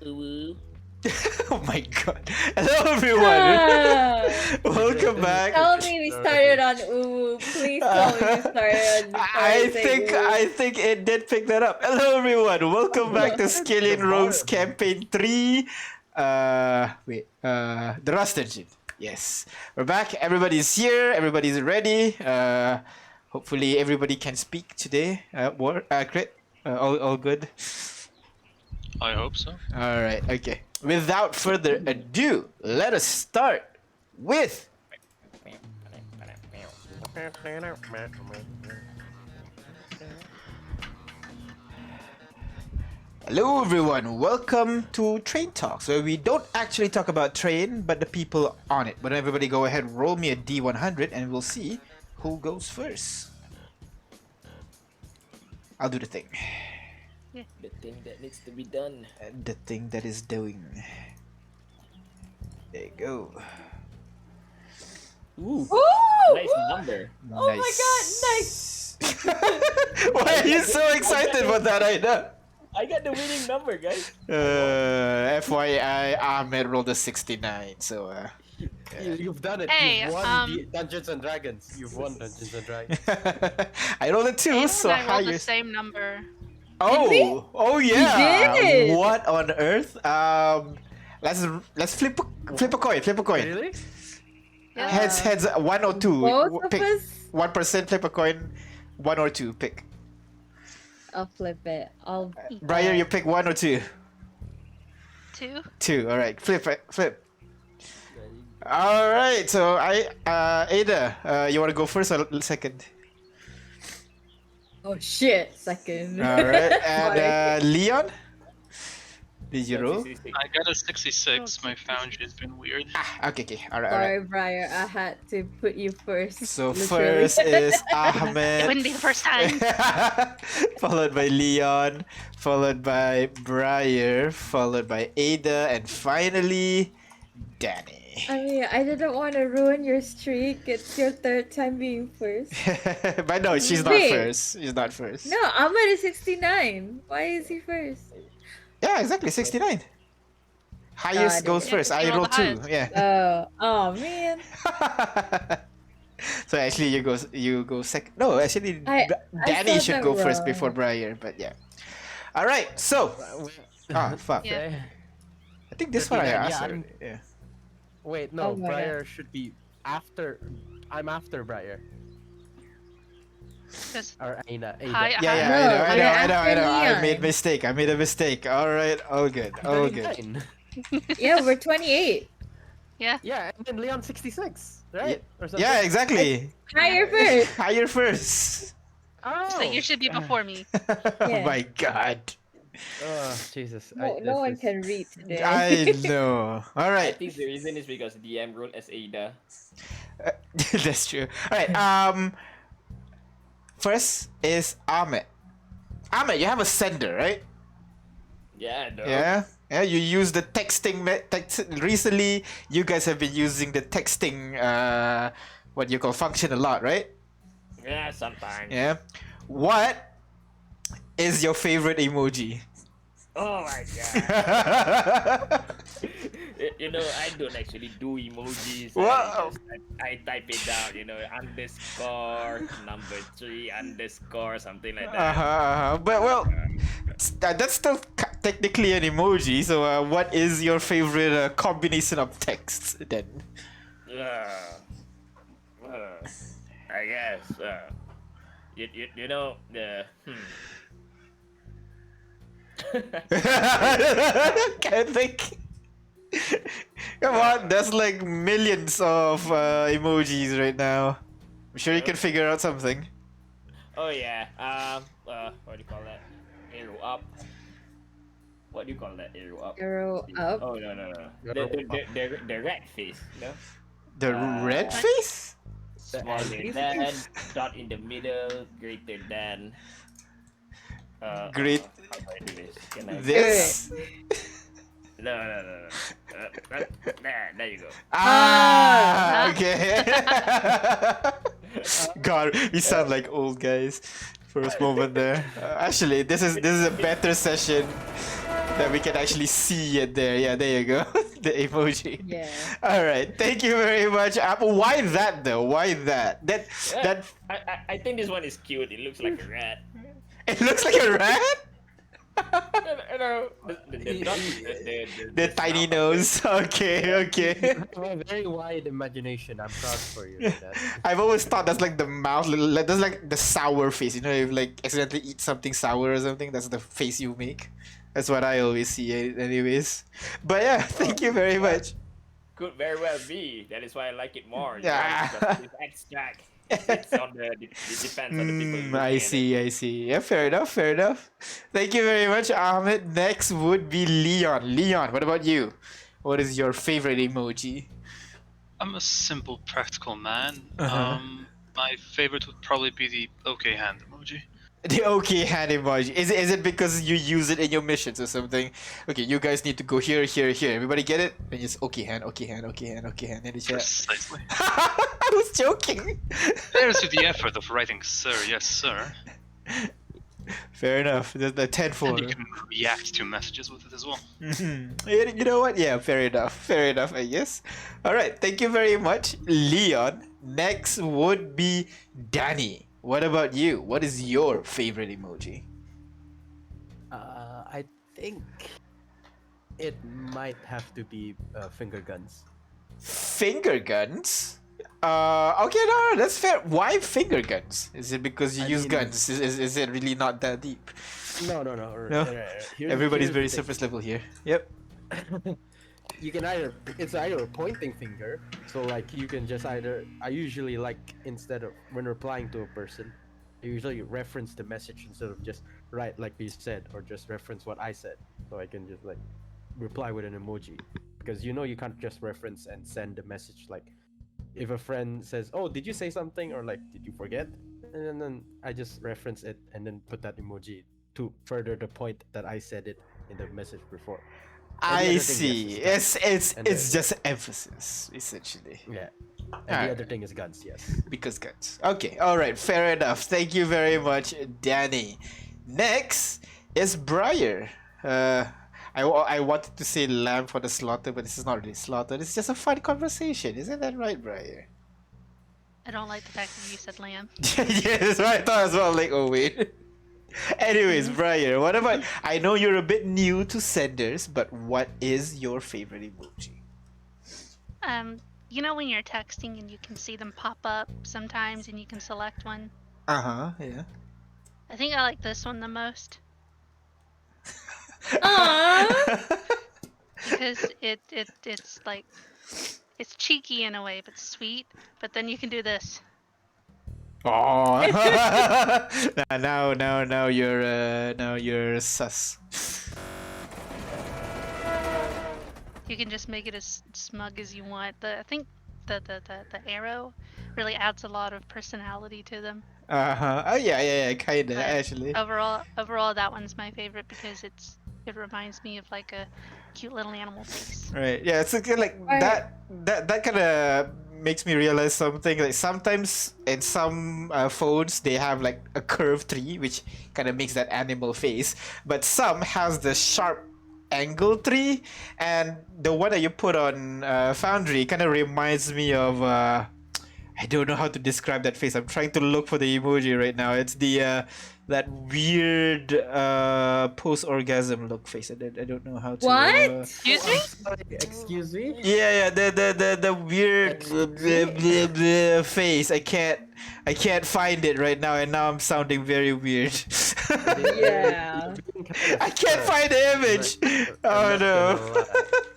Ooh. Oh my god. Hello everyone. Welcome back. Tell me we started on ooh. Please tell me we started before I saying think it did pick that up. Hello everyone. Welcome back to Skyllian Rogues Campaign 3. The Rust Engine. Yes. We're back. Everybody's here. Everybody's ready. Hopefully everybody can speak today. Crit. All good. I hope so. All right. Okay. Without further ado, let us start with hello everyone. Welcome to Train Talks, where we don't actually talk about train, but the people on it. But everybody go ahead, roll me a D100, and we'll see who goes first. I'll do the thing. The thing that needs to be done. The thing that is doing. There you go. Ooh. Ooh! Nice number. Oh my god, nice! Why are you so excited about that, Aida? I got the winning number, guys. FYI, Ahmed rolled a 69, so You've done it. Hey, You've won the Dungeons and Dragons. You've won Dungeons and Dragons. I rolled a 2, Aiden so and I rolled higher. the same number. Oh yeah. did. What on earth? Let's flip a coin. Flip a coin. Really? Yeah. Heads 1 or 2. Both of Pick us? 1%. Flip a coin. 1 or 2. Pick. I'll flip it. Briar, you pick 1 or 2. 2. 2. All right. Flip it. Flip. All right. So Ada, you want to go first or second? Oh shit, second. All right. Sorry. And Leon, did you roll? I got a 66. My foundry's been weird. Okay. All right. All right. Sorry, Briar, I had to put you first. So literally. first is It Ahmed, wouldn't be the first time. followed by Leon, followed by Briar, followed by Ada, and finally Danny. I mean, I didn't want to ruin your streak. It's your third time being first. But no, she's not Wait. first. She's not first. No, Ahmed is 69. Why is he first? Yeah, exactly. 69. Highest God, goes yeah, first. you I roll roll the 2. highest. Yeah. Oh man. So actually, you go second. No, actually, I Danny saw should that go first wrong. before Briar. But yeah. All right. So, fuck. Yeah. I think this one I 39, asked. yeah, already. Yeah. Wait, no. Oh my Briar should be after. I'm after Briar. 'Cause Or Aina. hi, Yeah, hi. No, I you're know. after I Leon. made a mistake. All right, all good, all good. 39. Yeah, we're 28. Yeah, and then Leon 66, right? Or something. Yeah, exactly. Higher first. Higher first. Oh. So you should be before me. Oh Yeah. my god. Oh, Jesus. No one can read today. I know. All I right, think the reason is because DM rolled as Ada. that's true. All right. First is Ahmed. Ahmed, you have a sender, right? Yeah, no. Yeah. Yeah, you use the texting recently. You guys have been using the texting what you call function a lot, right? Yeah, sometimes. Yeah. What is your favorite emoji? Oh my god. You know, I don't actually do emojis. Wow. I type it down, you know, underscore, number 3, underscore, something like that. But well, that's still technically an emoji. So, what is your favorite combination of texts then? I guess, you know, the, Can't think. Come on, there's like millions of emojis right now. I'm sure you can figure out something. Oh yeah, what do you call that? Arrow up. What do you call that? Arrow up. Arrow up. Oh no. The red face, no? The red face? Smaller than, dot in the middle, greater than. Great. How do I do this? Can I? This? No. There you go. Okay. God, we sound like old guys. First moment there. Actually, this is a better session. that we can actually see it there. Yeah, there you go. The emoji. Yeah. All right. Thank you very much. Why that though? Why that? Yeah, That I think this one is cute. It looks like a rat. it looks like a rat. I know. The tiny nose. Okay, okay. You have a very wide imagination. I'm proud for you. For that. I've always thought that's like the mouth, that's like the sour face. You know, if like accidentally eat something sour or something, that's the face you make. That's what I always see, anyways. But yeah, thank you very much. Could very well be. That is why I like it more. Yeah. Because it's abstract. It's on the it depends on the people. who I look at see, I see. Yeah, fair enough, fair enough. Thank you very much, Ahmed. Next would be Leon. Leon, what about you? What is your favorite emoji? I'm a simple, practical man. Uh-huh. My favorite would probably be the okay hand emoji. The okay hand emoji. Is it because you use it in your missions or something? Okay, you guys need to go here, here, here. Everybody get it? And just okay hand, okay hand, okay hand, okay hand in the chat. Precisely. I was joking. There's the effort of writing sir, yes sir. Fair enough. The 10 4. And you can react to messages with it as well. You know what? Yeah, fair enough. Fair enough, I guess. Alright, thank you very much, Leon. Next would be Danny. What about you? What is your favorite emoji? I think it might have to be finger guns. Finger guns? Okay, no, that's fair. Why finger guns? Is it because you I use mean- guns? Is it really not that deep? No. No? Everybody's here's very the thing. surface level here. Yep. You can it's either a pointing finger, so like you can just either, I usually like, instead of when replying to a person, I usually reference the message instead of just write like you said, or just reference what I said, so I can just like reply with an emoji, because you know you can't just reference and send a message. Like if a friend says, oh, did you say something, or like did you forget, and then I just reference it and then put that emoji to further the point that I said it in the message before. I other thing see. is It's And it's then- just emphasis, essentially. Yeah. And Alright. the other thing is guns, yes. Because guns. Okay, alright, fair enough. Thank you very much, Danny. Next is Briar. I wanted to say lamb for the slaughter, but this is not really slaughter. This is just a fun conversation. Isn't that right, Briar? I don't like the fact that you said lamb. Yeah, that's what I thought as well. Like, oh wait. Anyways, Briar, what about? I know you're a bit new to senders, but what is your favorite emoji? You know when you're texting and you can see them pop up sometimes and you can select one? Yeah. I think I like this one the most Aww. because it's like it's cheeky in a way but sweet, but then you can do this. Oh. now you're sus. You can just make it as smug as you want. I think the arrow really adds a lot of personality to them. Oh yeah, kinda But actually. overall that one's my favorite because it reminds me of like a cute little animal face. Right. Yeah, it's like Right. that kind of makes me realize something. Like sometimes in some phones they have like a curved tree, which kind of makes that animal face, but some has the sharp angle tree, and the one that you put on Foundry kind of reminds me of. I don't know how to describe that face. I'm trying to look for the emoji right now. It's the that weird post-orgasm look face. I don't know how to. What? Excuse me? Excuse me? Yeah, the weird face. I can't find it right now, and now I'm sounding very weird. Yeah. I can't find the image. Oh no.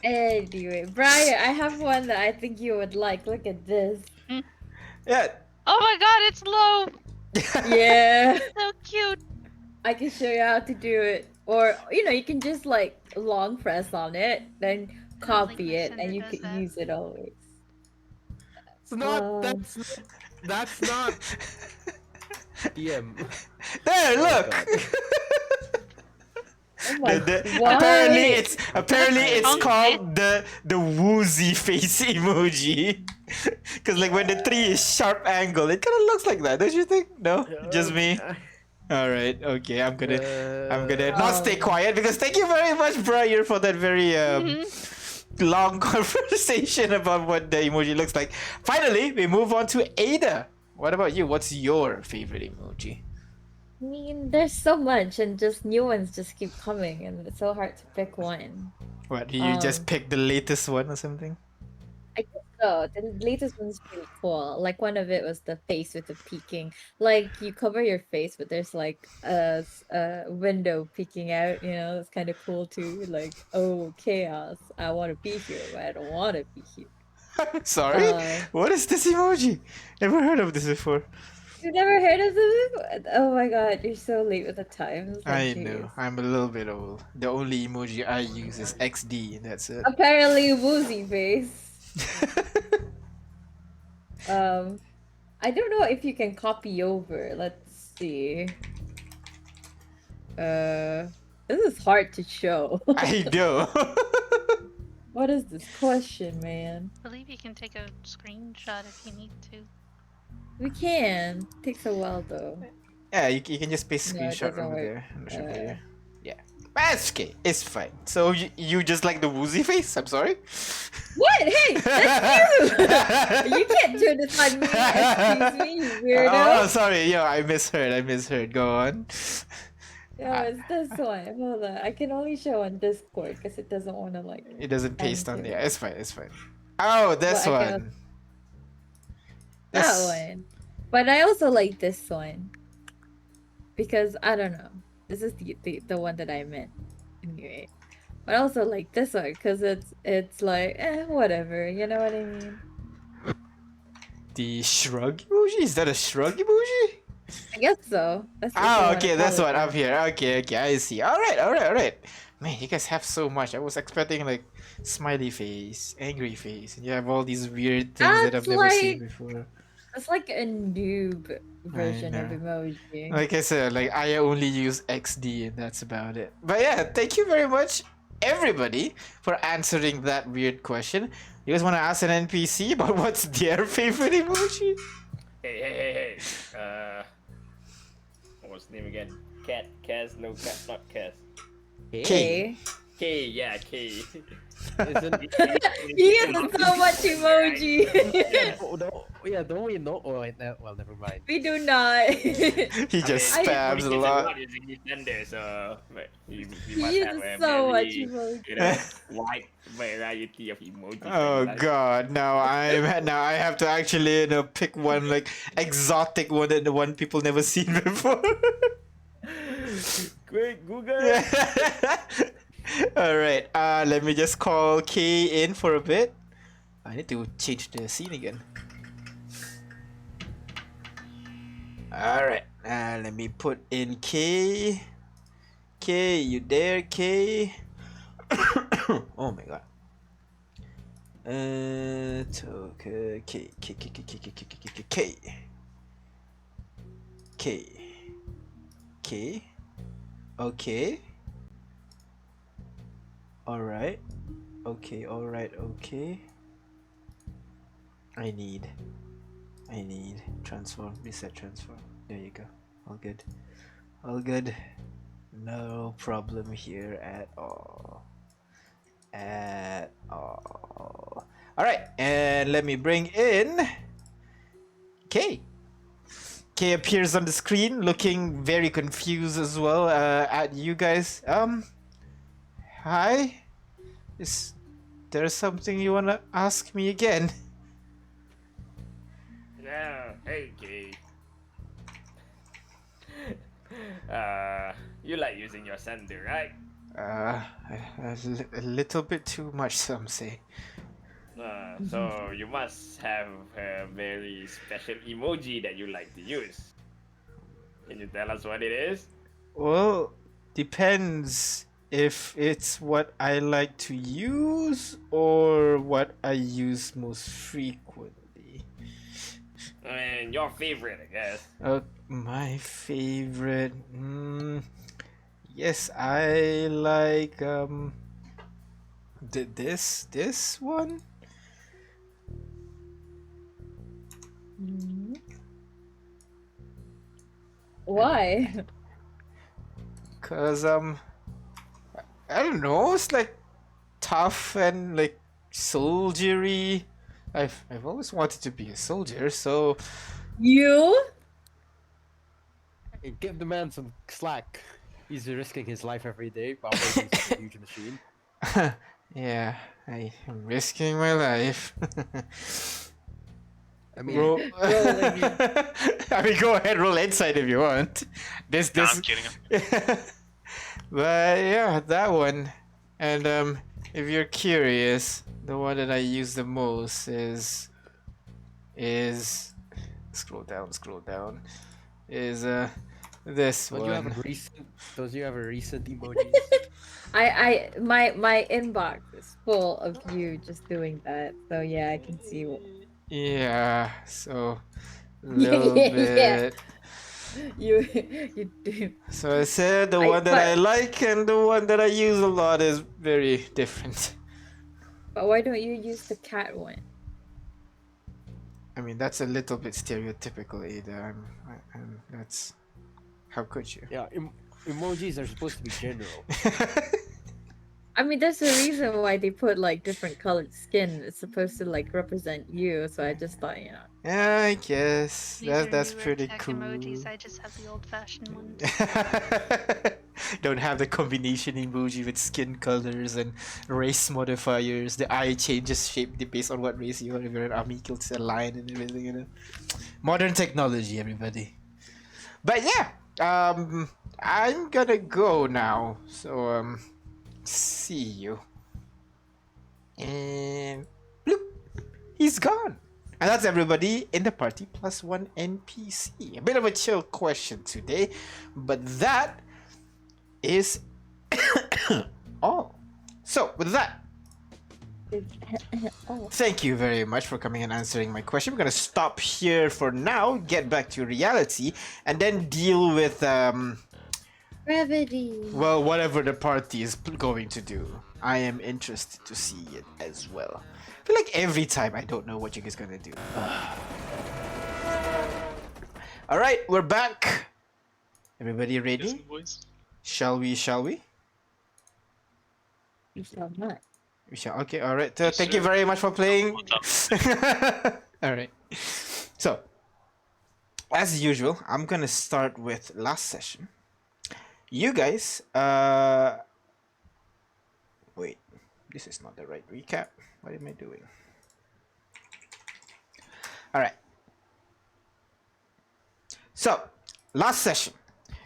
Anyway, Brian, I have one that I think you would like. Look at this. Yeah. Oh my god, it's low! Yeah. So cute! I can show you how to do it. Or, you can just like long press on it, then copy my it, sender and you does can that. use it always. It's not, Oh. that's not DM. There, look. Oh my Apparently why? it's called the woozy face emoji. Cause like when the tree is sharp angle, it kind of looks like that, don't you think? No, just me. All right. Okay. I'm gonna not stay Um, quiet because thank you very much, Brian, for that very long conversation about what the emoji looks like. Finally, we move on to Ada. What about you? What's your favorite emoji? I mean, there's so much, and just new ones just keep coming, and it's so hard to pick one. What, do you just Um, pick the latest one or something? I guess so. The latest one's pretty cool. Like one of it was the face with the peeking. Like you cover your face, but there's like a window peeking out. You know, it's kind of cool too. Like, oh, chaos! I want to be here, but I don't want to be here. Sorry? Uh, What is this emoji? Never heard of this before. you've never heard of this? Oh my god, you're so late with the times. Like, I jeez. know. I'm a little bit old. The only emoji I use is XD, and that's it. Apparently, woozy face. I don't know if you can copy over. Let's see. This is hard to show. I know. What is this question, man? I believe you can take a screenshot if you need to. We can. Takes a while though. Yeah, you can just paste No, it screenshot doesn't over work. there. I'm not sure about Uh, you. Yeah. That's okay. It's fine. So you just like the woozy face? I'm sorry? What? Hey, that's you! You can't do this on me. Excuse me, you weirdo. Oh, sorry. Yo, I misheard. Go on. No, it's this one. Hold on. I can only show on Discord because it doesn't want to like. It doesn't paste on enter. there. It's fine. Oh, this Well, I one. That This- one. But I also like this one. Because I don't know. This is the one that I meant. Anyway. But I also like this one because it's like whatever, you know what I mean? The shrug emoji? Is that a shrug emoji? I guess so. That's what they Oh, wanna okay, that's call what it. up here. Okay, I see. Alright. Man, you guys have so much. I was expecting like smiley face, angry face, and you have all these weird things that I've That's never seen like- before. It's like a noob version of know. emoji. Like I said, like I only use XD and that's about it. But yeah, thank you very much, everybody, for answering that weird question. You guys want to ask an NPC about what's their favorite emoji? Hey. What was his name again? Kaz? No, not Kaz. K. K, yeah, K. Isn't He uses so much emoji. don't we know? Oh, well, never mind. We do not. He just I- spams a lot. Not using his sender, so but he He must have uses a so much very, emoji. you know, wide variety of emojis. Oh and, like, god, now I have to actually pick one like exotic one that the one people never seen before. Quick, Google. Alright, let me just call K in for a bit. I need to change the scene again. Alright, let me put in K. K, you there, K? Oh my god. Okay, K. Okay. Alright. Okay. I need transform, reset transform. There you go. All good. No problem here at all. Alright, and let me bring in K. K appears on the screen looking very confused as well at you guys. Hi? Is there something you wanna ask me again? Yeah, hey, K. You like using your sender, right? A little bit too much, some say. So you must have a very special emoji that you like to use. Can you tell us what it is? Well, depends if it's what I like to use or what I use most frequently. I mean, your favorite, I guess. My favorite. Yes, I like this one. Why? Cause I don't know. It's like tough and like soldiery. I've always wanted to be a soldier, so You? Hey, give the man some slack. He's risking his life every day operating such a huge machine. yeah, I am risking my life. I mean, Roll. Rolling. I mean, go ahead, roll insight if you want. This. No, I'm kidding. But yeah, that one. And if you're curious, the one that I use the most is scroll down. Is this don't you have one. a recent? Don't you have a recent emojis? My inbox is full of you just doing that. So yeah, I can see. Yeah, so little Yeah. bit. You do. So I said the one that but I like and the one that I use a lot is very different. but why don't you use the cat one? I mean, that's a little bit stereotypical, Ada. That's how could you? Yeah, emojis are supposed to be general. I mean, there's a reason why they put like different colored skin. It's supposed to like represent you. So I just thought, you know. Yeah, I guess These are that's newer pretty tech cool. emojis. I just have the old-fashioned ones. Don't have the combination emoji with skin colors and race modifiers. The eye changes shape based on what race you are. If you're an amical, it's a line and everything, you know. Modern technology, everybody. But yeah, I'm gonna go now. So see you. And bloop, he's gone. And that's everybody in the party plus one NPC. A bit of a chill question today, but that is all. So, with that, Oh, thank you very much for coming and answering my question. We're gonna stop here for now, get back to reality, and then deal with gravity. well, whatever the party is going to do. I am interested to see it as well. I feel like every time I don't know what you guys gonna do. All right, we're back. Everybody ready? Yes, boys. Shall we? Shall we? You shall not. We shall. Okay. All right. Yes, Thank you sir. very much for playing. What's All right. So, as usual, I'm gonna start with last session. You guys, wait, this is not the right recap. What am I doing? All right. So, last session,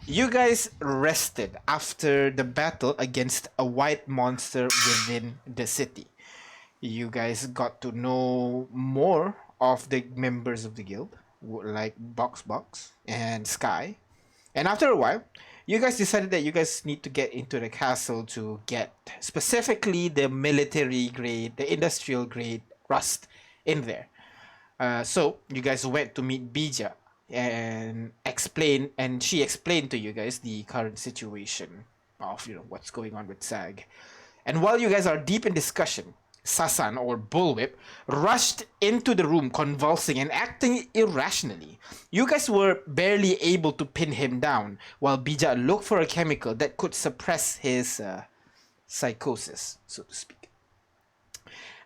you guys rested after the battle against a white monster within the city. You guys got to know more of the members of the guild, like Box and Sky. And after a while, you guys decided that you guys need to get into the castle to get specifically the military grade, the industrial grade rust in there. So you guys went to meet Bija and she explained to you guys the current situation of what's going on with SAG. And while you guys are deep in discussion, Sasan or Bullwhip rushed into the room convulsing and acting irrationally. You guys were barely able to pin him down while Bija looked for a chemical that could suppress his psychosis, so to speak.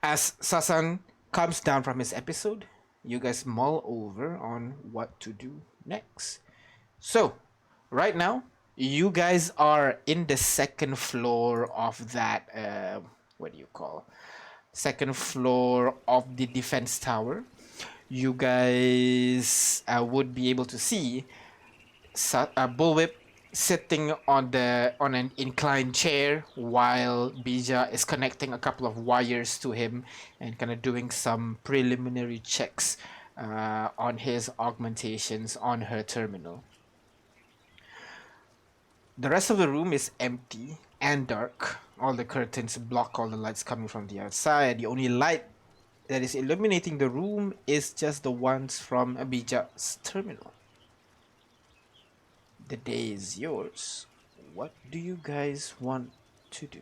As Sasan comes down from his episode, you guys mull over on what to do next. So, right now, you guys are in the second floor of that, what do you call? Second floor of the defense tower. You guys would be able to see Bullwhip sitting on an inclined chair while Bija is connecting a couple of wires to him and kind of doing some preliminary checks on his augmentations on her terminal. The rest of the room is empty and dark. All the curtains block all the lights coming from the outside. The only light that is illuminating the room is just the ones from Abija's terminal. The day is yours. What do you guys want to do?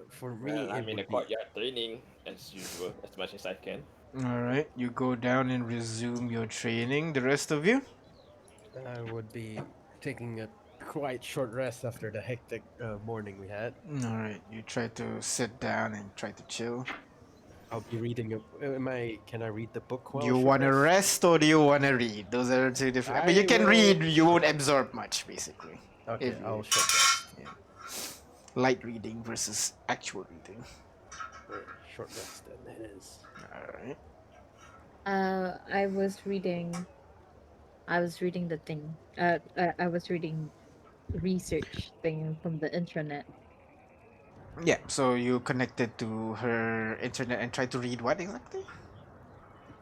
For me, Well, it I'm in the would be courtyard training as usual, as much as I can. All right, you go down and resume your training. The rest of you? taking a quite short rest after the hectic morning we had. All right, you try to sit down and try to chill. I'll be reading. Can I read the book Do while you short want to rest? rest or do you want to read? Those are two different. But you I can will. read. You won't absorb much, basically. Okay, If I'll you short rest. light reading versus actual reading. Alright, short rest then it is. All right. I was reading. I was reading the thing. I was reading research thing from the intranet. Yeah. So you connected to her internet and tried to read what exactly?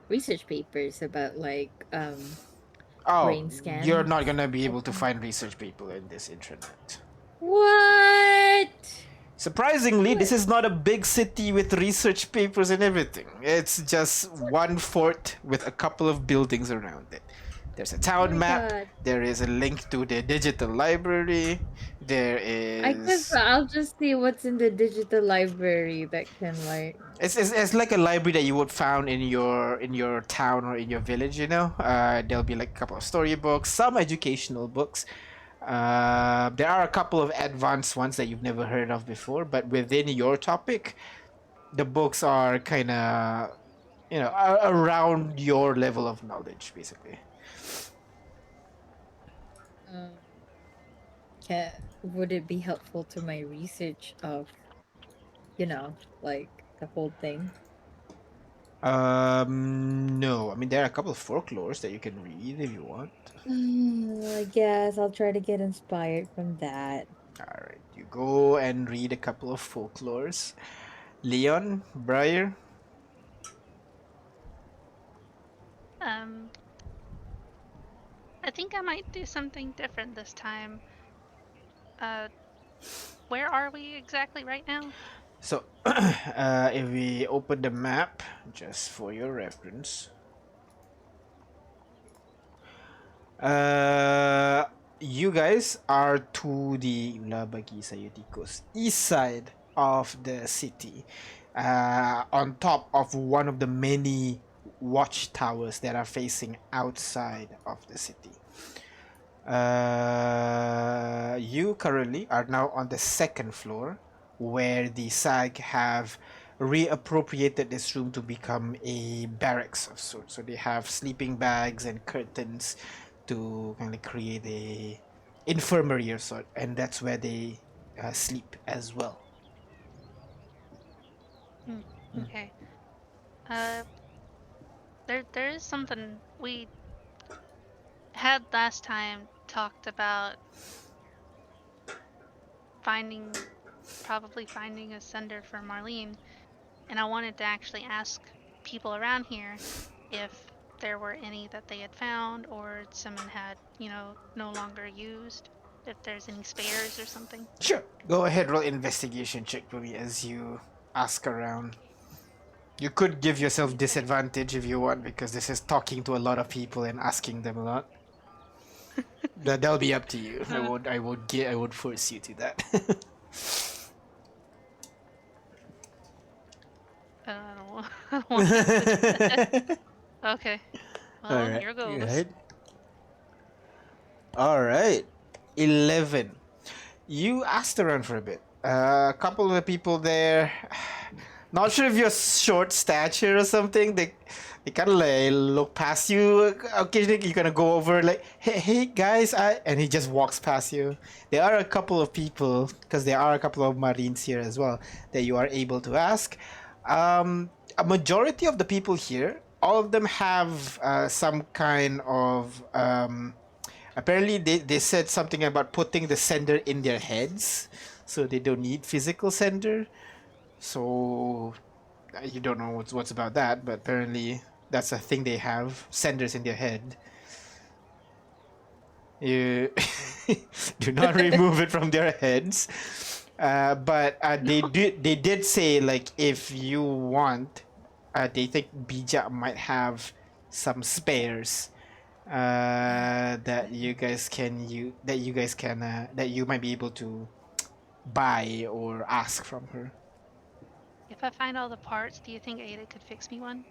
Research papers about like Oh, brain you're scans. not gonna be Like able to find research people in this intranet. what? Surprisingly, this What? is not a big city with research papers and everything. It's just one fort with a couple of buildings around it. There's a Oh town my map. god! There is a link to the digital library. There I guess is. I'll just see what's in the digital library that can like. It's like a library that you would found in your town or in your village. You know, there'll be like a couple of storybooks, some educational books. There are a couple of advanced ones that you've never heard of before, but within your topic, the books are kind of, around your level of knowledge, basically. Um, would it be helpful to my research of, like the whole thing? No. I mean, there are a couple of folklores that you can read if you want. I guess I'll try to get inspired from that. All right, you go and read a couple of folklores. Leon, Briar. Um, I think I might do something different this time. Where are we exactly right now? So, if we open the map, just for your reference, you guys are to the Ulabagi Sayutikos east side of the city, on top of one of the many watchtowers that are facing outside of the city. You currently are now on the second floor, where the SAG have reappropriated this room to become a barracks of sorts. So they have sleeping bags and curtains to kind of create a infirmary or sort, and that's where they sleep as well. Okay. There is something we had last time talked about probably finding a sender for Marlene, and I wanted to actually ask people around here if there were any that they had found or someone had, no longer used, if there's any spares or something. Sure. Go ahead, roll investigation check for me as you ask around. You could give yourself disadvantage if you want, because this is talking to a lot of people and asking them a lot. That'll be up to you. I would force you to that. I don't want to do that. Okay. Well, All right. here goes. Right. All right. 11. You asked around for a bit. A couple of the people there, not sure if you're short stature or something. They kind of like look past you. Occasionally, you kind of go over like, hey guys, and he just walks past you. There are a couple of people, because there are a couple of Marines here as well, that you are able to ask. A majority of the people here, all of them have some kind of apparently they said something about putting the sender in their heads, so they don't need physical sender. So you don't know what's about that, but apparently that's a thing they have, senders in their head. You do not remove it from their heads. But they did say, like, if you want, they think Bija might have some spares that you guys can that you might be able to buy or ask from her. If I find all the parts, do you think Ada could fix me one?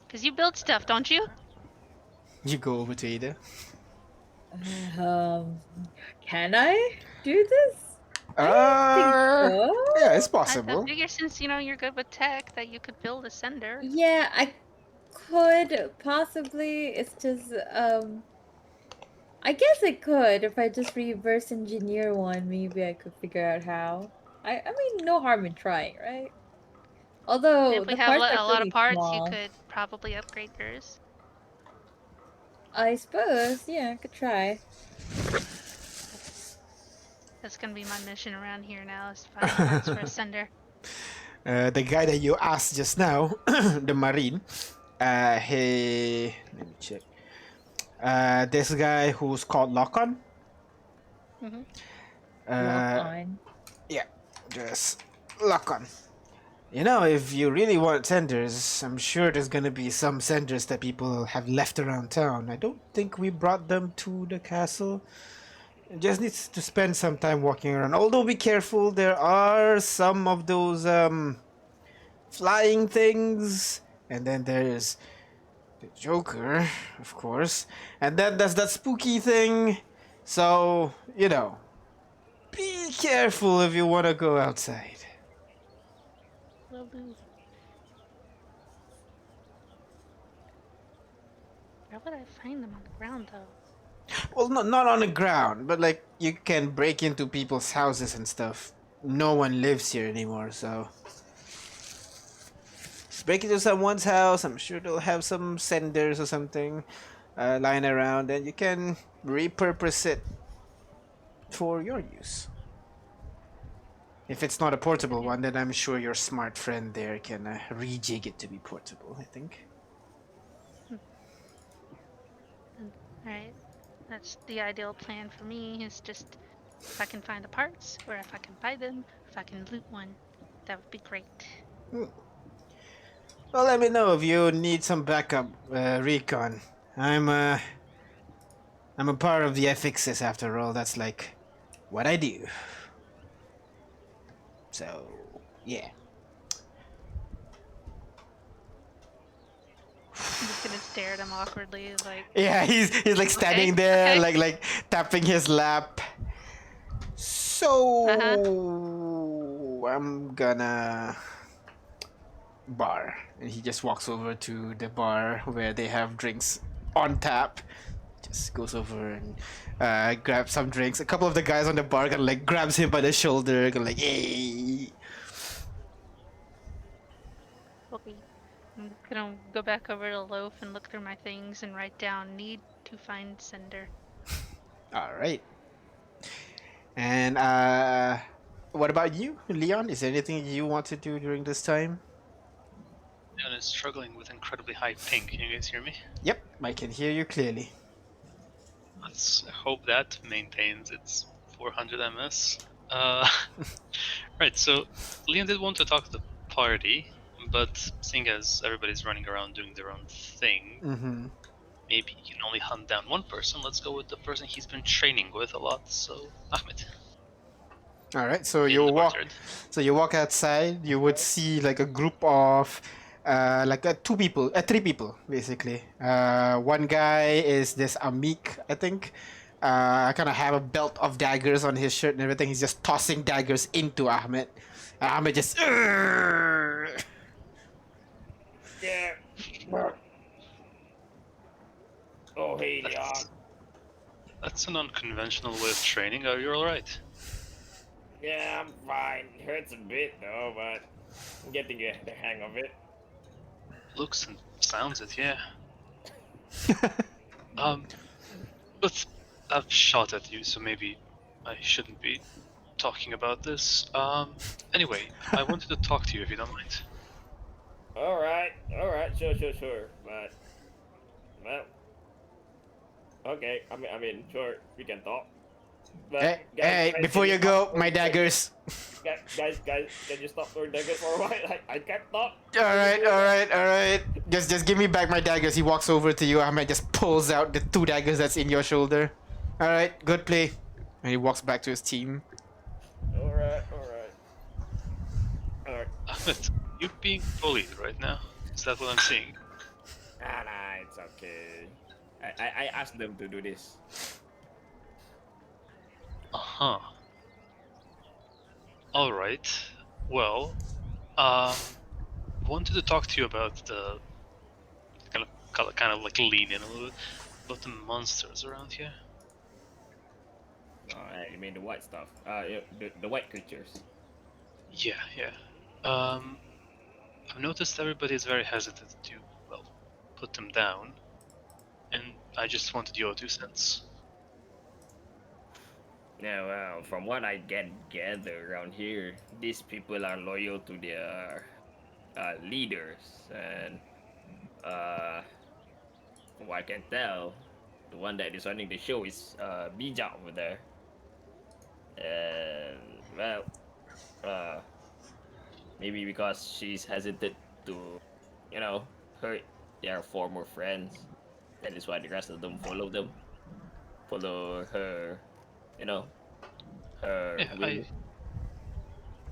Because you build stuff, don't you? You go over to Ada. Can I do this? I don't think so. Yeah, it's I possible. figure since you're good with tech that you could build a sender. Yeah, I could possibly. It's just I guess I could if I just reverse engineer one. Maybe I could figure out how. I mean, no harm in trying, right? Although If we the have parts are a lot of pretty parts, you small. could probably upgrade yours. I suppose, yeah, I could try. That's gonna be my mission around here now, is to find parts for a sender. The guy that you asked just now, the Marine, he. Let me check. This guy who's called Lockon. Mm-hmm. Lock on. Yeah, just Lockon. You know, if you really want senders, I'm sure there's gonna be some senders that people have left around town. I don't think we brought them to the castle. Just needs to spend some time walking around. Although be careful, there are some of those flying things, and then there's the Joker, of course, and then there's that spooky thing. So you know, be careful if you want to go outside. Will do. Where would I find them on the ground, though? Well, not on the ground, but like you can break into people's houses and stuff. No one lives here anymore, so just break into someone's house. I'm sure they'll have some senders or something lying around, and you can repurpose it for your use. If it's not a portable one, then I'm sure your smart friend there can rejig it to be portable, I think. Alright. That's the ideal plan for me, is just if I can find the parts, or if I can buy them, if I can loot one, that would be great. Well, let me know if you need some backup recon. I'm a part of the FXs after all. That's like what I do. So, yeah. I'm just gonna stare at him awkwardly, like, Yeah, he's like standing Okay, there, okay. like tapping his lap. So I'm gonna bar, and he just walks over to the bar where they have drinks on tap. Just goes over and grabs some drinks. A couple of the guys on the bar kind of like grabs him by the shoulder, kind of like, hey. okay. I'm gonna go back over to Loaf and look through my things and write down need to find sender. All right. And what about you, Leon? Is there anything you want to do during this time? Leon is struggling with incredibly high ping. Can you guys hear me? Yep, I can hear you clearly. Let's hope that maintains its 400 ms. Right, so Leon did want to talk to the party, but seeing as everybody's running around doing their own thing, Mm-hmm. maybe he can only hunt down one person. Let's go with the person he's been training with a lot, so Ahmed. All right, so in you the walk. courtyard. So you walk outside. You would see like a group of, three people basically. One guy is this Amik, I think. Kind of have a belt of daggers on his shirt and everything. He's just tossing daggers into Ahmed. Ahmed just. Yeah. Oh, hey, Leon. That's an unconventional way of training. Are you alright? Yeah, I'm fine. It hurts a bit, though, but I'm getting the hang of it. Looks and sounds it, yeah. But I've shot at you, so maybe I shouldn't be talking about this. Anyway, I wanted to talk to you if you don't mind. Alright, sure. But, well, okay, I mean, sure, we can talk. But, Hey, guys, before can you stop go, throwing my daggers? daggers. Guys, can you stop throwing daggers for a while? I can't talk. Alright. Just give me back my daggers. He walks over to you. Ahmed just pulls out the two daggers that's in your shoulder. Alright, good play. And he walks back to his team. Smith, you being bullied right now? Is that what I'm seeing? Nah, it's okay. I asked them to do this. Uh-huh. Alright. Well, wanted to talk to you about the kind of like lean in a little bit about the monsters around here. You mean the white stuff? The white creatures. Yeah. I've noticed everybody is very hesitant to, well, put them down, and I just wanted your 2 cents. Yeah, well, from what I gather around here, these people are loyal to their leaders, and from what I can tell, the one that is running the show is Bija over there. And well, uh, maybe because she's hesitant to, you know, hurt their former friends. That is why the rest of them follow her, you know, her Yeah, will.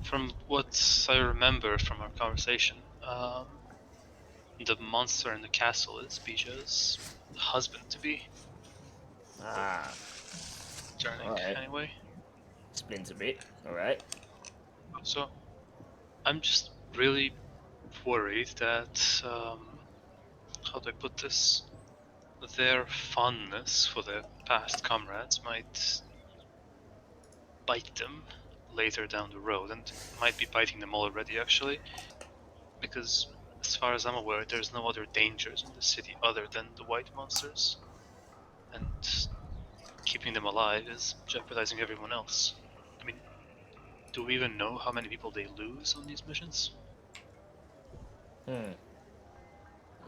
from what I remember from our conversation, the monster in the castle is Bija's husband-to-be. Ah, Turning, all right. anyway. Explains a bit. All right. So, I'm just really worried that, how do I put this? Their fondness for their past comrades might bite them later down the road, and might be biting them already, actually. Because, as far as I'm aware, there's no other dangers in the city other than the white monsters. And keeping them alive is jeopardizing everyone else. I mean, do we even know how many people they lose on these missions? Hmm.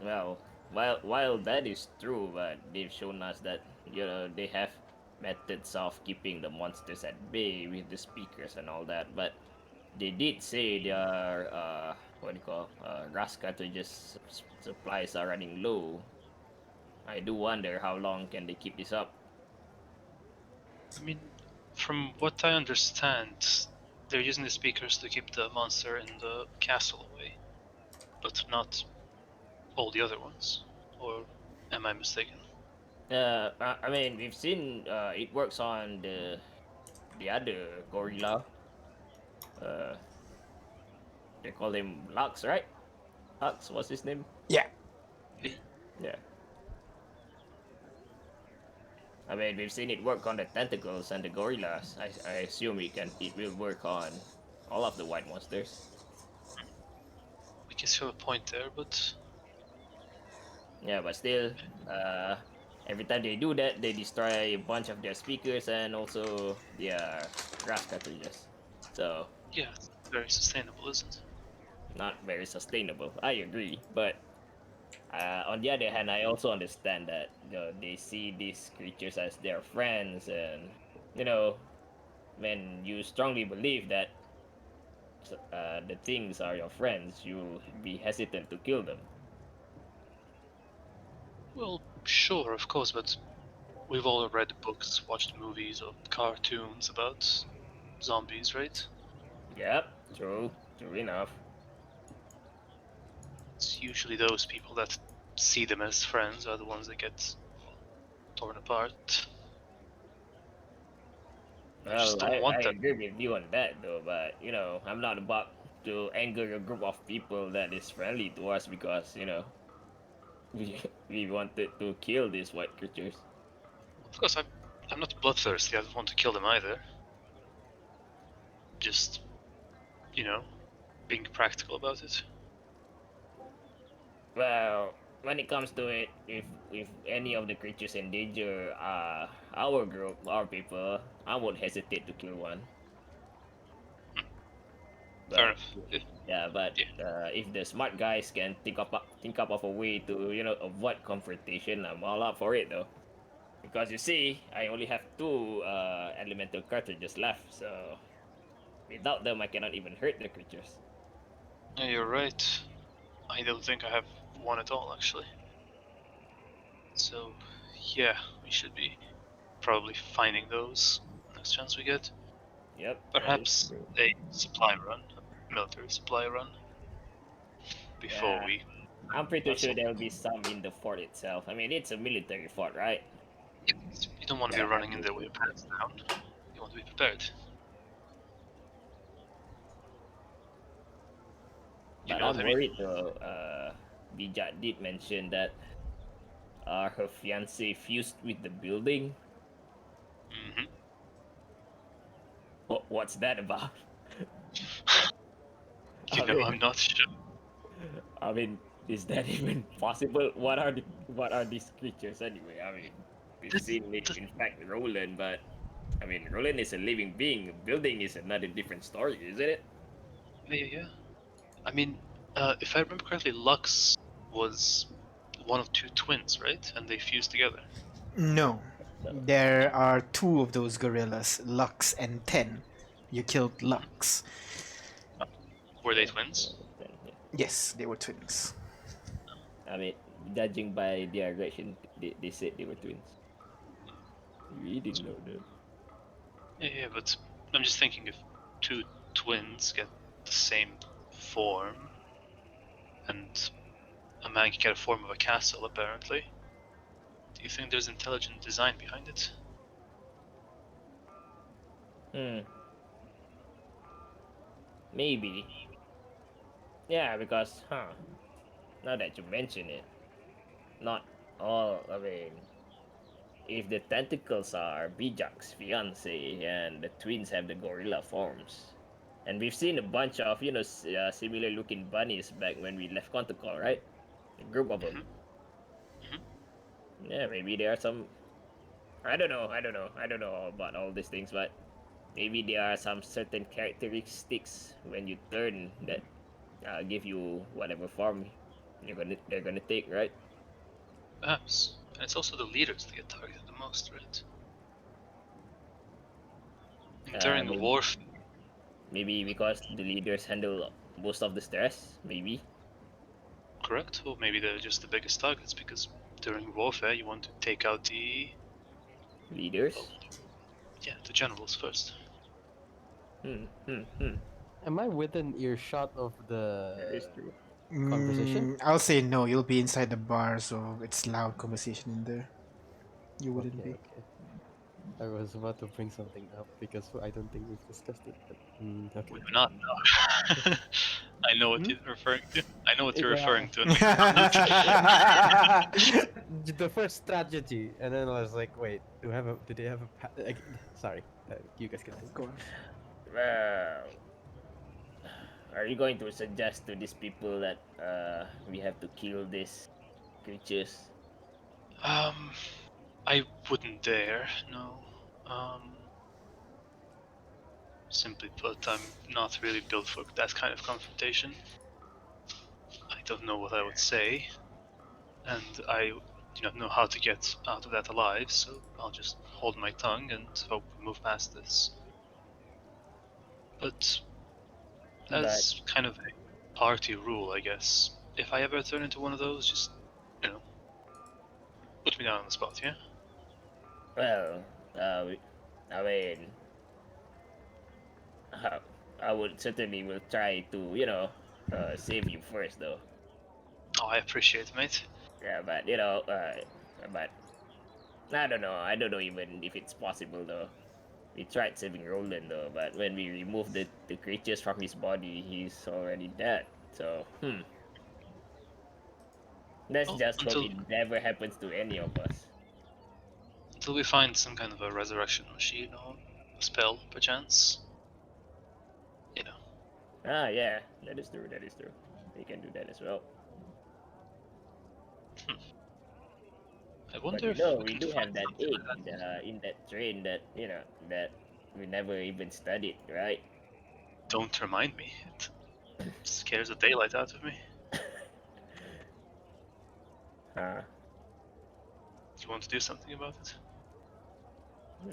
Well, while that is true, but they've shown us that they have methods of keeping the monsters at bay with the speakers and all that. But they did say their what do you call gas cartridges supplies are running low. I do wonder how long can they keep this up. I mean, from what I understand, they're using the speakers to keep the monster in the castle away, but not all the other ones. Or am I mistaken? I mean, we've seen it works on the other gorilla. Uh, they call him Lux, right? Lux, what's his name? Yeah. Yeah. I mean, we've seen it work on the tentacles and the gorillas. I assume it will work on all of the white monsters. I guess you have a point there, but Yeah, but still, uh, every time they do that, they destroy a bunch of their speakers and also their grass cartridges. So yeah, it's very sustainable, isn't it? not very sustainable. I agree, but on the other hand, I also understand that they see these creatures as their friends, and you know, when you strongly believe that the things are your friends, you'll be hesitant to kill them. Well, sure, of course, but we've all read books, watched movies, or cartoons about zombies, right? Yep, true enough. It's usually those people that see them as friends are the ones that get torn apart. I just Well, don't want I that. agree with you on that though, but I'm not about to anger a group of people that is friendly to us because we we wanted to kill these white creatures. Of course, I'm not bloodthirsty. I don't want to kill them either. Just, you know, being practical about it. Well, when it comes to it, if any of the creatures endanger our group, our people, I won't hesitate to kill one. Fair But enough. yeah, but Yeah. if the smart guys can think up of a way to avoid confrontation, I'm all up for it though. Because you see, I only have two elemental cartridges left, so without them, I cannot even hurt the creatures. Yeah, you're right. I don't think I have one at all, actually. So, yeah, we should be probably finding those next chance we get. Yep, that is Perhaps true. a supply run, a military supply run. before Yeah. we. I'm pretty That's sure all. there'll be some in the fort itself. I mean, it's a military fort, right? You don't want to be Gotta running have in those there with your things. pants down. You want to be prepared. You But know what I'm I mean? worried though. Bijak did mention that her fiance fused with the building. Mm-hmm. What's that about? You I know, mean, I'm not sure. I mean, is that even possible? What are these creatures anyway? I mean, we've That's, seen it, in fact Roland, but I mean, Roland is a living being. A building is another different story, isn't it? yeah. I mean, if I remember correctly, Lux was one of two twins, right? And they fused together. No. No. There are two of those gorillas, Lux and Ten. You killed Mm-hmm. Lux. Were they Yeah, twins? yeah. Yes, they were twins. I mean, judging by their reaction, they said they were twins. We didn't know that. Yeah, but I'm just thinking if two twins get the same form, and a man can get a form of a castle, apparently. Do you think there's intelligent design behind it? Hmm. Maybe. Yeah, because, now that you mention it, not all, I mean, if the tentacles are Bijak's fiance and the twins have the gorilla forms, and we've seen a bunch of, similar looking bunnies back when we left Contacol, right? A group of them. Mm-hmm. Yeah, maybe there are some. I don't know about all these things, but maybe there are some certain characteristics when you turn that give you whatever form they're gonna take, right? Perhaps. And it's also the leaders that get targeted the most, right? And during Maybe warfare, because the leaders handle most of the stress. Maybe. correct? Or maybe they're just the biggest targets because during warfare you want to take out the, well, Leaders. the generals first. Hmm. Am I within earshot of That is the true. conversation? I'll say no. You'll be inside the bar, so it's loud conversation in there. You wouldn't Okay, be. okay. I was about to bring something up because I don't think we've discussed it. But okay. We do not know. I know what Hmm? you're referring to. I know what you're Yeah. referring to. And The first strategy, and then I was like, wait, do they have a sorry, you guys can take. Go on. Well, are you going to suggest to these people that we have to kill these creatures? um, I wouldn't dare. No. Um, simply put, I'm not really built for that kind of confrontation. I don't know what I would say, and I do not know how to get out of that alive. So I'll just hold my tongue and hope we move past this. But But as kind of a party rule, I guess, if I ever turn into one of those, just you know, put me down on the spot. Yeah. well, I mean, uh, I would certainly will try to save you first though. Oh, I appreciate it, mate. Yeah, but but I don't know even if it's possible though. We tried saving Roland though, but when we removed the creatures from his body, he's already dead. So, let's Well, just hope it never happens to any of us. until we find some kind of a resurrection machine or a spell, perchance. You know. Ah, yeah, that is true. That is true. We can do that as well. I But wonder if we we can do find have that something egg like that. in that train that that we never even studied, right? Don't remind me. It scares the daylight out of me. uh, You want to do something about it?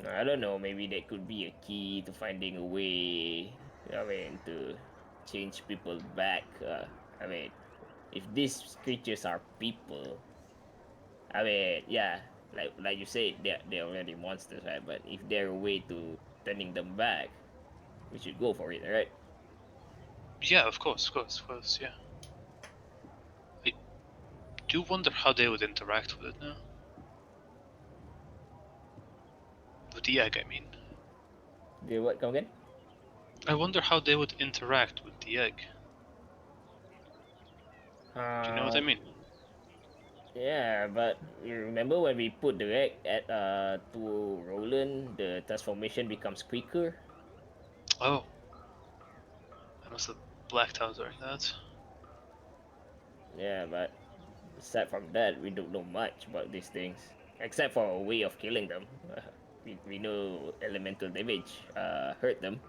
I don't know. Maybe that could be a key to finding a way. I mean, to change people back. I mean, if these creatures are people, I mean, yeah, like you said, they're already monsters, right? But if they're a way to turning them back, we should go for it, right? Yeah, of course, yeah. do wonder how they would interact with it now. With the egg, I mean. The what? Come again? I wonder how they would interact with the egg. Do you know what I mean? Yeah, but you remember when we put the egg at to Roland, the transformation becomes quicker. Oh. I must have blacked out during that. Yeah, but aside from that, we don't know much about these things, except for a way of killing them. We know elemental damage hurt them.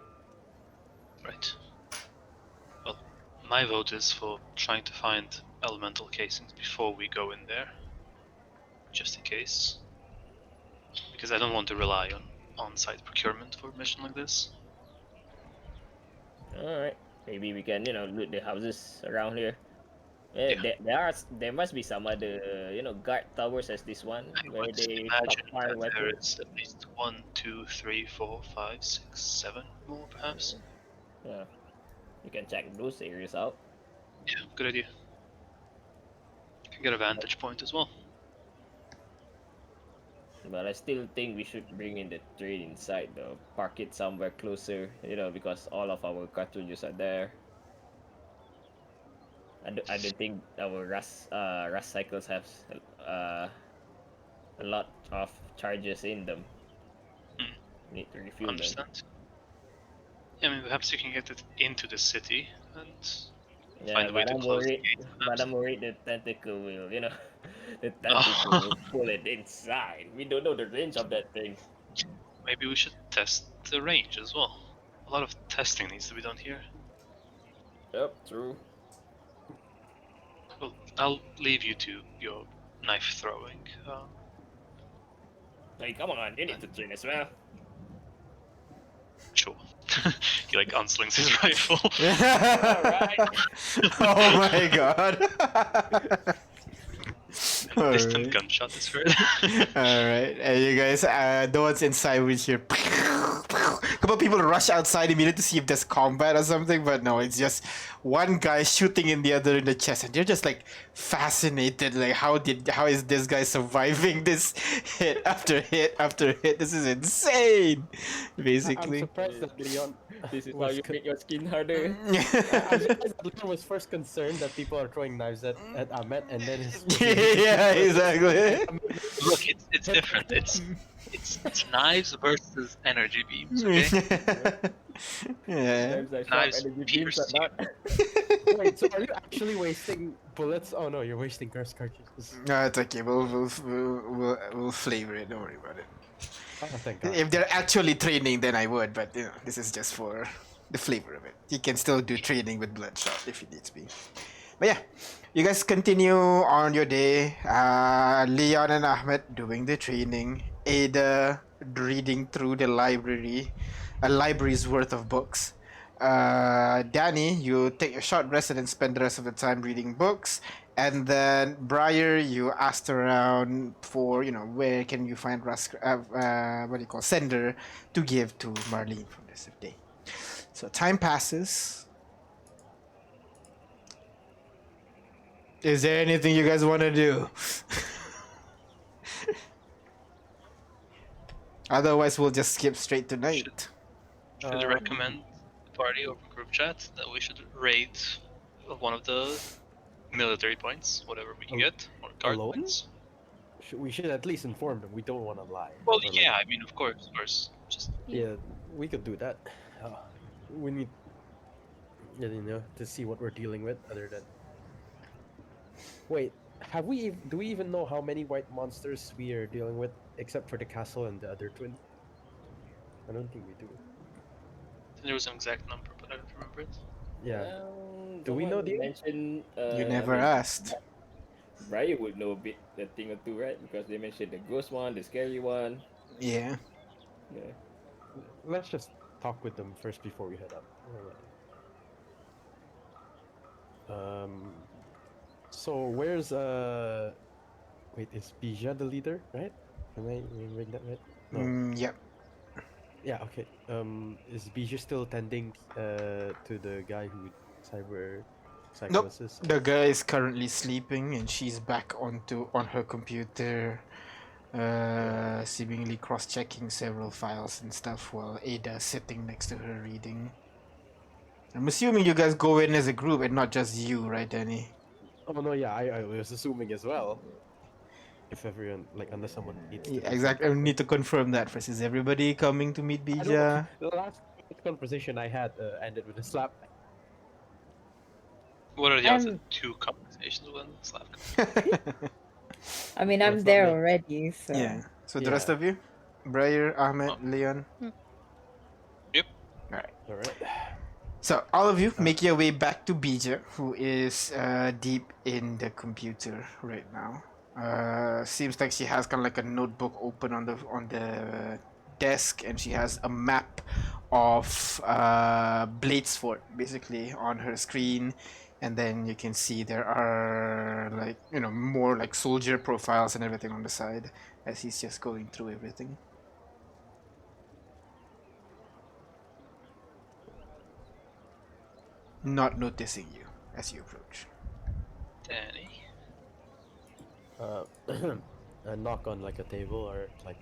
Right. Well, my vote is for trying to find elemental casings before we go in there. Just in case. Because I don't want to rely on on-site procurement for a mission like this. All right, maybe we can loot the houses around here. Yeah. There must be some other guard towers as this one I where would they imagine stockpile that there weapons. is at least 1, 2, 3, 4, 5, 6, 7 more, perhaps. Yeah, you can check those areas out. Yeah, good idea. Can get a vantage point as well. But I still think we should bring in the train inside though. Park it somewhere closer, because all of our cartridges are there. I don't think our rust cycles have uh, a lot of charges in them. Hmm. Need to refuel them. Understand. Yeah, I mean, perhaps you can get it into the city and Yeah, find a way but to I'm close the worried. gate. But Perhaps. I'm worried the tentacle will, the tentacle will pull it inside. We don't know the range of that thing. Maybe we should test the range as well. A lot of testing needs to be done here. Yep, true. Well, I'll leave you to your knife throwing. Hey, come on, you need to train as well. Sure. He like unslings his rifle. Oh my god. And a distant Alright. gunshot is heard. Alright, and you guys, the ones inside which hear couple people rush outside immediately to see if there's combat or something, but no, it's just one guy shooting in the other in the chest, and you're just like fascinated, like how is this guy surviving this hit after hit after hit? This is insane, I'm basically. surprised that Leon This is how was you make your skin harder. I'm surprised that Leon was first concerned that people are throwing knives at Ahmed, and then his Yeah, exactly. Look, it's different. It's knives versus energy beams. Okay. Yeah. Knives beams are pierce you. not. Wait, so are you actually wasting bullets? Oh no, you're wasting curse cartridges. No, it's okay. We'll flavor it. Don't worry about it. Oh, thank God. If they're actually training, then I would. But this is just for the flavor of it. You can still do training with Bloodshot if it needs be. But yeah, you guys continue on your day. Leon and Ahmed doing the training. Ada reading through the library, a library's worth of books. Danny, you take a short rest and then spend the rest of the time reading books. And then Briar, you asked around for where can you find what do you call sender to give to Marlene for the rest of the day. So time passes. Is there anything you guys want to do? Otherwise, we'll just skip straight to night. Should I recommend the party over group chat that we should raid one of the military points, whatever we can get, or guard alone? points? We should at least inform them. We don't want to lie. Well, Or, like, yeah, I mean, of course. Just Yeah, we could do that. We need, to see what we're dealing with. Other than, wait, do we even know how many white monsters we are dealing with, except for the castle and the other twin? I don't think we do. there was an exact number, but I don't remember it. Yeah. Do we know the? Mention, You never asked. Brian would know a thing or two, right? Because they mentioned the ghost one, the scary one. Yeah. Yeah. Let's just talk with them first before we head up. So where's wait, is Bija the leader, right? Am I remembering that right? No. Yep. Yeah, okay. Is Bijou still tending to the guy who cyber Nope. psychosis. The guy is currently sleeping, and she's back on her computer, seemingly cross-checking several files and stuff while Ada's sitting next to her reading. I'm assuming you guys go in as a group and not just you, right, Danny? Oh no, yeah, I was assuming as well. If everyone, like, unless someone needs to Yeah, do exactly. I something. need to confirm that first. Is everybody coming to meet I don't. Bija? The last conversation I had ended with a slap. What are the other I'm 2 conversations when Slav? I mean, Well, I'm it's not there me. already, so Yeah. So the rest Yeah. of you? Briar, Ahmed, Oh. Leon. Yep. Alright. All right. So all of you make your way back to Bija, who is deep in the computer right now. Seems like she has kind of like a notebook open on the desk, and she has a map of Bladesford basically on her screen. And then you can see there are, like, more like soldier profiles and everything on the side as he's just going through everything. Not noticing you as you approach. Danny. A knock on like a table or like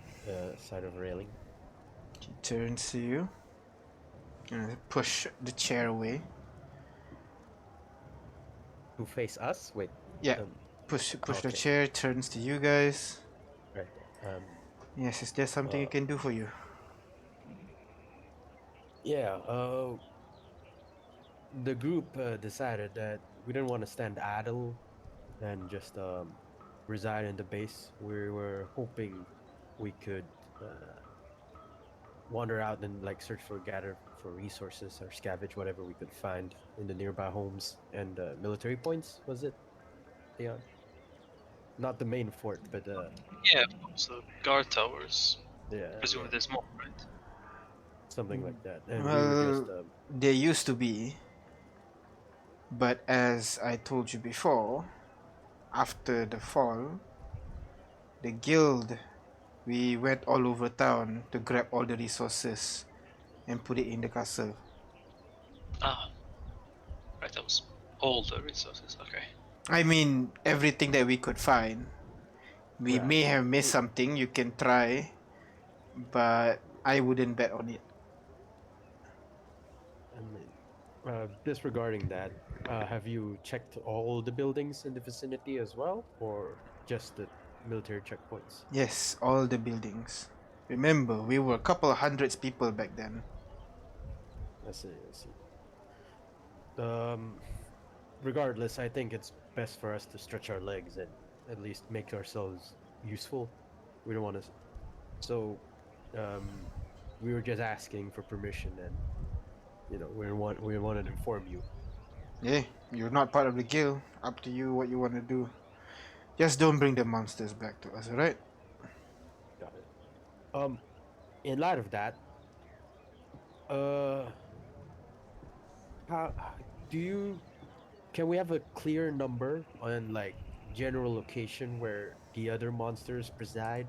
side of a railing. He turns to you. Push the chair away. To face us. Wait. Yeah. Um, Push the okay. chair, turns to you guys. Right. Yes, is there something I can do for you? Yeah. The group decided that we didn't want to stand idle and just reside in the base. We were hoping we could wander out and like gather for resources or scavenge whatever we could find in the nearby homes and military points. Was it, Leon? Not the main fort, but Yeah, so guard towers. yeah, Presumably yeah, there's more, right? something like that. And we were just Well, there used to be, but as I told you before, after the fall, the guild, we went all over town to grab all the resources and put it in the castle. Ah. Right, that was all the resources, okay. I mean, everything that we could find. We Right. may have missed something, you can try, but I wouldn't bet on it. I mean, disregarding that, have you checked all the buildings in the vicinity as well, or just the military checkpoints? Yes, all the buildings. Remember, we were a couple of hundreds people back then. I see. I see. Regardless, I think it's best for us to stretch our legs and at least make ourselves useful. We don't want to. So, we were just asking for permission, and we wanted to inform you. Yeah, you're not part of the guild. Up to you what you want to do. Just don't bring the monsters back to us, alright? Got it. In light of that, how do you? Can we have a clear number on like general location where the other monsters preside,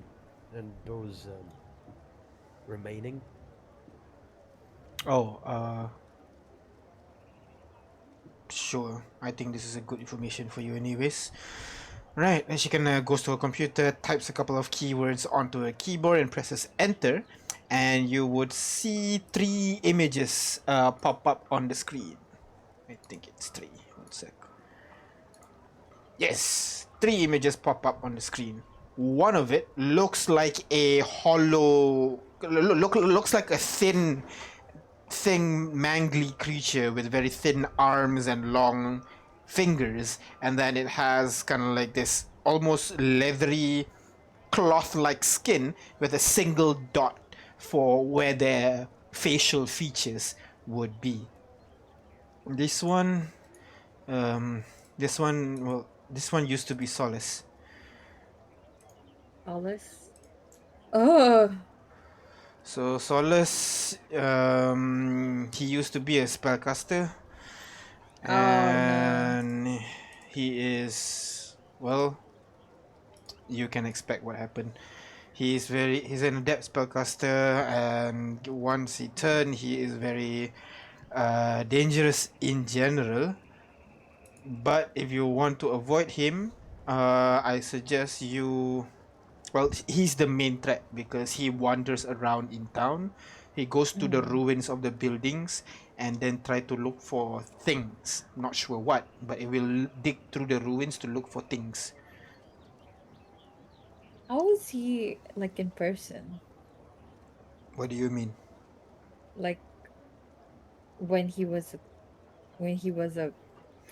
and those remaining? Oh, sure. I think this is a good information for you anyways. Right, and she can goes to her computer, types a couple of keywords onto her keyboard and presses enter, and you would see 3 images pop up on the screen. I think it's 3. One sec. Yes, 3 images pop up on the screen. One of it looks like a hollow, looks like a thin, mangly creature with very thin arms and long fingers, and then it has kind of like this almost leathery cloth-like skin with a single dot for where their facial features would be. This one, this one used to be Solace. Alice. Oh, So Solace, he used to be a spellcaster, oh no. and he is, well, you can expect what happened. He's an adept spellcaster, and once he turned, he is very dangerous in general. But if you want to avoid him, I suggest you. Well, he's the main threat because he wanders around in town. He goes to the ruins of the buildings and then try to look for things. Not sure what, but it will dig through the ruins to look for things. How is he like in person? What do you mean? Like when he was a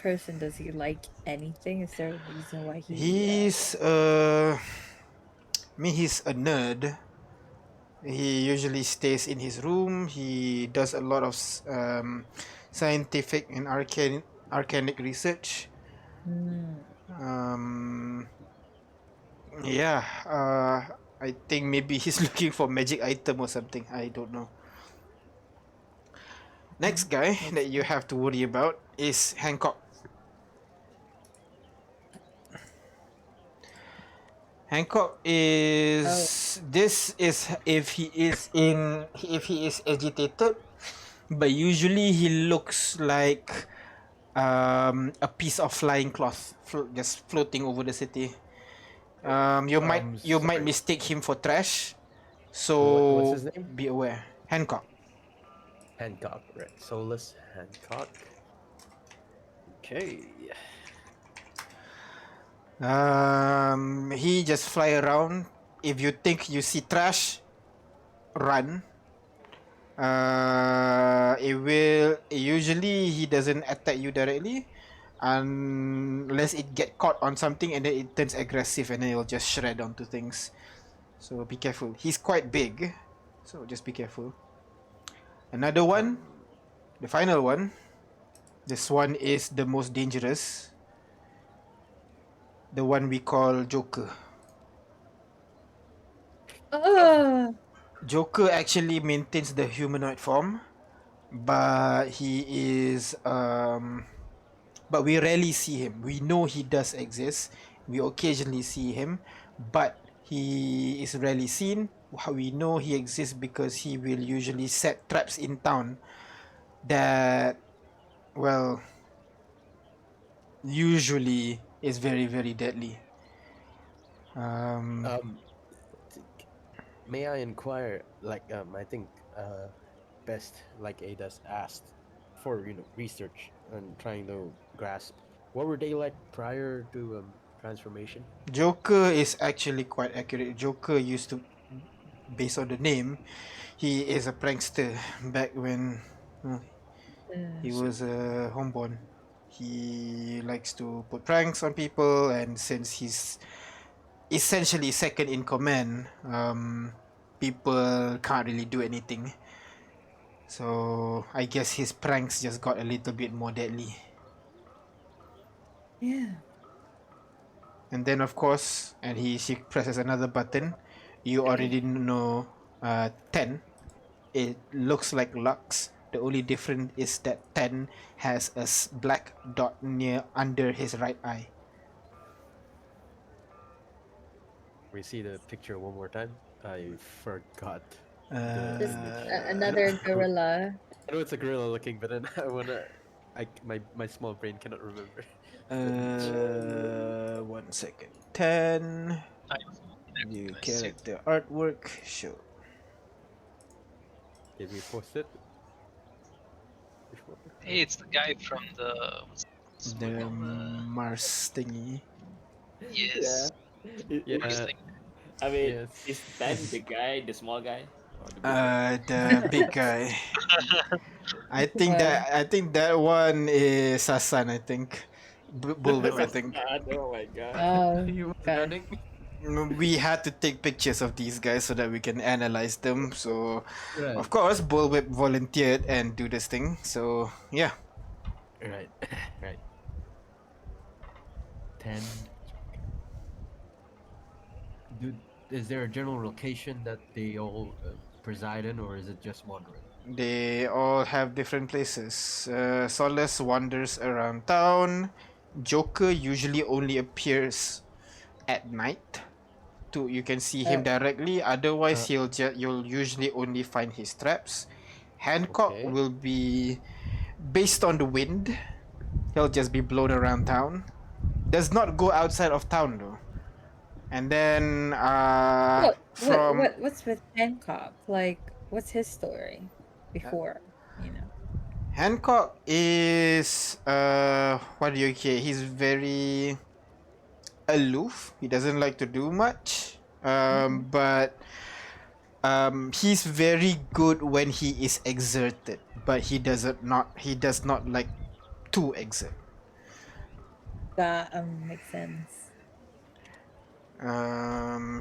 person, does he like anything? Is there a reason why he He's a nerd. He usually stays in his room. He does a lot of scientific and arcanic research. Yeah, I think maybe he's looking for magic item or something. I don't know. Next guy that you have to worry about is Hancock. Hancock is this is if he is agitated, but usually he looks like a piece of flying cloth just floating over the city. You might mistake him for trash, so What's his name? be aware. Hancock. Hancock, right? Soulless Hancock. Okay. He just fly around. If you think you see trash, run. Usually he doesn't attack you directly, unless it get caught on something and then it turns aggressive and then it'll just shred onto things. So be careful. He's quite big, so just be careful. Another one, the final one. This one is the most dangerous. The one we call Joker. Joker actually maintains the humanoid form, but he is but we rarely see him. We know he does exist. We occasionally see him, but he is rarely seen. We know he exists because he will usually set traps in town that, well, usually is very, very deadly. May I inquire? Like, I think best, like Ada's asked, for research and trying to grasp what were they like prior to transformation. Joker is actually quite accurate. Joker used to, based on the name, he is a prankster back when he was a homeborn. He likes to put pranks on people, and since he's essentially second in command, people can't really do anything. So I guess his pranks just got a little bit more deadly. Yeah. And then of course, and she presses another button. You already know 10. It looks like Lux. The only difference is that 10 has a black dot under his right eye. We see the picture one more time. I forgot. Another gorilla. I know it's a gorilla looking, but then my small brain cannot remember. 1 second. 10. New character artwork. Show. Did we post it? Hey, it's the guy from the Mars thingy. Yes. Yeah. I mean, Yes. is that the guy, the small guy? Or the big The big guy. I think that one is Sasan. I think Bullwhip. I think Oh my god. Oh, He was okay. running. we had to take pictures of these guys so that we can analyze them. So Right. of course Bullwhip volunteered and do this thing. So yeah. Right. Right. 10. Is there a general location that they all preside in, or is it just wandering? They all have different places. Solace wanders around town. Joker usually only appears at night. You can see him directly. Otherwise, you'll usually only find his traps. Hancock Okay. will be based on the wind. He'll just be blown around town. Does not go outside of town though. And then What's with Hancock? Like, what's his story uh, before, you know? Hancock is what do you say? He's very aloof. He doesn't like to do much. Mhm. But he's very good when he is exerted, but he does not like to exert. That makes sense.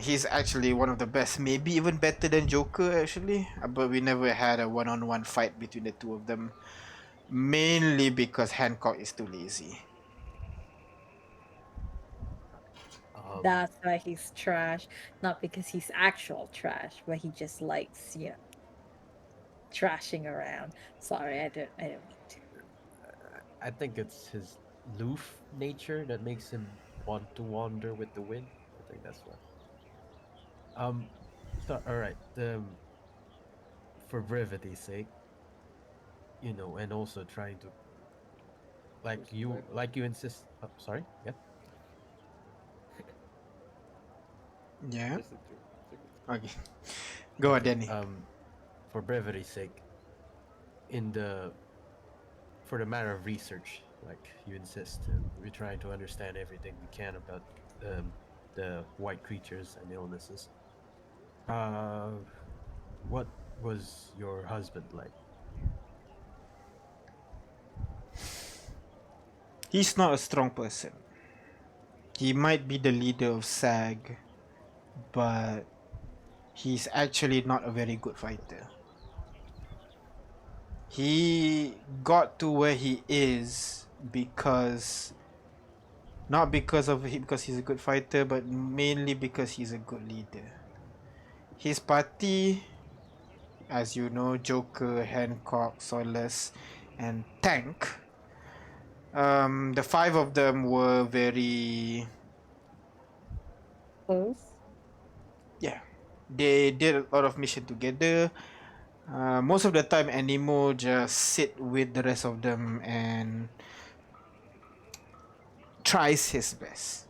He's actually one of the best, maybe even better than Joker actually. But we never had a one-on-one fight between the two of them, mainly because Hancock is too lazy. That's why he's trash, not because he's actual trash, but he just likes, trashing around. Sorry, I don't mean to. I think it's his loof nature that makes him want to wander with the wind. I think that's why. Um, so all right. For brevity's sake, and also trying to like you insist. Oh, sorry. Yeah. Yeah. Okay. Go on, Okay. Danny. For brevity's sake, in the for the matter of research, like you insist, and we're trying to understand everything we can about the white creatures and illnesses. Uh, what was your husband like? He's not a strong person. He might be the leader of SAG, but he's actually not a very good fighter. He got to where he is because not because he's a good fighter, but mainly because he's a good leader. His party, as you know, Joker, Hancock, Solace, and Tank. The five of them were very, Close? yeah. They did a lot of mission together. Most of the time, Animo just sit with the rest of them and tries his best.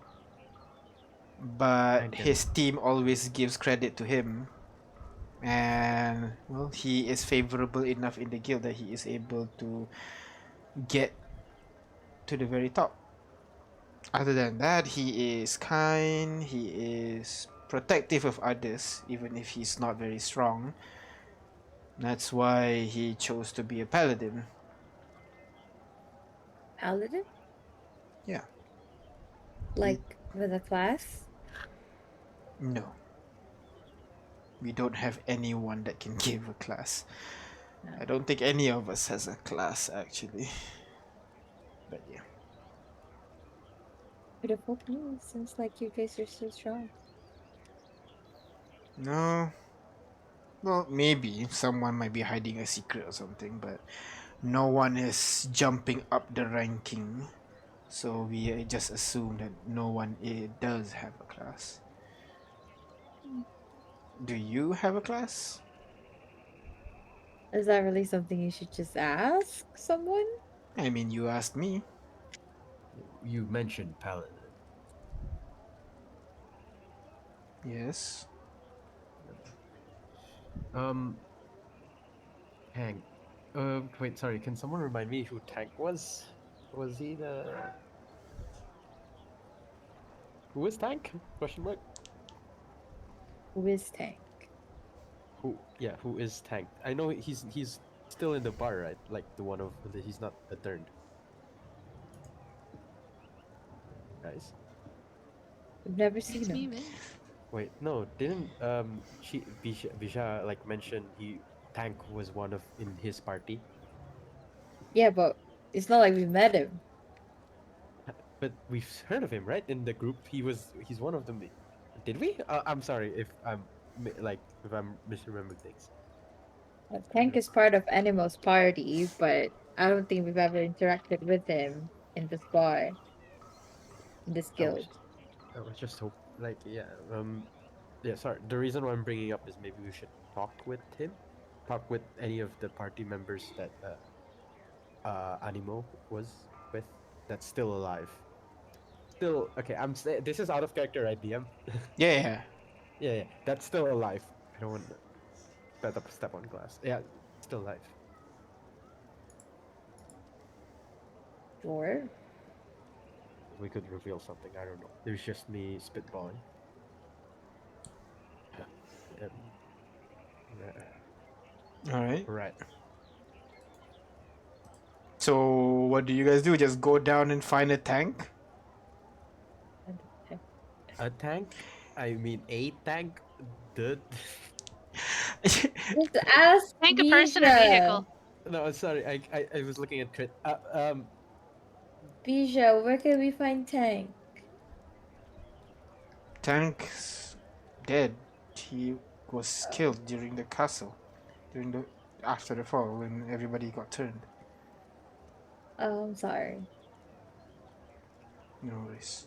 But Tank and his team always gives credit to him, and well, he is favorable enough in the guild that he is able to get to the very top. Other than that, he is kind, he is protective of others, even if he's not very strong. That's why he chose to be a paladin. Paladin? Yeah. He, Like, with a class? no, we don't have anyone that can give a class. No. I don't think any of us has a class actually. But yeah. Beautiful news. Seems like you guys are so strong. No. Well, maybe someone might be hiding a secret or something, but no one is jumping up the ranking. So we just assume that no one does have a class. Do you have a class? Is that really something you should just ask someone? I mean, you asked me. you mentioned paladin. Yes. Um, Tank. Wait, sorry. Can someone remind me who Tank was? Was he the who is Tank? Question mark. Whiz tank. Who? Yeah, who is Tank? I know he's still in the bar, right? Like the one of he's not turned, guys. I've never seen It's me, him. man. Wait, no, didn't she Bisha like mention he Tank was one of in his party? Yeah, but it's not like we met him. But we've heard of him, right? In the group, he's one of them. Did we? I'm sorry if if I'm misremembering things. Tank is part of Animo's party, but I don't think we've ever interacted with him in this bar, in this I was guild. I was just hope yeah, sorry. The reason why I'm bringing up is maybe we should talk with him, talk with any of the party members that Animo was with. that's still alive. Still okay. This is out of character, right, DM? Yeah. Yeah, that's still alive. I don't want to step on glass. Yeah, still alive. Sure. We could reveal something. I don't know. There's just me spitballing. Um, All right. right. So what do you guys do? Just go down and find a tank? A tank? I mean, a tank? Dude. Just ask Tank a person or Bisha. vehicle. No, sorry. I was looking at crit. Bisha, where can we find Tank? Tank's dead. He was killed during the castle. After the fall when everybody got turned. Oh, I'm sorry. No worries.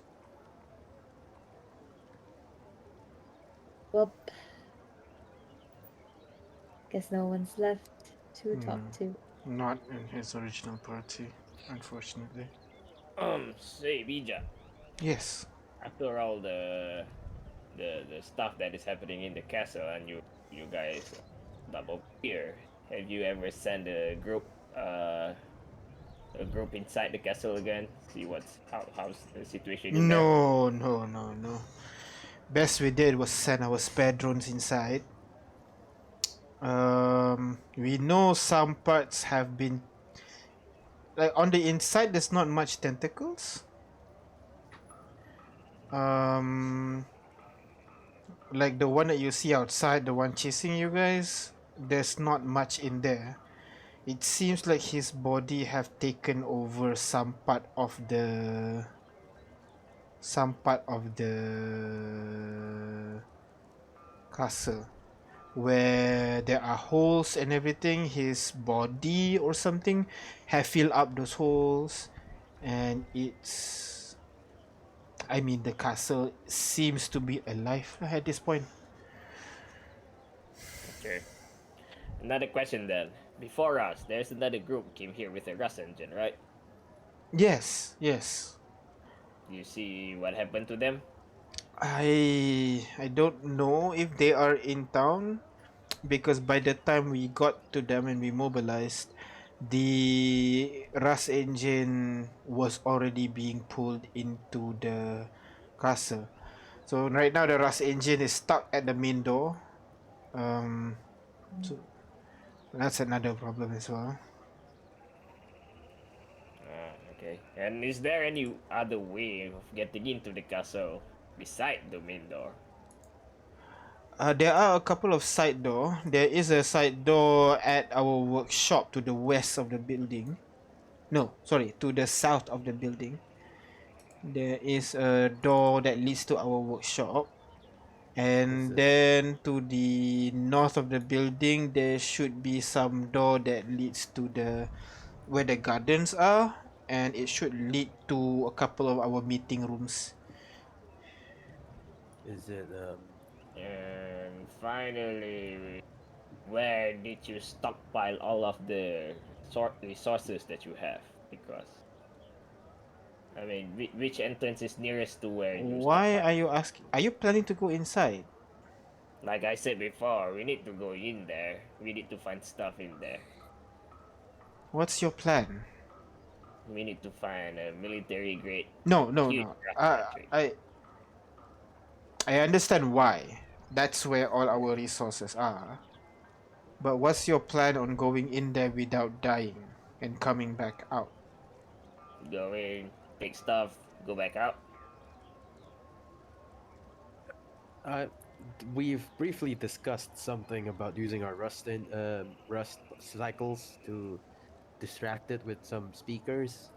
Well, guess no one's left to talk to. Not in his original party, unfortunately. Say, Bija, Yes. after all the stuff that is happening in the castle and you guys double here, have you ever sent a group inside the castle again? See how's the situation in there? No. Best we did was send our spare drones inside. We know some parts have been like on the inside. There's not much tentacles. Like the one that you see outside, the one chasing you guys. There's not much in there. It seems like his body have taken over some part of the castle where there are holes and everything. His body or something have filled up those holes, and the castle seems to be alive at this point. Okay. Another question then. Before us, there's another group came here with a rust engine, right? Yes. You see what happened to them? I don't know if they are in town, because by the time we got to them and we mobilized, the rust engine was already being pulled into the castle. So right now the rust engine is stuck at the main door. So that's another problem as well. Okay. And is there any other way of getting into the castle beside the main door? There are a couple of side door. There is a side door at our workshop to the west of the building. No, sorry, to the south of the building. There is a door that leads to our workshop. And then to the north of the building, there should be some door that leads to where the gardens are, and it should lead to a couple of our meeting rooms. Is it And finally, where did you stockpile all of the resources that you have? Because I mean, which entrance is nearest to where you Why stockpile? are you asking? Are you planning to go inside? Like I said before, we need to go in there. We need to find stuff in there. What's your plan? We need to find a military grade. No. Huge battery. I understand why. That's where all our resources are. But what's your plan on going in there without dying and coming back out? Go in, take stuff, go back out. We've briefly discussed something about using our rust cycles to distract it with some speakers.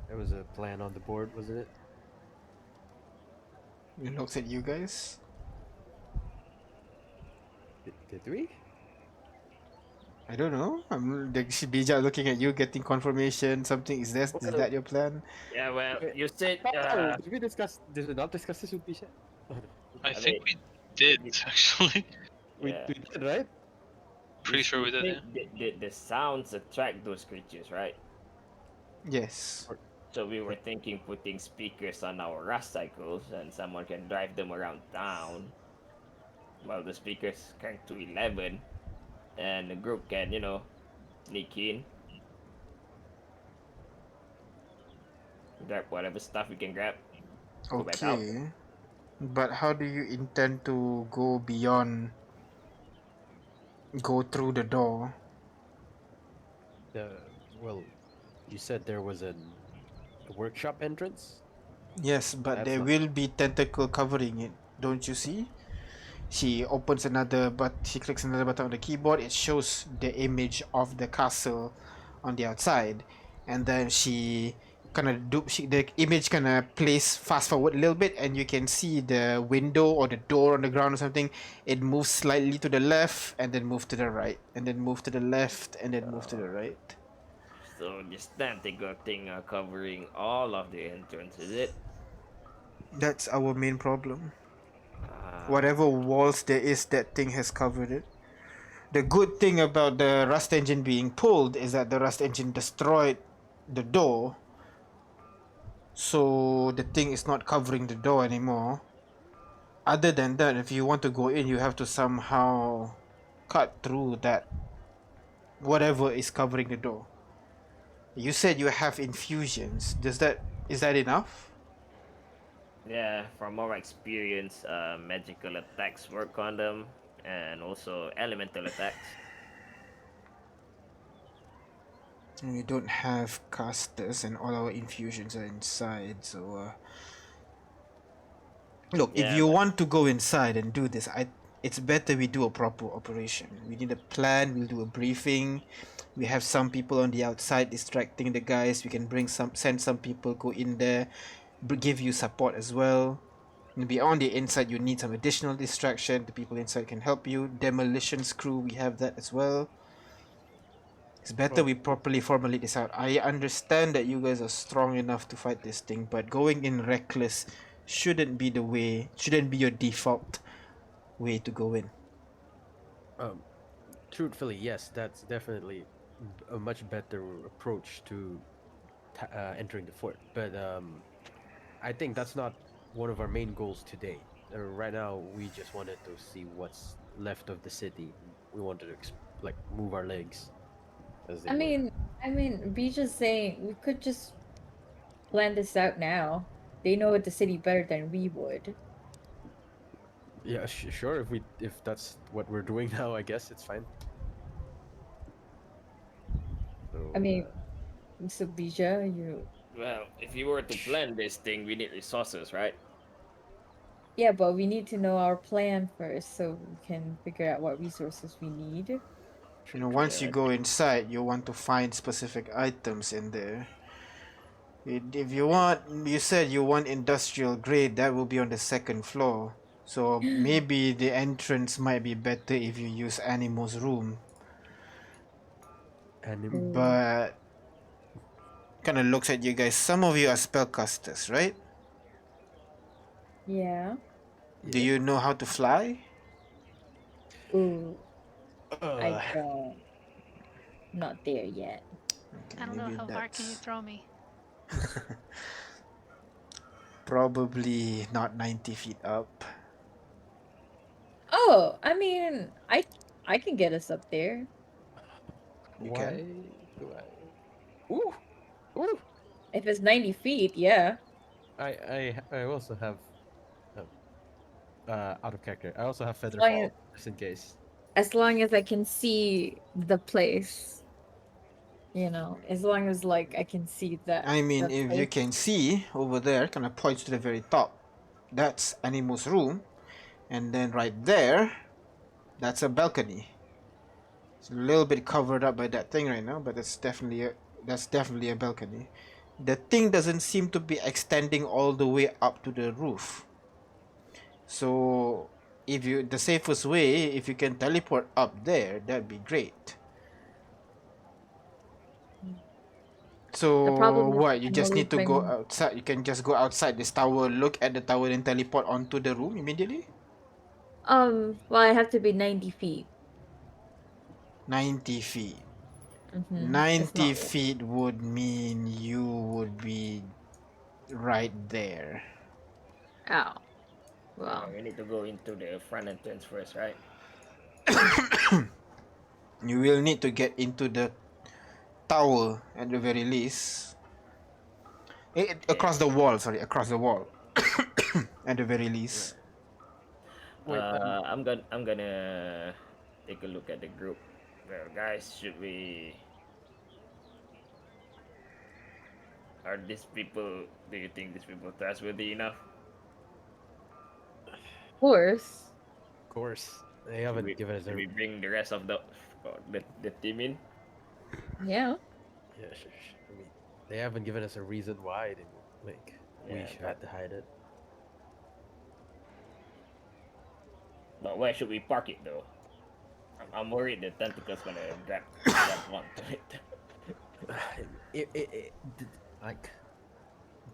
There was a plan on the board, wasn't it? He looks at you guys. Did we? I don't know. I'm Bija looking at you, getting confirmation. Something is that your plan? Yeah, well, you said. Did we not discuss this with Bisha? I think we did actually. We Yeah. did, right? Pretty sure we did, yeah. think the sounds attract those creatures, right? Yes. So we were thinking putting speakers on our rush cycles and someone can drive them around town while the speakers crank to 11 and the group can, sneak in, grab whatever stuff we can grab, go back out. Okay. But how do you intend to go through the door? Well, you said there was a workshop entrance. Yes, but That's there not. will be tentacle covering it. Don't you see? She clicks another button on the keyboard. It shows the image of the castle on the outside, and then she the image kind of plays fast forward a little bit, and you can see the window or the door on the ground or something. It moves slightly to the left, and then move to the right, and then move to the left, and then move to the right. So this tentacle thing are covering all of the entrance, is it? That's our main problem. Ah, Whatever walls there is, that thing has covered it. The good thing about the rust engine being pulled is that the rust engine destroyed the door, so the thing is not covering the door anymore. Other than that, if you want to go in, you have to somehow cut through that whatever is covering the door. You said you have infusions. Is that enough? yeah, from our experience, magical attacks work on them, and also elemental attacks. We don't have casters, and all our infusions are inside. So, look, if Yeah, you but want to go inside and do this, it's better we do a proper operation. We need a plan. We'll do a briefing. We have some people on the outside distracting the guys. We can send some people go in there, give you support as well. And beyond the inside, you need some additional distraction. The people inside can help you. Demolitions crew, we have that as well. It's better Well, we properly formulate this out. I understand that you guys are strong enough to fight this thing, but going in reckless shouldn't be your default way to go in. truthfully, yes, that's definitely a much better approach to entering the fort. But I think that's not one of our main goals today. Right now, we just wanted to see what's left of the city. We wanted to like move our legs, as they I were. mean, we just saying we could just plan this out now. They know the city better than we would. Yeah, sure. If that's what we're doing now, I guess it's fine. So, I mean, so Bija, you well, if you were to plan this thing, we need resources, right? yeah, but we need to know our plan first so we can figure out what resources we need. Once you Yeah, go inside, you want to find specific items in there. If you want, you said you want industrial grade, that will be on the second floor. So maybe the entrance might be better if you use Animo's room. and But kind of looks at you guys. Some of you are spellcasters, right? Yeah. Do yeah. you know how to fly? Ooh, I Uh, don't. Not there yet. I don't know how far can you throw me. Probably not 90 feet up. Oh, I mean, I can get us up there. You Why can? do I? Ooh, ooh. If it's 90 feet, yeah. I also have out of character. I also have feather long fall as- just in case. As long as I can see the place, as long as like I can see that I mean, the if you place. can see over there, kind of points to the very top. That's Animo's room. And then right there, that's a balcony. It's a little bit covered up by that thing right now, but that's definitely a balcony. The thing doesn't seem to be extending all the way up to the roof. So the safest way, if you can teleport up there, that'd be great. The So problem is what? You I'm just only need to go bringing. outside. You can just go outside this tower, look at the tower, and teleport onto the room immediately. Well, I have to be 90 feet. 90 feet. Mm-hmm. It's 90 not. feet would mean you would be right there. Oh, well. We need to go into the front entrance first, right? You will need to get into the tower at the very least. Across the wall, sorry, across the wall. At the very least. Wait, I'm gonna take a look at the group. Well, guys, should we? Are these people? Do you think these people trustworthy enough? Of course. of course, they Should haven't we? given us Should a we bring the rest of the team in? Yeah. yeah. I mean, they haven't given us a reason why they like we Yeah, should but have to hide it. where should we park it though? I'm worried the tentacle's gonna grab onto it. Like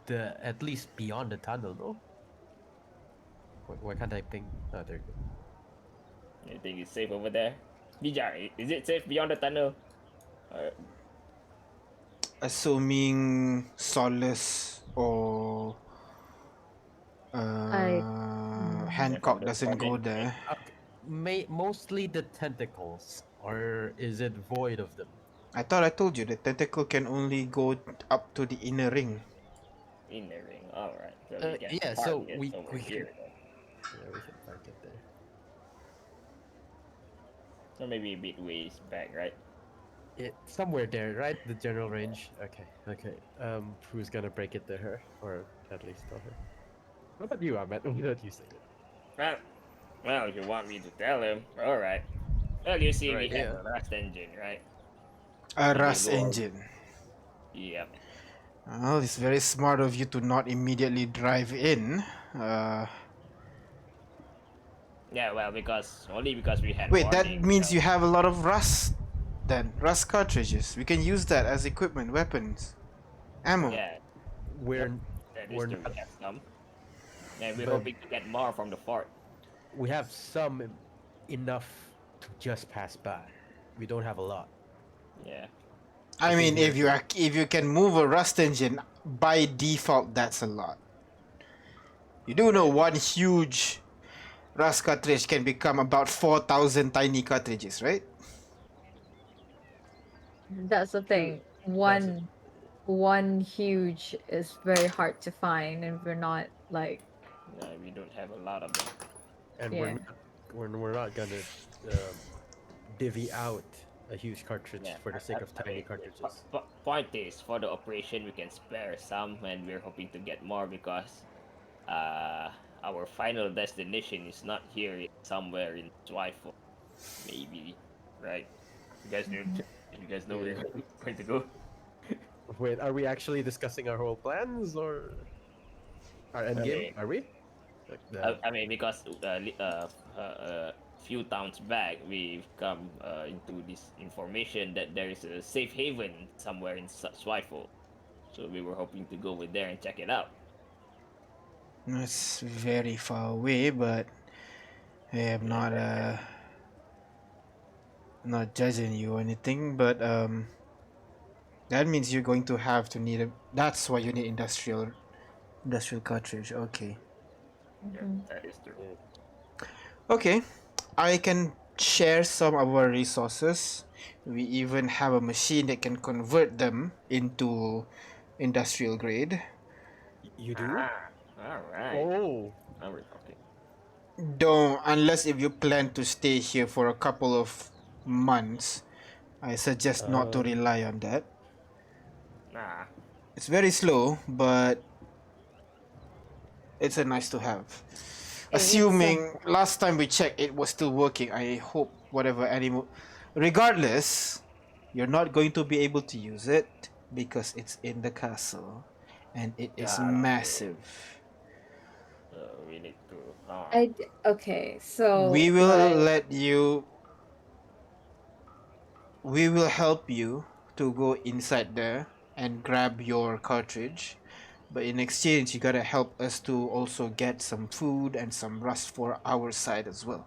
the at least beyond the tunnel, no? Why can't I ping? Oh, there you go. You think it's safe over there? Bija, is it safe beyond the tunnel? Assuming Solace or Hancock doesn't go there. Mostly the tentacles, or is it void of them? I thought I told you the tentacle can only go up to the inner ring. In the ring. All right. So we can Yeah, park so it we over we here. can yeah we can park it there. So maybe a bit ways back, right? Somewhere there, right? The general range. Okay. Who's gonna break it to her, or at least tell her? What about you, Ahmed? What did you say it? Well, if you want me to tell him, all right. Well, you see, Right, we have yeah. a rust engine, right? A We will rust go- engine. Yep. Well, it's very smart of you to not immediately drive in. Yeah, well, only because we had Wait, that warning. means you have a lot of rust. Then rust cartridges. We can use that as equipment, weapons, ammo. Yeah, We're that is we're true. not, We have some, and we're but hoping to get more from the fort. we have some enough to just pass by. We don't have a lot. Yeah. I mean, think if you can move a rust engine by default, that's a lot. You do know one huge rust cartridge can become about 4,000 tiny cartridges, right? That's the thing. One huge is very hard to find, and we're not like We don't have a lot of them. And yeah. we're not gonna um, divvy out a huge cartridge Yeah, for the sake of I tiny mean, cartridges. point is, for the operation, we can spare some, and we're hoping to get more because our final destination is not here, it's somewhere in Twyford. Maybe, right? You guys know, you guys know where we're going to go? Wait, are we actually discussing our whole plans or our end game? Okay. Are we? Like I mean, because few towns back, we've come into this information that there is a safe haven somewhere in Swifle. So we were hoping to go over there and check it out. It's very far away, but I am not judging you or anything. But that means you're going to have to need a. That's why you need industrial cartridge. Okay. Yeah, that is true. Okay, I can share some of our resources. We even have a machine that can convert them into industrial grade. you do? All right. Oh, Now we're talking. Don't, unless if you plan to stay here for a couple of months, I suggest not to rely on that. Nah. It's very slow, but it's a nice to have. Assuming last time we checked it was still working, I hope whatever animal. Regardless, you're not going to be able to use it because it's in the castle and it is massive. We need to. Okay, so We will let you. We will help you to go inside there and grab your cartridge. But in exchange, you gotta help us to also get some food and some rust for our side as well.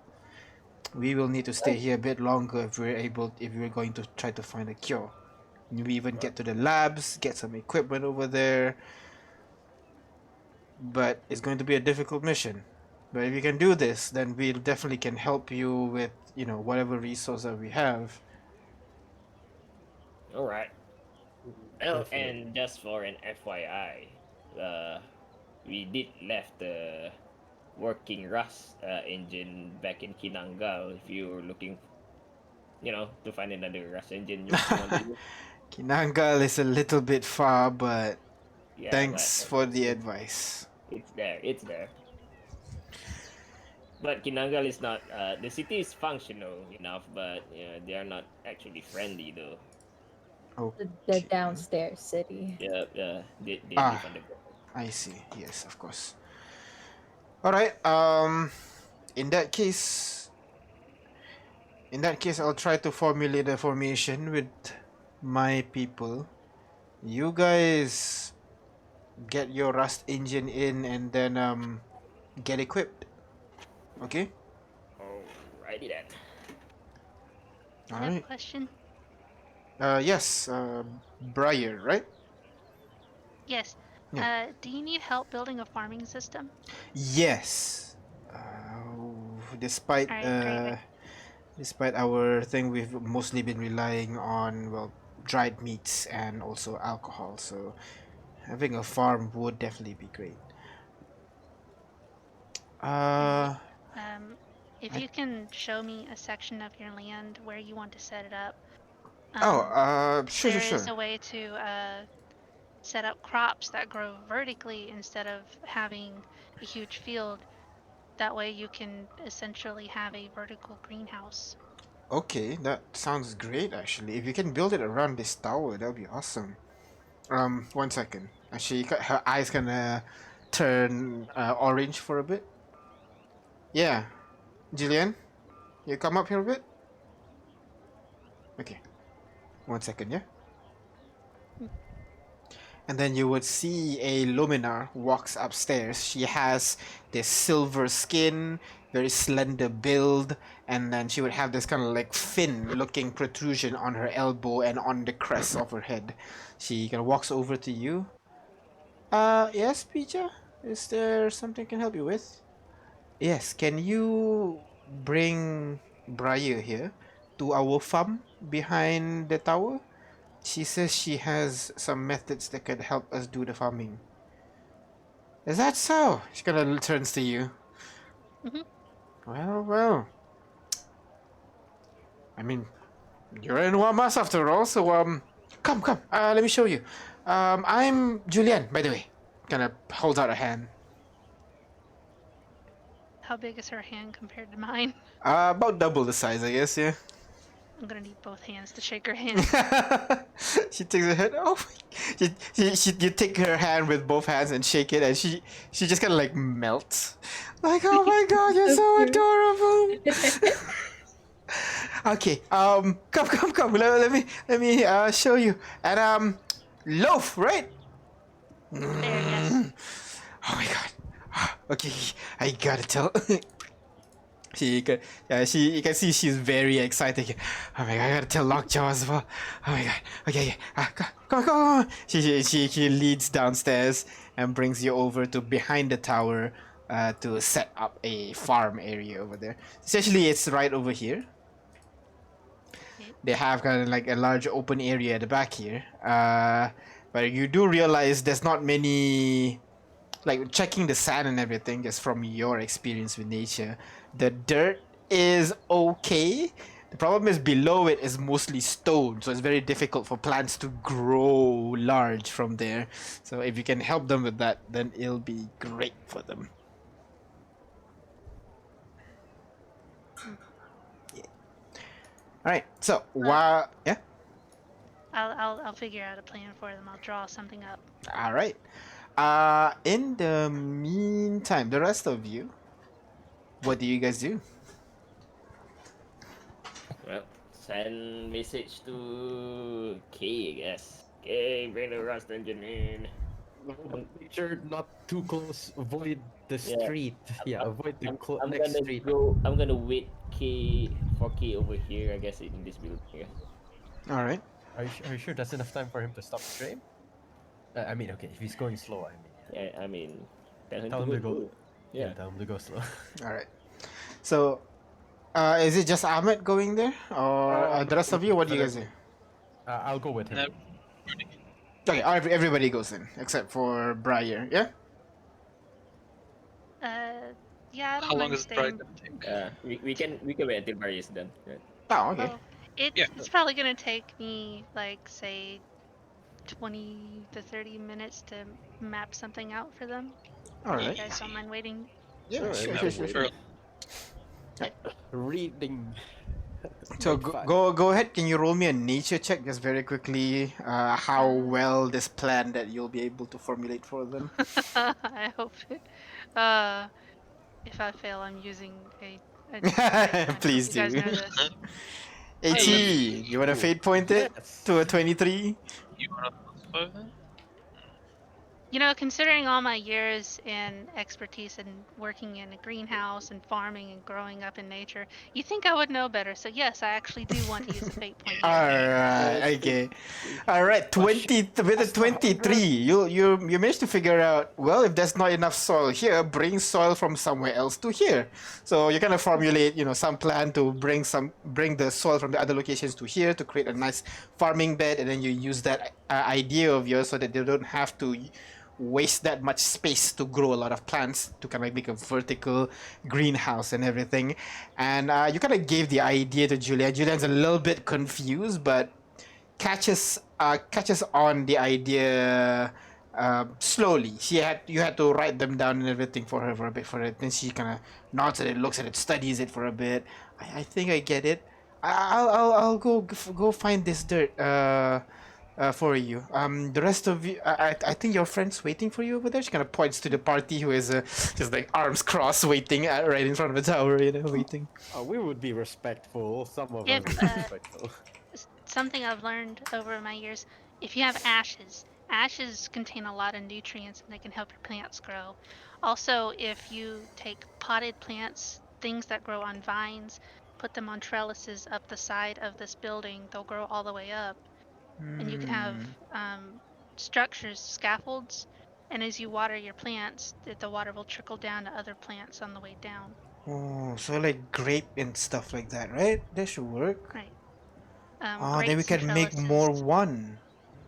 we will need to stay here a bit longer if we're going to try to find a cure. We even get to the labs, get some equipment over there, but it's going to be a difficult mission. But if you can do this, then we definitely can help you with, whatever resource that we have. All right. Oh, Definitely. and just for an FYI, we did left the working Rust engine back in Kinangal. If you're looking, to find another Rust engine you want to use. Kinangal is a little bit far, but Yeah, but thanks for the advice. it's there. It's there. But Kinangal is not. The city is functional enough, but they are not actually friendly though. The Okay. downstairs city. Yeah, yeah. They live Ah, on the ground. I see. Yes, of course. All right. In that case, I'll try to formulate a formation with my people. You guys get your Rust engine in, and then get equipped. Okay. Alrighty then. All I have a right. question. Yes. Briar, right? Yes. Yeah. Do you need help building a farming system? Yes. Despite All right, great. despite our thing, we've mostly been relying on, well, dried meats and also alcohol. So having a farm would definitely be great. Great. Uh, If I, you can show me a section of your land where you want to set it up, oh, sure, there is sure. a way to set up crops that grow vertically instead of having a huge field. That way you can essentially have a vertical greenhouse. Okay, that sounds great actually. If you can build it around this tower, that would be awesome. 1 second. Actually, her eyes gonna turn orange for a bit. Yeah, Jillian, you come up here a bit. Okay, 1 second, yeah. And then you would see a Luminar walks upstairs. She has this silver skin, very slender build, and then she would have this kind of like fin-looking protrusion on her elbow and on the crest of her head. She kind of walks over to you. Yes, Pija? Is there something I can help you with? Yes, can you bring Briar here to our farm behind the tower? She says she has some methods that could help us do the farming. Is that so? She kind of turns to you. Mhm. Well, well. I mean, you're in Wamas after all, so come, come. Let me show you. I'm Julian, by the way. Kind of holds out a hand. How big is her hand compared to mine? About double the size, I guess. Yeah. I'm gonna need both hands to shake her hand. She takes her hand. Oh, you take her hand with both hands and shake it, and she just kind of like melts. Like, oh my god, you're so adorable. Okay, come. Let me show you. And loaf, right? There, yes. Oh my god. Okay, I gotta tell. You can see she's very excited. Oh my god, I gotta tell Lockjaw as well. Oh my god. Okay. Come on. She leads downstairs and brings you over to behind the tower to set up a farm area over there. Essentially, it's right over here. They have kind of like a large open area at the back here. But you do realize there's not many, like checking the sand and everything, just from your experience with nature. The dirt is okay. The problem is below it is mostly stone, so it's very difficult for plants to grow large from there. So if you can help them with that, then it'll be great for them. Yeah. All right. So yeah. I'll figure out a plan for them. I'll draw something up. All right. In the meantime, the rest of you, what do you guys do? Well, send message to K, I guess. K, bring the Rust engine in. Make sure not too close. Avoid the Yeah. street. Yeah, avoid the I'm next gonna street. go. I'm gonna wait K for K over here. I guess in this building. I guess. All right. Are you sure that's enough time for him to stop the train? I mean, okay, if he's going slow, I mean, yeah. Yeah. I mean, tell him Tell to him go to go. through. Yeah, Yeah. tell him to go slow. All right. So, is it just Ahmed going there, or the rest of you? What do you guys do? I'll go with him. No. Okay, everybody goes in except for Briar. Yeah. Yeah, I don't How long mind is the ride staying. gonna take? We can wait until Barry is done. Right? Oh, okay. Oh, it's probably gonna take me like say 20 to 30 minutes to map something out for them. All If you right. guys don't mind waiting. Yeah, Alright, sure, we sure, can sure, wait. sure. Reading. So Might find. go ahead. Can you roll me a nature check just very quickly? How well this plan that you'll be able to formulate for them. I hope it. If I fail, I'm using a Please you guys do. know this. 18. You want to fate point it Yes. to a 23? You wanna +5 then? You know, considering all my years in expertise in working in a greenhouse and farming and growing up in nature, you think I would know better. So yes, I actually do want to use a fate point. All right. Okay. All right. 20 with a 23. You managed to figure out. Well, if there's not enough soil here, bring soil from somewhere else to here. So you kind of formulate, some plan to bring the soil from the other locations to here to create a nice farming bed, and then you use that idea of yours so that they don't have to waste that much space to grow a lot of plants to kind of make a vertical greenhouse and everything. And you kind of gave the idea to Julia. Julian's a little bit confused, but catches on the idea slowly. You had to write them down and everything for her for a bit for it. Then she kind of nods at it, looks at it, studies it for a bit. I think I get it. I'll go find this dirt. For you. The rest of you, I think your friend's waiting for you over there. She kind of points to the party who is just like arms crossed, waiting right in front of the tower, waiting. We would be respectful. Some of If, us would be respectful. Something I've learned over my years, if you have ashes contain a lot of nutrients and they can help your plants grow. Also, if you take potted plants, things that grow on vines, put them on trellises up the side of this building, they'll grow all the way up. And you can have structures, scaffolds, and as you water your plants, the water will trickle down to other plants on the way down. Oh, so like grape and stuff like that, right? That should work. Right. Then we can make more wine.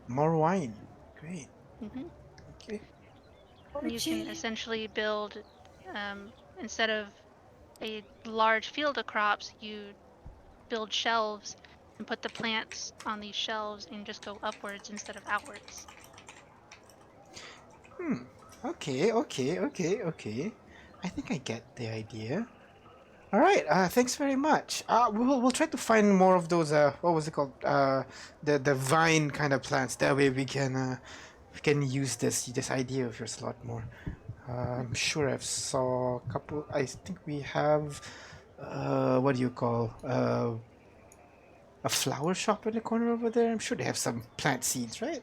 Great. Mm-hmm. Okay. You can essentially build, instead of a large field of crops, you build shelves and put the plants on these shelves and just go upwards instead of outwards. Okay. I think I get the idea. All right. Thanks very much. We'll try to find more of those. What was it called? The vine kind of plants. That way we can use this idea of yours a lot more. I'm sure I've saw a couple. I think we have. What do you call? A flower shop in the corner over there. I'm sure they have some plant seeds, right?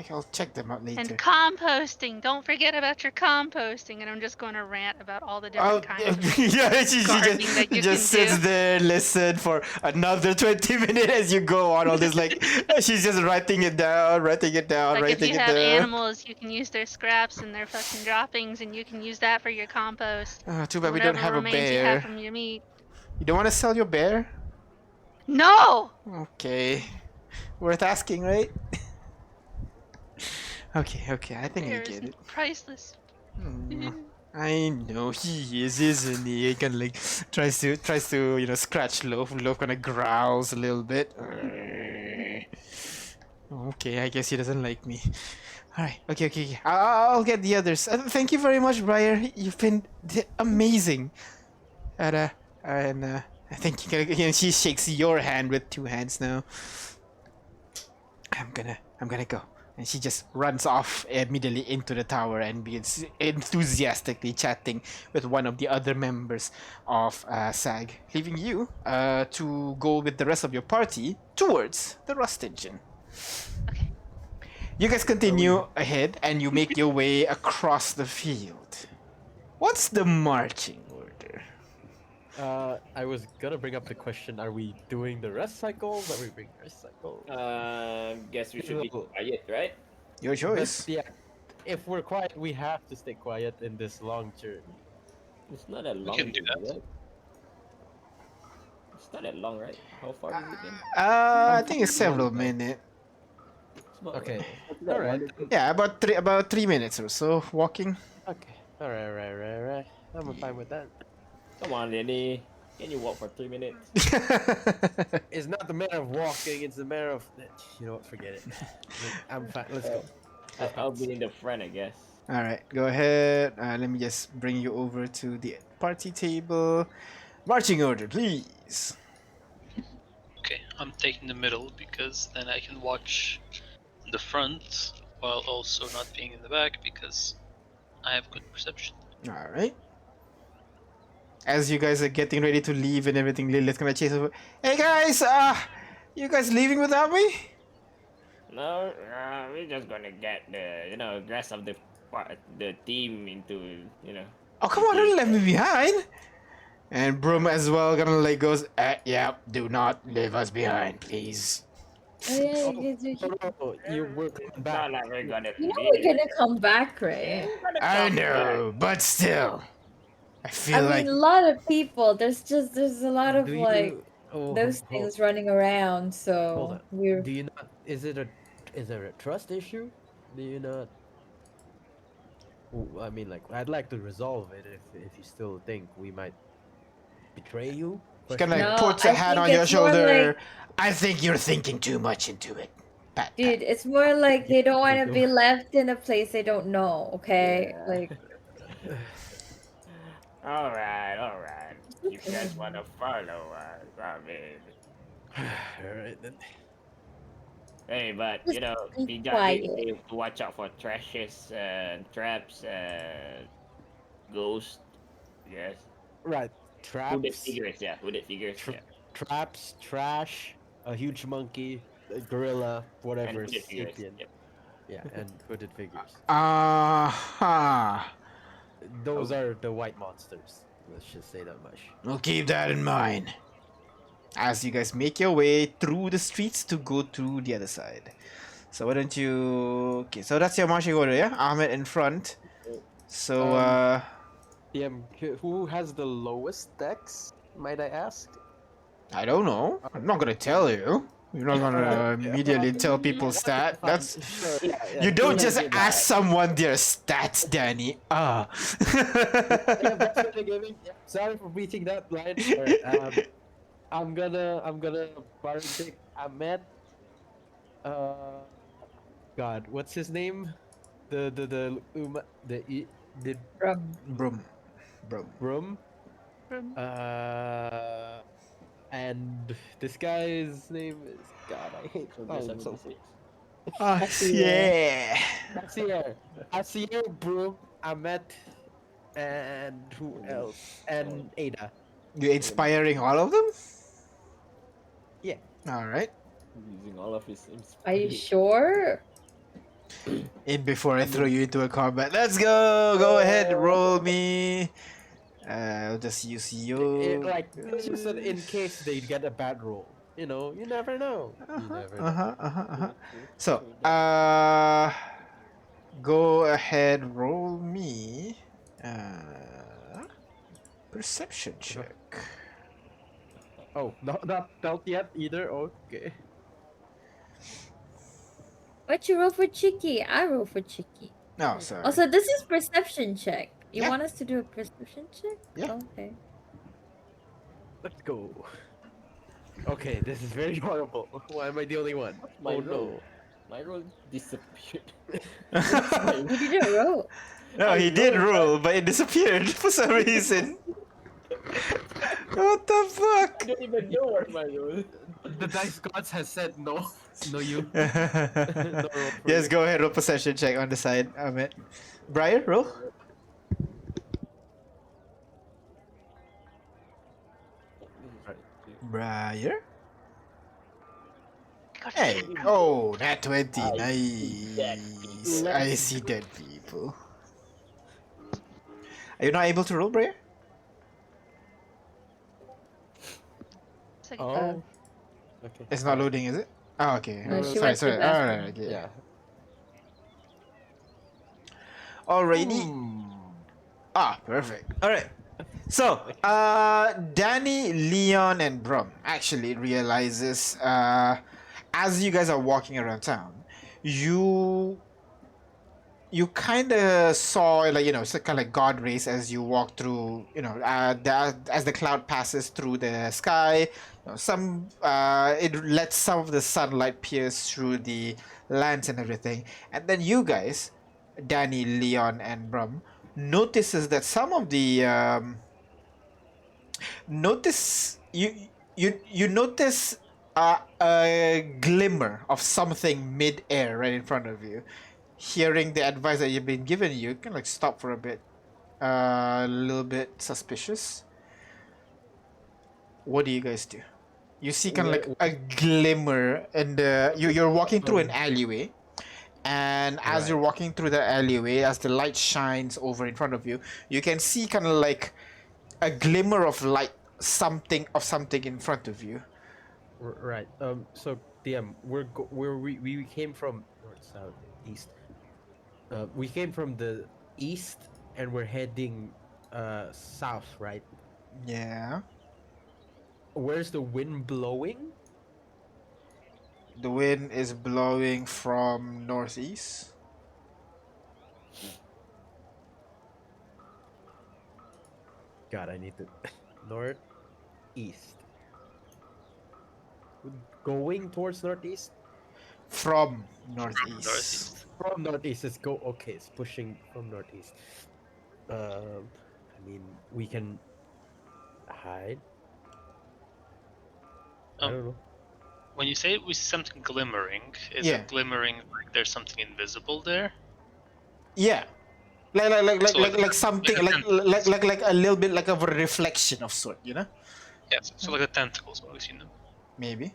I'll check them out later. And composting. Don't forget about your composting. And I'm just going to rant about all the different kinds of yeah, she gardening that you just can sits do. there, listen for another 20 minutes as you go on all this. Like she's just writing it down, Like writing if it you have down. animals, you can use their scraps and their fucking droppings, and you can use that for your compost. Too bad we don't Whatever have a remains you have bear. from your meat. You don't want to sell your bear? No! Okay, worth asking, right? Okay. I think I Bear get is it. priceless. I know he is, isn't he? He kind of like tries to scratch Loaf. Loaf kind of growls a little bit. Okay, I guess he doesn't like me. All right, okay. I'll get the others. Thank you very much, Briar. You've been amazing. And I think she shakes your hand with two hands now. I'm gonna go. And she just runs off immediately into the tower and begins enthusiastically chatting with one of the other members of SAG, leaving you to go with the rest of your party towards the rust engine. Okay. You guys continue ahead and you make your way across the field. What's the marching order? I was gonna bring up the question: are we doing the rest cycles? Are we doing rest cycles? Guess we should be Well, quiet, right? Your But choice. yeah, if we're quiet, we have to stay quiet in this long journey. It's not that We long, can do that. right? It's not that long, right? How far is it then? I How think it's far several is it? minutes. It's about, Okay. what's that, All right. 1 Yeah, about 3 minutes or so walking. Okay. All right. Right. I'm fine with that. Come on, Lenny. Can you walk for 3 minutes? It's not the matter of walking; it's the matter of you know what? Forget it. I'm fine. Let's go. I'll be in the front, I guess. All right, go ahead. Let me just bring you over to the party table. Marching order, please. Okay, I'm taking the middle because then I can watch the front while also not being in the back because I have good perception. All right. As you guys are getting ready to leave and everything, Lilith's gonna chase over. Hey guys, you guys leaving without me? No, we're just gonna get the rest of the team into, Oh come on, don't leave me behind. And Broom as well gonna like goes. Yeah, do not leave us behind, please. Oh yeah, Oh, you guys are. no, you were coming It's back. not like we're gonna You know leave. we're gonna come back, Yeah, right? we're gonna I come back. know, but still, I feel I like mean, a lot of people. There's a lot of Do like you? Oh, those things running around. hold So on. we're Do you not? Is there a trust issue? Do you not? I mean, like, I'd like to resolve it if you still think we might betray you. he's Question gonna mark. no. put a I hand think on your it's more like, shoulder. I think you're thinking too much into it. Pat, pat. dude, it's more like they don't want to do. be left in a place they don't know. Okay, Yeah. like All right. You guys wanna follow us? I mean, All right then. hey, but just be we quiet. need to watch out for trashes and traps and ghosts. Yes. Right. Hooded Traps, figures, yeah. Hooded figures, tr- yeah. traps, trash, a huge monkey, a gorilla, And whatever, hooded figures. sapient. Yep. Yeah, and hooded figures. Uh-huh. Those are the white monsters. Let's just say that much. We'll keep that in mind as you guys make your way through the streets to go to the other side. So why don't you? Okay, so that's your marching order, yeah? Ahmed in front. So PM, who has the lowest dex? Might I ask? I don't know. I'm not gonna tell you. You're not gonna immediately tell people stat. Fine, That's sure. Yeah, you don't just give ask that. someone their stats, Danny. Yeah, that's what they're giving. Yeah, sorry for beating that line. Alright, I'm gonna bardic Ahmed. Uh, God, what's his name? The From Brum, brum. room. From And this guy's name is God. I hate. So I'm there's so 76. Oh yeah. Asier, Asier, Broom, Ahmed, and who else? And Ada. You inspiring all of them? Yeah. All right. Using all of his are you sure? In before I throw you into a combat. Let's go. Go ahead. Roll me. I'll just use you. Like it's just that in case they get a bad roll. You know, you never know. You never know. So, go ahead. Roll me. Perception check. Oh, not yet either. Okay. What you roll for Chicky? I roll for Chicky. Oh, sorry. Also, this is perception check. You Yeah. want us to do a perception check? Yeah. Okay. Let's go. Okay, this is very horrible. Why am I the only one? My Oh roll. My roll disappeared. You didn't roll. No, he did roll, but it disappeared for some reason. What the fuck? I don't even know what my roll. The dice gods has said no. No, you. Yes, go ahead. Roll perception check on the side. Ahmed. Brian, roll. Briar. got Hey, shit. oh, that 20, I see dead nice. people. I see dead people. Are you not able to roll, Bray? It's like, Oh, okay. It's not loading, is it? Oh, okay. No, she Sorry, went to the sorry. Alright, bathroom. okay. Yeah. Alrighty. Hmm. Ah, perfect. Alright. So, Danny, Leon, and Brum actually realizes, as you guys are walking around town, you kind of saw, like, it's kind of like god rays as you walk through, as the cloud passes through the sky. Some it lets some of the sunlight pierce through the lands and everything, and then you guys, Danny, Leon, and Brum, notices that some of the notice you notice a glimmer of something mid-air right in front of you. Hearing the advice that you've been given, you can like stop for a bit, a little bit suspicious. What do you guys do? You see kind of Where? like a glimmer, and you're walking through an Um, alleyway. And as you're right. walking through the alleyway, as the light shines over in front of you, you can see kind of like a glimmer of light, something in front of you. Right. So DM, we came from north, south, east. We came from the east, and we're heading south, right? Yeah. Where's the wind blowing? The wind is blowing from northeast. God, I need to north, east. Going towards northeast. From From northeast. northeast. From northeast, let's go. Okay, it's pushing from northeast. I mean, we can hide. I don't know. When you say we see something glimmering, is Yeah. it glimmering like there's something invisible there? Yeah. Like something like a tentacles. like a little bit like of a reflection of sort, you know? Yes, so like the tentacles when we see them. Maybe.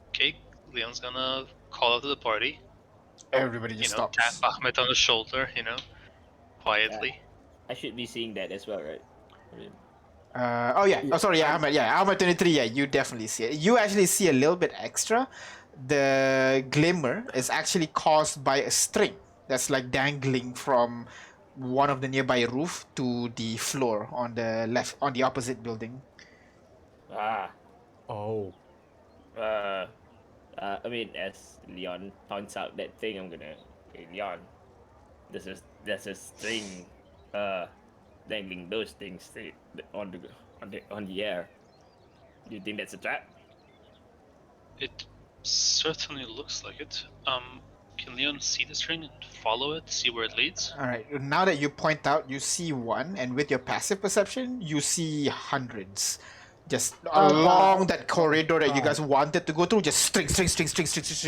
Okay, Leon's gonna call out to the party. Everybody just Tap stops. Ahmed on the shoulder, quietly. I should be seeing that as well, right? I mean, Oh yeah. Oh sorry, yeah, I'm- Ahmed. Yeah, Ahmed 23. Yeah, you definitely see it. You actually see a little bit extra. The glimmer is actually caused by a string that's like dangling from one of the nearby roof to the floor on the left, on the opposite building. ah, Oh, uh, I mean, as Leon points out that thing, I'm gonna, hey, Leon, there's a string, uh, dangling those things straight on the air. Do you think that's a trap? It certainly looks like it. Can Leon see the string and follow it, see where it leads? All right. Now that you point out, you see one, and with your passive perception, you see hundreds. Just Oh along god. that corridor that you God. guys wanted to go through, just string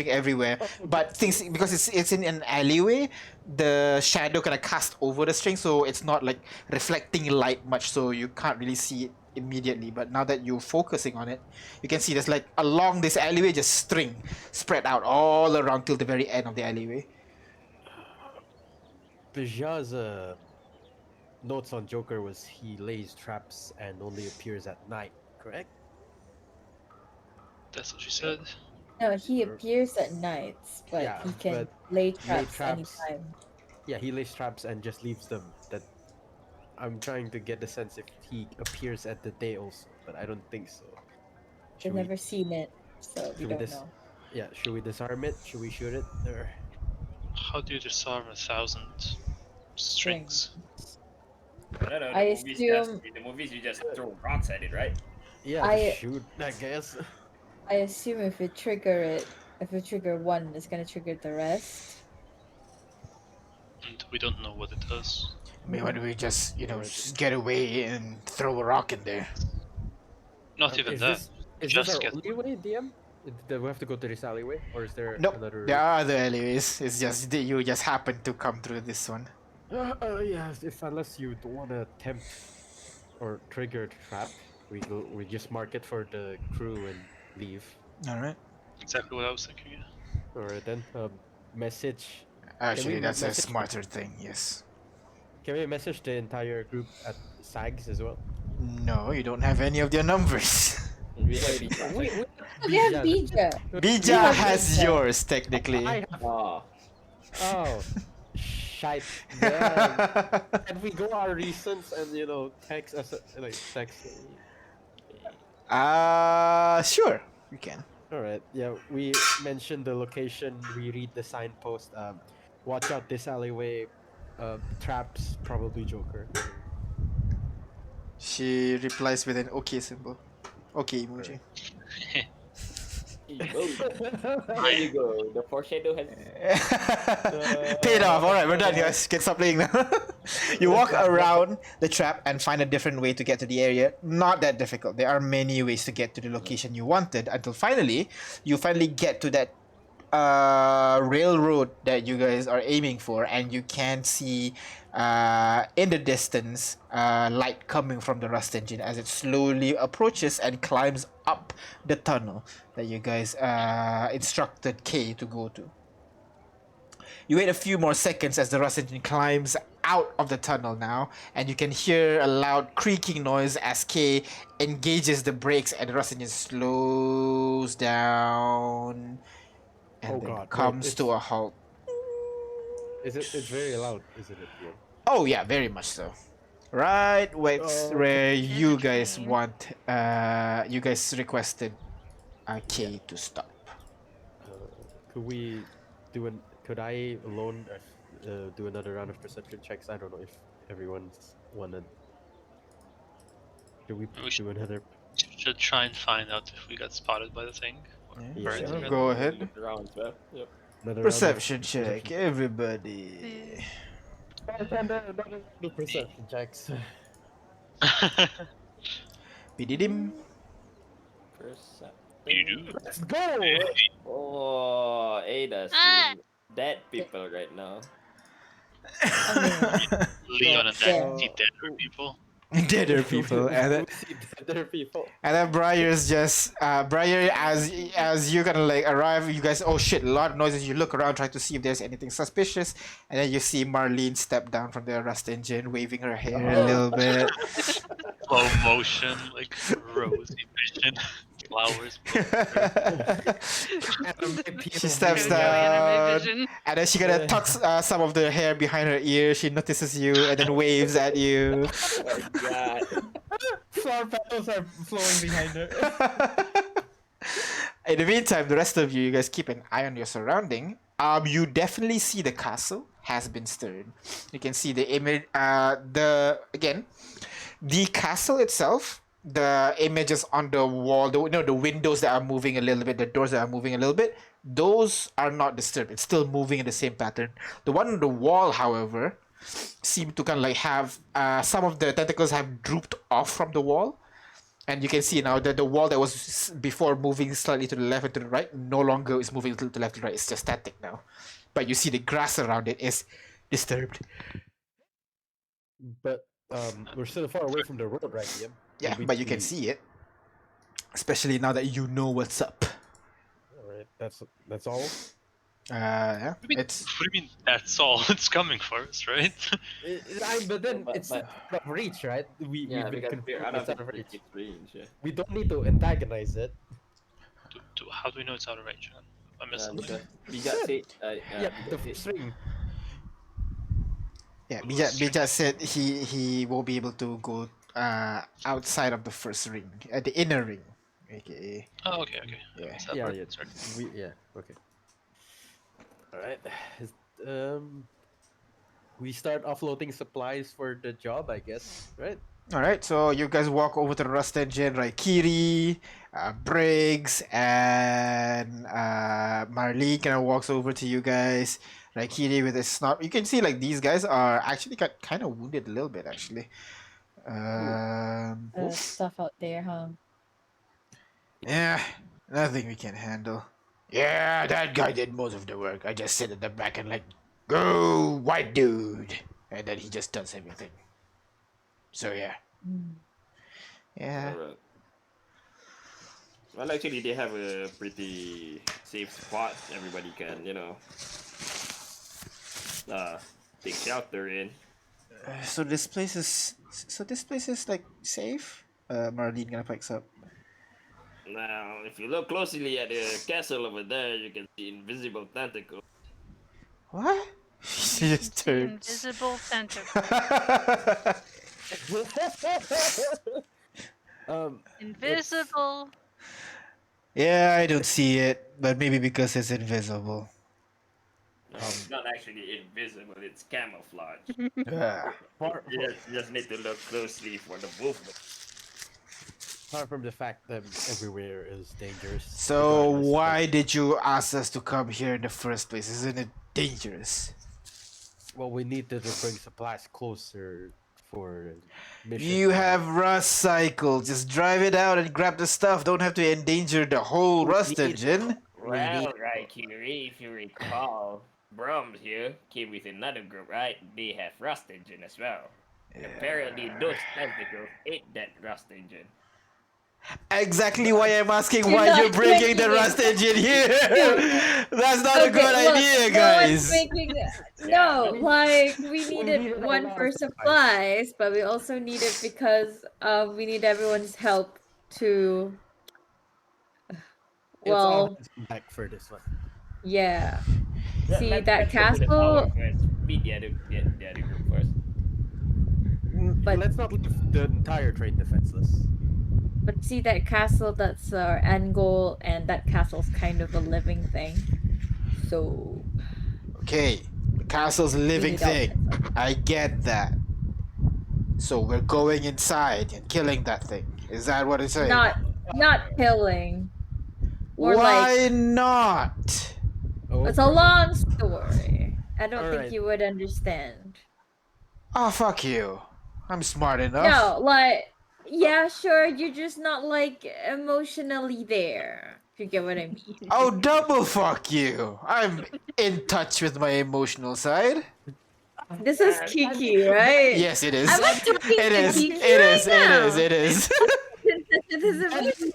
everywhere. But things, because it's in an alleyway, the shadow kind of cast over the string, so it's not like reflecting light much, so you can't really see it immediately. But now that you're focusing on it, you can see there's like along this alleyway, just string spread out all around till the very end of the alleyway. Bija's notes on Joker was he lays traps and only appears at night, correct? That's what she said. No, he appears at nights, but Yeah, he can but lay traps traps. anytime. Yeah, he lays traps and just leaves them. That I'm trying to get the sense if he appears at the day also, but I don't think so. I've Should we? never seen it, so we should we don't know. Yeah, should we disarm it? Should we shoot it? Or How do you disarm 1,000 strings? I don't know. I The movies just assume- in the movies you just throw rocks at it, right? yeah, I- just shoot. I guess. I assume if we trigger one, it's gonna trigger the rest. And we don't know what it does. I mean, why do we just, just get away and throw a rock in there? Not even is that. This, is Just this our get- only way, DM? Do we have to go to this alleyway, or is there Nope, another? there are other alleyways. It's just that you just happen to come through this one. Yeah. If unless you don't want to tempt or trigger the trap, we just mark it for the crew and leave. All right. Exactly what I was thinking. Yeah. All right then. Message. Actually, that's a message? smarter thing. Yes. Can we message the entire group at SAGs as well? No, you don't have any of their numbers. We have each other. We We have Bija. Bija have has Bija. yours technically. I have. Oh, Oh, shite. Damn. Can we go our reasons and text us text? Sure, you can. All right. Yeah, we mentioned the location. We read the signpost. Watch out this alleyway. Traps, probably Joker. She replies with an okay symbol. Okay emoji. there you go. The foreshadow has. Paid off. Alright, we're done, guys. Can stop playing now. You walk around the trap and find a different way to get to the area. Not that difficult. There are many ways to get to the location you wanted until finally, you get to that railroad that you guys are aiming for, and you can see in the distance light coming from the rust engine as it slowly approaches and climbs up the tunnel that you guys instructed K to go to. You wait a few more seconds as the rust engine climbs out of the tunnel now, and you can hear a loud creaking noise as K engages the brakes and the rust engine slows down and Oh then God, wait, comes to a halt. It's very loud, isn't it? Yeah. Oh yeah, very much so. Right where you the guys train. want, you guys requested K to stop. Could we do an? Could I alone do another round of perception checks? I don't know if everyone's wanted. Should we We do another? should try and find out if we got spotted by the thing. Or Yeah, burnt sure, even. go ahead. Look around as well. Yep. Another Perception check, everybody. Do perception checks. Bididim. Perception. Let's go. Oh, Ada's Ah! seeing dead people right now. Leon and Yeah. that see deader people. Deader people, and Deader people. then Briar's just Briar, as you kind of like arrive, you guys, oh shit, a lot of noises. You look around, try to see if there's anything suspicious, and then you see Marlene step down from the rust engine, waving her hair a little bit. Slow motion, like rosy vision, flowers. She steps Jojo anime down, vision. and then she kind of tucks some of the hair behind her ear. She notices you, and then waves at you. Oh my god. Flower petals are flowing behind her. In the meantime, the rest of you guys keep an eye on your surrounding. You definitely see the castle has been stirred. You can see the image. The castle itself, the images on the wall, the windows that are moving a little bit, the doors that are moving a little bit, those are not disturbed. It's still moving in the same pattern. The one on the wall, however, seem to kind of like have some of the tentacles have drooped off from the wall. And you can see now that the wall that was before moving slightly to the left and to the right no longer is moving to the left and right. It's just static now. But you see the grass around it is disturbed. But we're still far away from the road, right, Ian? Yeah, but you can see it. Especially now that you know what's up. All right, that's all. Yeah, What do you mean- it's What do you mean that's all? It's coming for us, right? But then But- it's but- out of reach, right? Yeah, We've been because we're confirmed out it's out of of reach. range. Yeah. We don't need to antagonize it. How do we know it's out of range? I missed something. Because we got say, Yeah, the first ring. yeah. Bija said he won't be able to go outside of the first ring, the inner ring, aka Oh, okay. Yeah. Missed that Yeah, part. yeah. Sorry. Okay. All right. We start offloading supplies for the job, I guess, right? All right, so you guys walk over to the rust engine, right? Kiri, Briggs, and Marley kind of walks over to you guys. Right, Kiri with a snot. You can see like these guys are actually kind of wounded a little bit, actually. Stuff out there, huh? Yeah, nothing we can handle. Yeah, that guy did most of the work. I just sit at the back and like, go, white dude, and then he just does everything. So yeah. Mm. Yeah. Alright. Well, actually, they have a pretty safe spot. Everybody can, uh, take shelter in. So this place is like safe. Marlene gonna picks up. Now, if you look closely at the castle over there, you can see invisible tentacles. What? She You can just see turns. invisible tentacles. um, Invisible. Yeah, I don't see it, but maybe because it's invisible. No, it's not actually invisible; it's camouflage. Ah. You just need to look closely for the movement. apart from the fact that everywhere is dangerous. So regardless, why did you ask us to come here in the first place? Isn't it dangerous? well, we needed to bring supplies closer for mission. You have rust cycle. Just drive it out and grab the stuff. Don't have to endanger the whole We rust need- engine. We need Well, right, Kiri, if you recall, Brahms here came with another group, right? They have rust engine as well. Apparently, those tentacles ate that rust engine. Exactly why I'm asking You're why not you're bringing the making rust it. engine here. That's not a Okay, good look, idea, no one's guys. making Yeah, no, but- like we needed needed a one lot for of supplies. supplies, but we also need it because we need everyone's help to well, it's back for this one. yeah. See let's that go to the tower castle? first. Meet the other group first. But- Let's not leave the entire train defenseless. But see that castle, that's our end goal, and that castle's kind of a living thing. So Okay, the castle's a living need all thing. that stuff. I get that. So we're going inside and killing that thing. Is that what it's saying? Not killing. Or Why not? Oh, it's a long story. I don't think Alright. you would understand. Oh, fuck you. I'm smart enough. No, like, yeah, sure, you're just not like emotionally there. If you get what I mean. Oh, double fuck you. I'm in touch with my emotional side. This is Kiki, right? Yes, it is. Am I talking It to is. Kiki It is. right It now? is. It is. This is emotional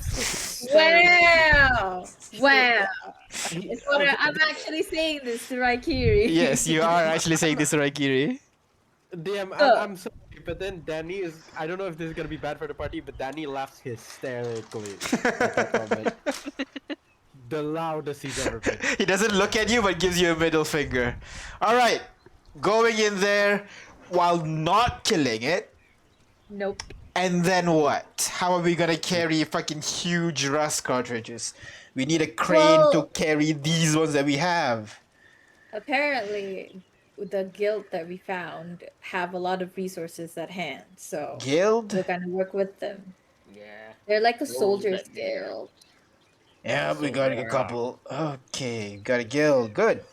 side. Wow. Wow. It's what I'm actually saying this to Raikiri. Yes, you are actually saying this, right, Kiri? Damn, So- I'm sorry, but then Danny is. I don't know if this is gonna be bad for the party, but Danny laughs hysterically at that comment. The loudest he's ever been. He doesn't look at you but gives you a middle finger. Alright. Going in there while not killing it. Nope. And then what? How are we gonna carry fucking huge rust cartridges? We need a crane to Well- carry these ones that we have. Apparently, the guild that we found have a lot of resources at hand, so Guild? we're gonna work with them. Yeah. They're like a Those soldiers that they are. guild. Yeah, we So got a there are- couple. Okay, got a guild. Good.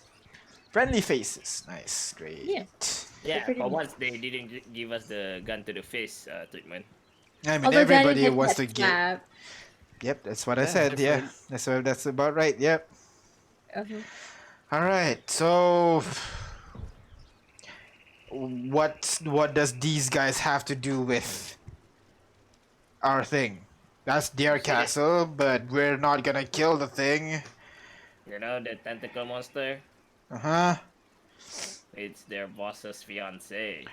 Friendly faces. Nice. Great. Yeah. Yeah, pretty for neat. once they didn't give us the gun to the face treatment. I mean, Although Danny everybody did wants to get get. slapped. Yep, that's what I Yeah, said. Yeah, different. that's about right. Yep. Uh-huh. All right. So, what does these guys have to do with our thing? That's their castle, but we're not gonna kill the thing. You know, the tentacle monster? Uh huh. It's their boss's fiance.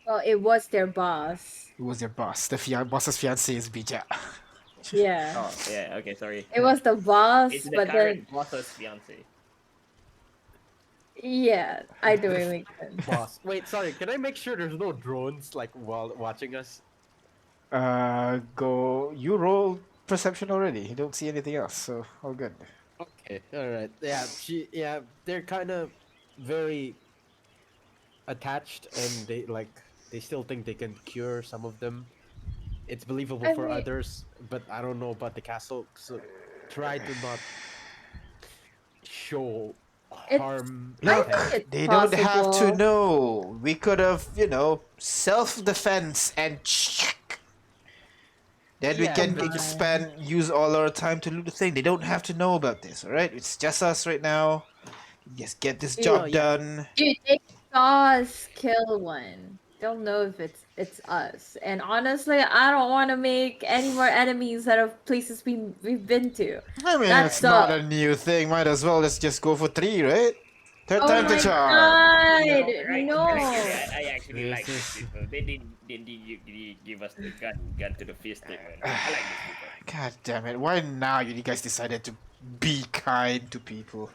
Well, it was their boss. Who was their boss? The boss's fiance is Bija. Yeah. Oh, yeah, okay, sorry. It was the boss, It's the but then current boss's fiance. yeah, either way makes sense. Boss. Wait, sorry. Can I make sure there's no drones like while watching us? Go. You roll perception already. You don't see anything else, so all good. Okay. All right. Yeah. Yeah. They're kind of very attached, and they still think they can cure some of them. It's believable I for mean- others, but I don't know about the castle. So try to not show It's- harm. I Look, think it's they don't have to possible. know. We could have, self-defense and then we Yeah, can but- use all our time to do the thing. They don't have to know about this, all right? It's just us right now. Just get this job Yeah. done. Dude, they saw us kill one. don't know if it's us. And honestly, I don't want to make any more enemies out of places we've been to. I mean, That it's not a sucks. new thing. Might as well let's just go for 3, right? Third Oh time to my charm. god! Right, Gary. No. I actually This like these is people. They did give us the gun to the fist statement. I like these people. God damn it! Why now you guys decided to be kind to people?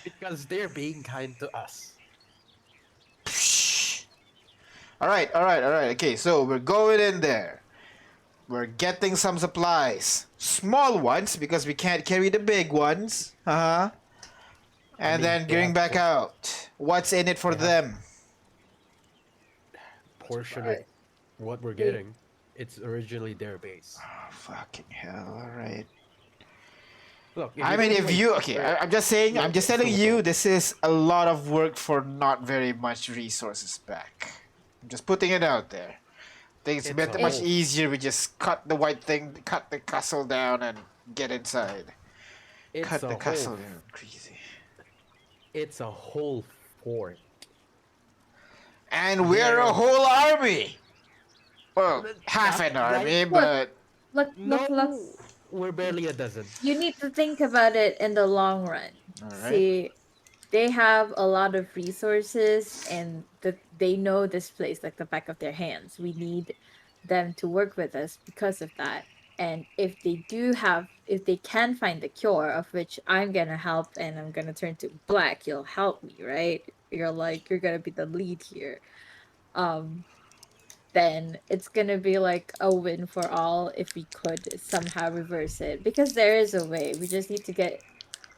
because they're being kind to us. Psh. All right, all right, all right. Okay, so we're going in there. We're getting some supplies, small ones because we can't carry the big ones. I And mean, then they getting have back out. What's in it for they have them? portion of Right. what we're They- getting. It's originally their base. Oh, fucking hell! All right. Look, I mean, if you okay, Right. I'm just saying, I'm just telling So- you, this is a lot of work for not very much resources back. I'm just putting it out there. I think it's It's better, a much whole- easier. We just cut the white thing, cut the castle down, and get inside. it's Cut a the castle whole, down, crazy. it's a whole fort. And we're a There- whole army. Well, But half not an army, right. but Look, No, look. we're barely a dozen. You need to think about it in the long run. Alright. See, they have a lot of resources and they know this place like the back of their hands. We need them to work with us because of that. And if they can find the cure, of which I'm gonna help and I'm gonna turn to Black, you'll help me, right? You're gonna be the lead here. Um, then it's gonna be like a win for all if we could somehow reverse it. Because there is a way. We just need to get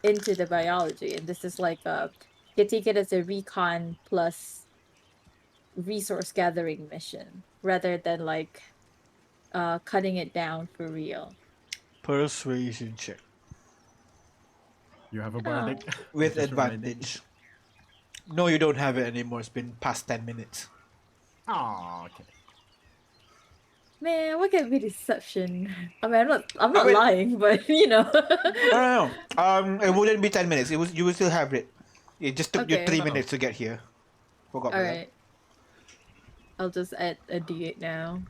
into the biology, and this is like you take it as a recon plus resource gathering mission rather than like cutting it down for real. persuasion check You have a bardic? with advantage. No, you don't have it anymore. It's been past 10 minutes. Oh, okay. Man, what can be deception? I mean, I'm not mean- lying, but No. It wouldn't be 10 minutes. You would still have it. It just took you Okay. 3 minutes to get here. Forgot All about that. right. I'll just add a D8 now.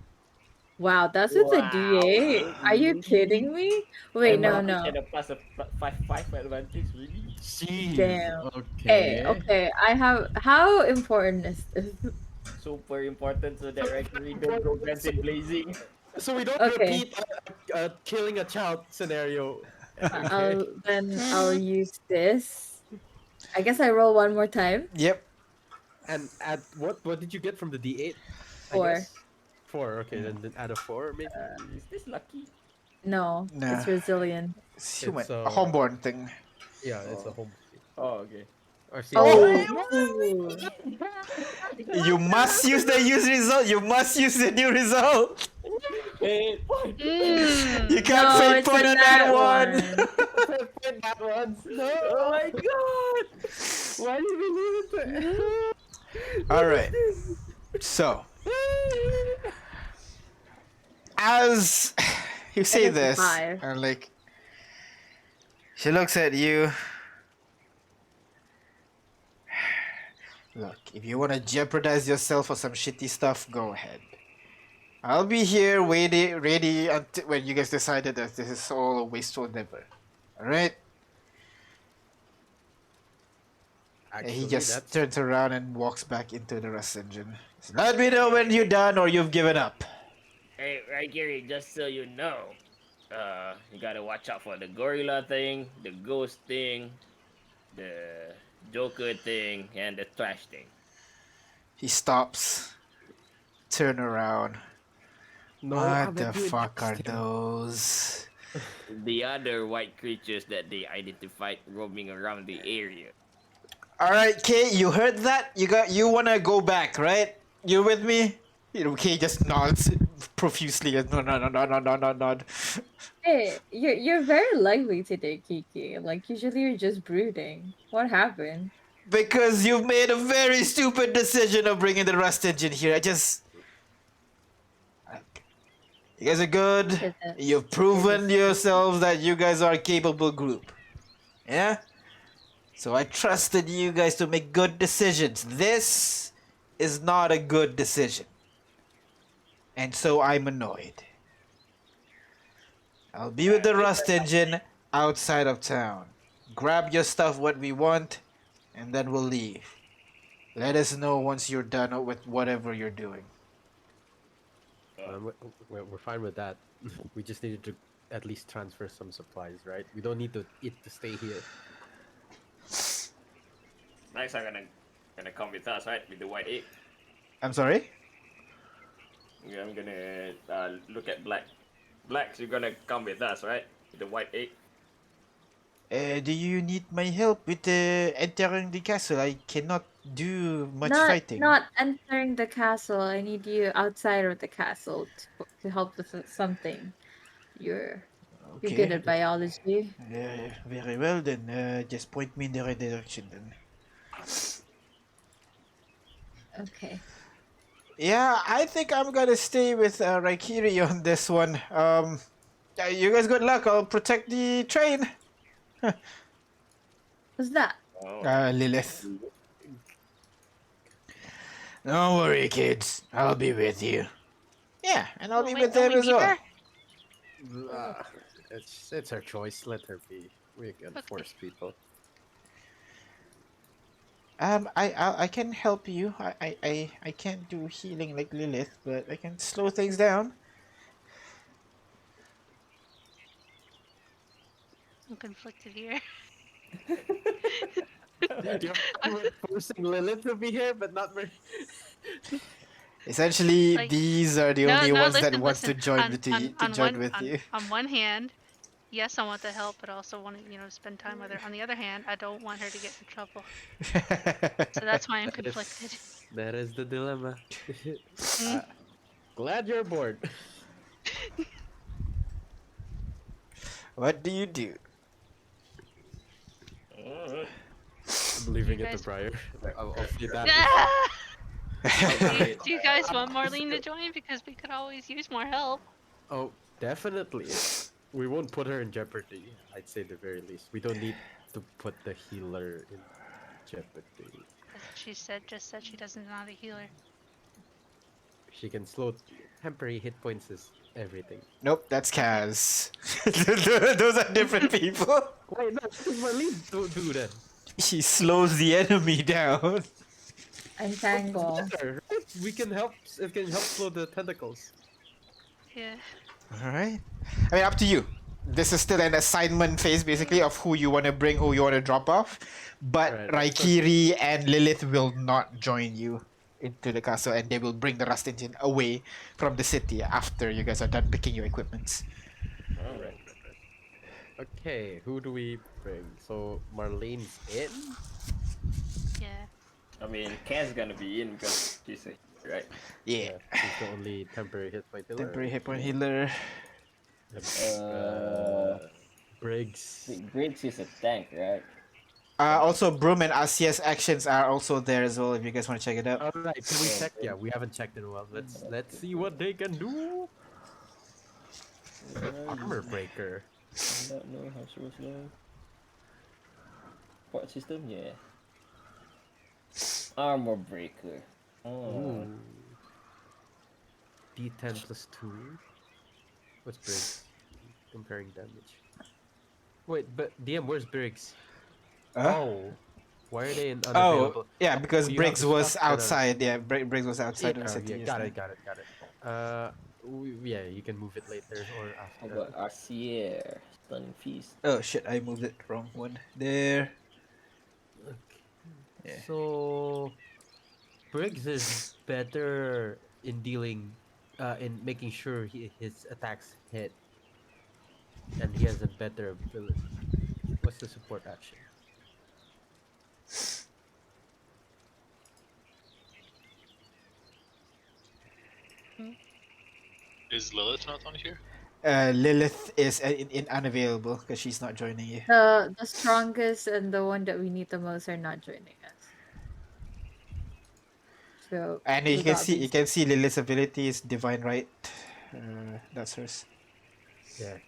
Wow, that's with a D8. Are you kidding me? Wait, no, no. And a plus a 5 advantage, really? Jeez. Damn. Okay. Okay. I have. How important is this? Super important so that actually don't go guns in blazing. So we don't Okay. repeat killing a child scenario. I'll use this. I guess I roll one more time. Yep. And add what did you get from the D8? I 4. guess? 4. Okay, then add a 4 maybe. Is this lucky? No, Nah. it's resilient. It's human. It's, a homeborn thing. Yeah, it's a home. Oh, okay. Or see, Oh, You must use the use result. You must use the new result. Hey, You can't no, fake it's point a on that nat one. that one. No. oh my god! Why did we leave it to... All right. So, as you say it's a this, 5. and like, she looks at you. Look, if you want to jeopardize yourself for some shitty stuff, go ahead. I'll be here ready until when you guys decided that this is all a wasteful endeavor. All right? And he just turns around and walks back into the rust engine. So let me know when you're done or you've given up. Hey, right, Gary, just so you know, you gotta watch out for the gorilla thing, the ghost thing, the Joker thing, and the trash thing. He stops. Turn around. No, What the fuck are those? The other white creatures that they identified roaming around the area. Alright, Kay, you heard that? You wanna go back, right? You with me? Kay just nods profusely. Nod. Hey, you're very lively today, Kiki. Like usually you're just brooding. What happened? Because you've made a very stupid decision of bringing the rust engine here. You guys are good. You've proven yourselves that you guys are a capable group. Yeah? So I trusted you guys to make good decisions. This is not a good decision. And so I'm annoyed. I'll be with the rust engine outside of town. Grab your stuff, what we want, and then we'll leave. Let us know once you're done with whatever you're doing. We're fine with that. We just needed to at least transfer some supplies, right? We don't need it to stay here. Blacks are gonna come with us, right? With the white egg. I'm sorry? Yeah, I'm gonna look at black. Blacks, you're gonna come with us, right? With the white egg. Do you need my help with entering the castle? I cannot do much Not fighting. not entering the castle. I need you outside of the castle to help with something. You're good Okay. at biology. Very well then. Just point me in the right direction then. Okay. Yeah, I think I'm gonna stay with Raikiri on this one. Yeah, you guys good luck. I'll protect the train. What's that? Oh. Lilith. Don't worry, kids. I'll be with you. Yeah, and I'll Oh, be wait, with don't them we as need well. her? It's her choice. Let her be. We can Okay. force people. I can help you. I can't do healing like Lilith, but I can slow things down. I'm conflicted here. You're fine with forcing Lilith to be here, but not very. Essentially, Like, these are the no, only no. ones that Listen, wants to listen. join with you, to join with you. On one hand, yes, I want the help, but I also want to, spend time with her. On the other hand, I don't want her to get in trouble. So that's why I'm conflicted. That is the dilemma. Mm. Glad you're bored. What do you do? Alright. I'm leaving You it to guys- Briar. I'll see that. Ah! Okay. Do you guys want Marlene to join? Because we could always use more help. Oh, definitely. We won't put her in jeopardy. I'd say the very least. We don't need to put the healer in jeopardy. She just said she doesn't know how to heal her. She can slow temporary hit points is everything. Nope, that's Kaz. Those are different people. Wait, no, what does Marlene do then? He slows the enemy down. Entangle. Better, right? We can help. It can help slow the tentacles. Yeah. Alright. I mean, up to you. This is still an assignment phase, basically, of who you want to bring, who you want to drop off. But Right, Raikiri and Lilith will not join you into the castle, and they will bring the Rust Engine away from the city after you guys are done picking your equipments. Alright. Okay, who do we bring? So Marlene's in. Yeah. I mean, Kaz's gonna be in because she's a healer, right? Yeah. She's the only temporary hit point healer. Temporary hit point healer. Briggs. Griggs is a tank, right? Also, Broom and Asia's actions are also there as well if you guys want to check it out. All right, can we check? Yeah, we haven't checked in a while. Let's see what they can do. Armor breaker. I don't know how she was low. Port system, yeah. Armor breaker. Oh. Ooh. D10 plus 2. What's Briggs? Comparing damage. Wait, but DM, where's Briggs? Huh? Oh. Why are they in Oh, unavailable? yeah, because you have Briggs the was stuff that are- outside. Yeah, Briggs was outside of the Yeah, city. yeah, yes, got ma'am. it. Yeah, you can move it later or How after. about Arcier? Stunning Feast. Oh shit, I moved it wrong one. There. Okay. Yeah. So Briggs is better in dealing, in making sure his attacks hit, and he has a better ability. What's the support action? Is Lilith not on here? Lilith is in unavailable because she's not joining you. The strongest and the one that we need the most are not joining us. So And you with can that see being you can see Lilith's ability is divine right. That's hers. Yeah.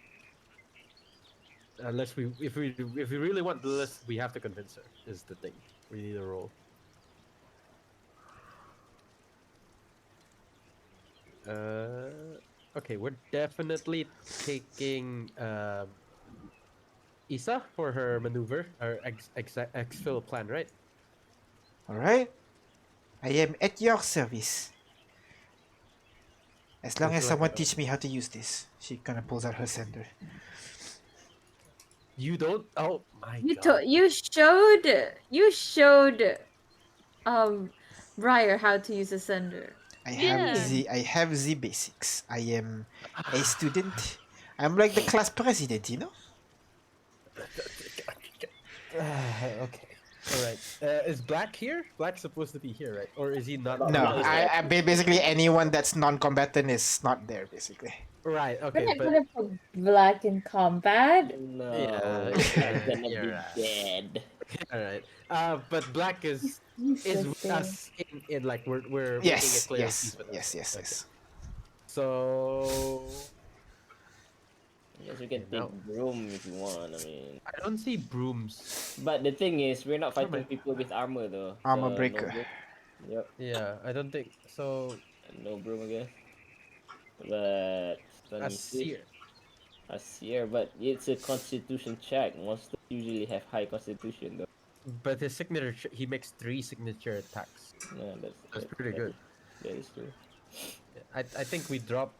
Unless if we really want the list, we have to convince her. Is the thing. We need a roll. Okay, we're definitely taking Isa for her maneuver, our exfil plan, right? All right. I am at your service. As long It's as like someone teach me how to use this. She kind of pulls out her sender. you don't. Oh my You god. you showed Briar how to use a sender. I What do you have Yeah. mean? the basics. I am a student. I'm like the class president, you know? Okay. All right. Is Black here? Black's supposed to be here, right? Or is he not? No, Black is Not? there. basically anyone that's non-combatant is not there, basically. Right. We're Okay. not But gonna put Black in combat. No, yeah, I'm gonna you're be right. dead. All right. But Black He's is useless with there. us in like we're making a Yes, clear yes, peace with us, yes, right? yes, Okay. yes. So I guess we can okay, take now broom if you want. I mean, I don't see brooms. but the thing is, we're not Where am fighting I? people with armor though. Armor So no breaker. broom. Yep, Yeah, I don't think so. no broom I guess. But A Sunfish, seer. Asir, but it's a constitution check. Monsters usually have high constitution though. But his signature, he makes 3 signature attacks. Yeah, That's pretty good. that is true. I think we drop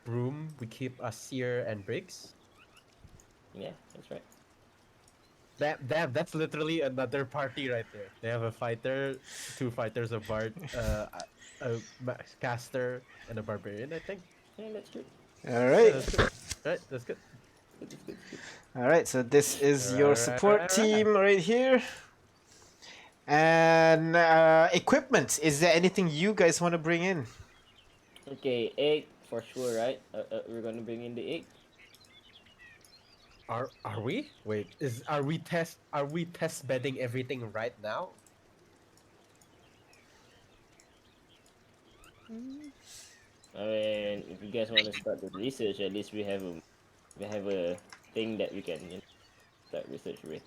broom. We keep a seer and Briggs. Yeah, that's right. That's literally another party right there. They have a fighter, 2 fighters, a bard, caster, and a barbarian. I think. Yeah, that's true. All Yeah, right. that's good. Right, that's good. That's good. That's good. All right, so this is your support team right here. And equipment. Is there anything you guys want to bring in? Okay, egg for sure, right? We're gonna bring in the egg. Are we? Wait, are we test bedding everything right now? I mean, if you guys want to start the research, at least we have a thing that we can start research with.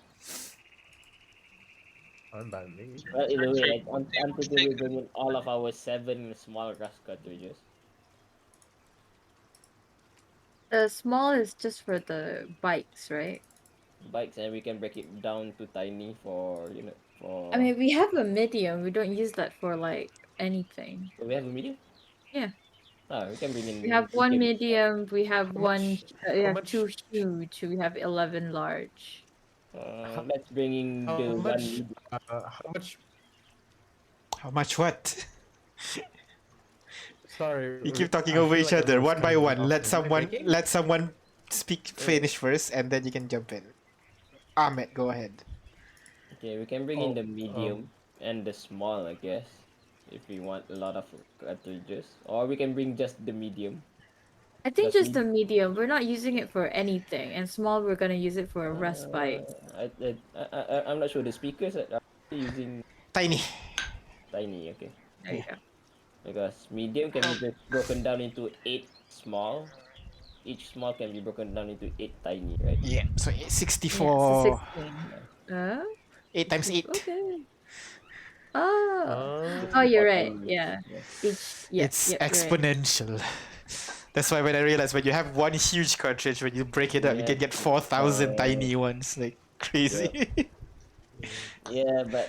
Fine by me. Well, either way, I'm thinking we bring in all of our 7 small grass cartridges. The small is just for the bikes, right? Bikes, and we can break it down to tiny for for. I mean, we have a medium. We don't use that for like anything. So we have a medium. Yeah. Ah, we can bring in We have one medium. medium. We have How one. much? We How have much? 2 huge. We have 11 large. Let's bring in How the one much? medium. How much? How much what? Sorry, You keep talking I over feel each like other everyone's one by cutting me one. off. Am I breaking? Let someone speak finish first, and then you can jump in. Ahmed, go ahead. Okay, we can bring in the medium and the small, I guess, if we want a lot of cartridges, or we can bring just the medium. I think That's just the medium. We're not using it for anything. And small, we're gonna use it for a respite. I'm not sure the speakers are using Tiny. tiny. Okay, There you go. because medium can be broken down into 8 small. Each small can be broken down into 8 tiny, right? Yeah. So Yeah, 64. so 16. 8 times 8. Okay. Oh. Uh, Oh, you're 64 right. tiny. Yeah. Each. Yeah. It's Yep, you're right. exponential. That's why when I realized when you have one huge cartridge, when you break it up, you Yeah. can get 4,000 tiny ones. Like crazy. Yeah, but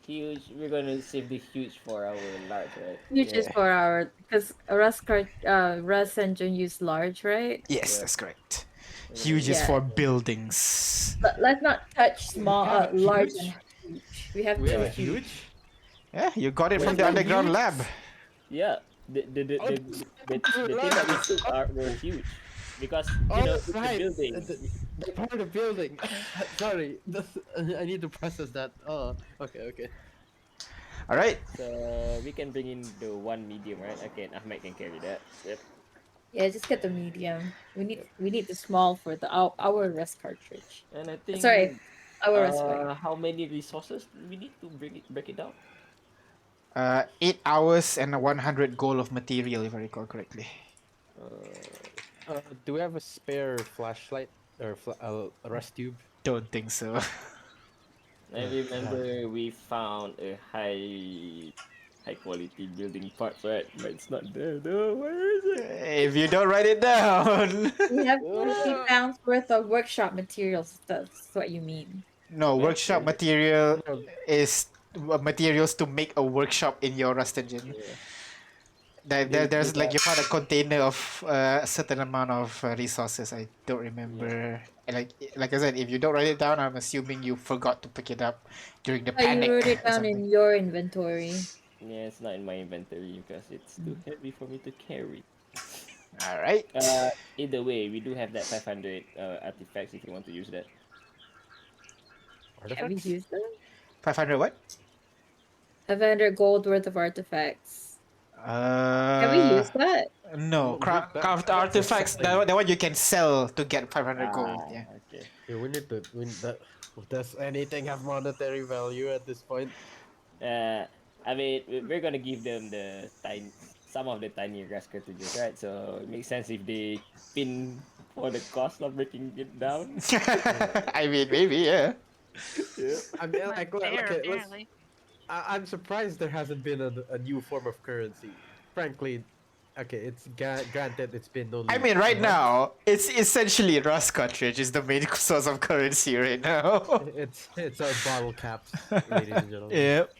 huge. We're gonna save the huge for our large, right? Huge is Yeah. for our because Rust engine use large, right? Yes, Yeah. that's correct. We're gonna Huge is Yeah. for buildings. But let's not touch small, have large huge? and huge. We have we have two a huge. huge. Yeah, you got it We from have the a underground huge? lab. Yeah, Oh, the thing that we took were huge because it's right. a building. The part of the building. Sorry, I need to process that. Oh, okay. All right. So we can bring in the one medium, right? Okay, Ahmed can carry that. Yep. Yeah, just get the medium. We need the small for the our rest cartridge. And I think Sorry, our respite. how many resources do we need to break it down? 8 hours and 100 gold of material, if I recall correctly. Do we have a spare flashlight or a rest tube? Don't think so. I remember we found a high high quality building parts, right? But it's not there though. Where is it? If you don't write it down. We have 50 pounds worth of workshop materials. That's what you mean. No, Well, workshop there's material No, is materials to make a workshop in your Rust engine. yeah. They There's like got you found a container of a certain amount of resources. I don't remember. And like I said, if you don't write it down, I'm assuming you forgot to pick it up during the But you panic wrote it or down something. in your inventory. yeah, it's not in my inventory because it's too heavy for me to carry. All right. Either way, we do have that 500 artifacts if you want to use that. Can we artifacts? use them? 500 what? 500 gold worth of artifacts. Can we Uh, use that? no. Craft That's the artifacts. selling. That one you can sell to get 500 gold. Ah, Yeah. okay. Yeah, we need to. Does anything have monetary value at this point? I mean, we're gonna give them some of the tiny grass cartridges, right? So it makes sense if they pin for the cost of breaking it down. I mean, maybe, yeah. Yeah. I mean, Not like, fair, okay, apparently. I'm surprised there hasn't been a new form of currency. Frankly, okay, it's granted it's been only I mean, a right month. now, it's essentially Rust cartridge is the main source of currency right now. It's our bottle caps, ladies and gentlemen. Yep.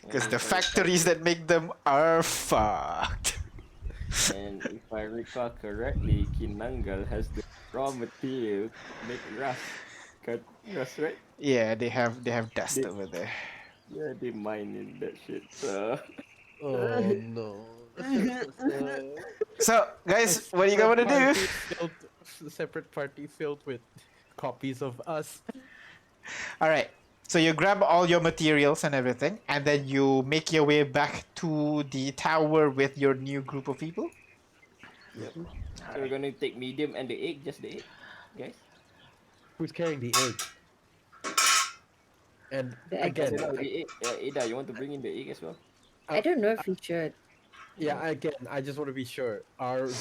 Because the If I recall- factories that make them are fucked. And if I recall correctly, Kinangal has the raw material to make rust, right? Yeah, they have dust They- over there. Yeah, they mine in that shit. So Oh no. So, guys, what are you going to do? Separate party filled with copies of us. All right. So you grab all your materials and everything, and then you make your way back to the tower with your new group of people. so we're gonna take medium and the egg, just the egg, guys. Who's carrying the egg? And The egg again, doesn't- The egg. Ada, you want to bring in the egg as well? I don't know if we should. yeah, again, I just want to be sure.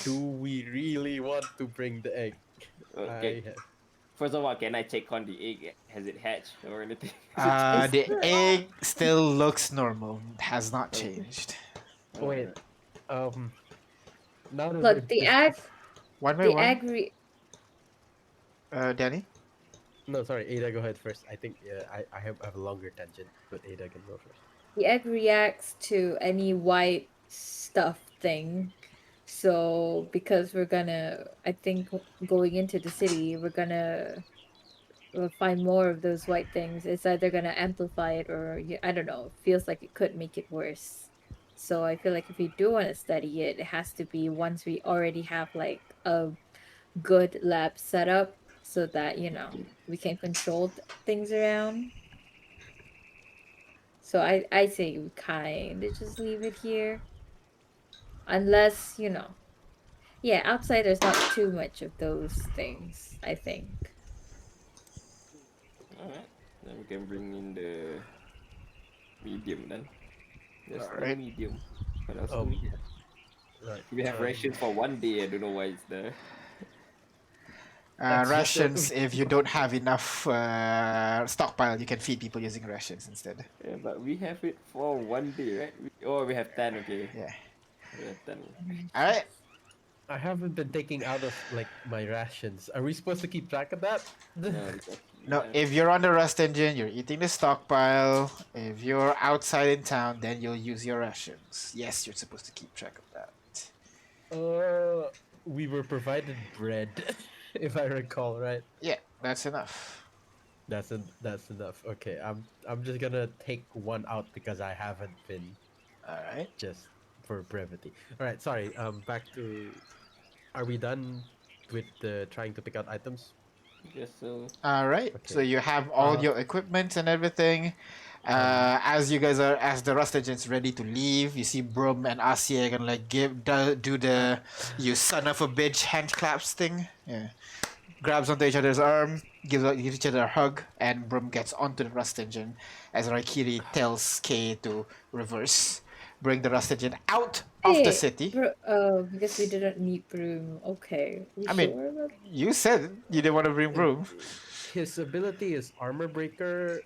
Do we really want to bring the egg? Okay. First of all, can I check on the egg? Has it hatched or anything? The egg still looks normal. Has not changed. Wait. Now that Look, the egg, One by the one. egg, Danny. No, sorry, Ada, go ahead first. I think I have a longer tangent, but Ada can go first. the egg reacts to any white stuff thing. So because we're gonna, I think going into the city, we'll find more of those white things. It's either gonna amplify it or I don't know. It feels like it could make it worse. So I feel like if we do want to study it, it has to be once we already have like a good lab setup, so that we can control things around. So I say we kind of just leave it here, unless yeah, outside there's not too much of those things, I think. Alright. Then we can bring in the medium then. There's no Alright. medium. What else do Um, we have? Right. We have rations for one day. I don't know why it's there. That's just Rations, if you don't have enough stockpile, you can feed people using rations instead. Yeah, but we have it for one day, right? We have 10, okay. Yeah. We have 10. All right. I haven't been taking out of like my rations. Are we supposed to keep track of that? Because No, if you're on the Rust engine, you're eating the stockpile. If you're outside in town, then you'll use your rations. Yes, you're supposed to keep track of that. We were provided bread, if I recall, right? Yeah, that's enough. That's enough. Okay, I'm just gonna take one out because I haven't been, All right. just for brevity. All right, sorry. Back to. Are we done with the trying to pick out items? just so All right. So you have all your equipment and everything. As the Rust agent's ready to leave, you see Brum and Asia gonna like do the you son of a bitch hand claps thing. Yeah. Grabs onto each other's arm, gives each other a hug, and Brum gets onto the Rust engine as Raikiri tells Kay to reverse, bring the Rust engine out of the city. Because we didn't need Broom. Okay. I mean, Sure about you said you didn't want to bring Brum. His ability is armor breaker.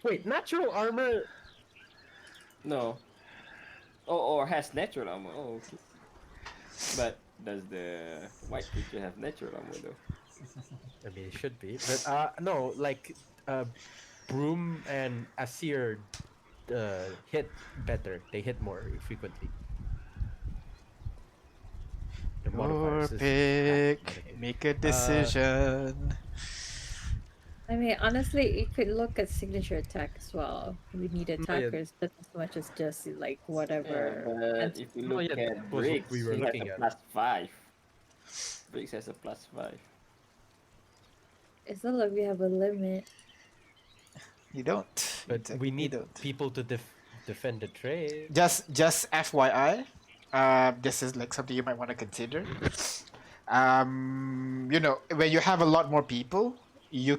Wait, natural armor. No. Or has natural armor. Oh, okay. But does the white creature have natural armor though? I mean, it should be, but no, like Broom and Asir hit better. They hit more frequently. Their Your modifiers is attack pick. modifier. Make a Uh, decision. I mean, honestly, you could look at signature attack as well. We need no, yeah, attackers just as much as just like Yeah, whatever. And but if you no, look yeah, that at was what we Briggs, were he has a looking at. +5. Briggs has a +5. it's not like we have a limit. You don't. You But we technically need don't. people to defend the trade. Just FYI, this is like something you might want to consider. When you have a lot more people, you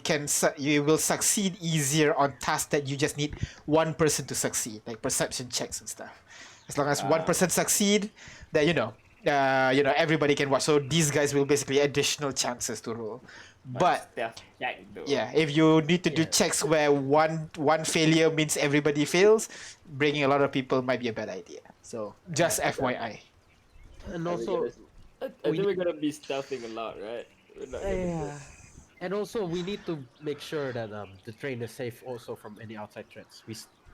will succeed easier on tasks that you just need one person to succeed, like perception checks and stuff. As long as one Uh, person succeed, then everybody can watch. So these guys will basically additional chances to roll. but But stealth check though. yeah, if you need to do Yeah. checks where one failure means everybody fails, bringing a lot of people might be a bad idea. So just FYI. And Are we gonna, also, I we think we're gonna be stealthing a lot, right? We're not gonna go. yeah. And also, we need to make sure that the train is safe also from any outside threats.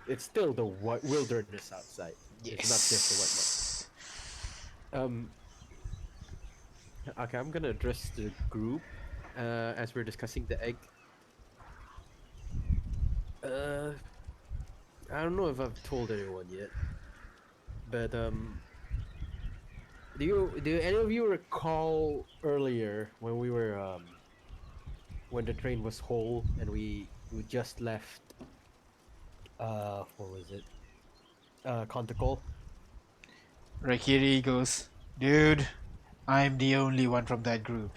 It's still the wilderness outside. It's not just the white Yes. mark. Okay, I'm gonna address the group as we're discussing the egg. Uh, I don't know if I've told anyone yet, but do any of you recall earlier when we were when the train was whole and we just left what was it? Conticle. Rakiri goes, dude, I'm the only one from that group.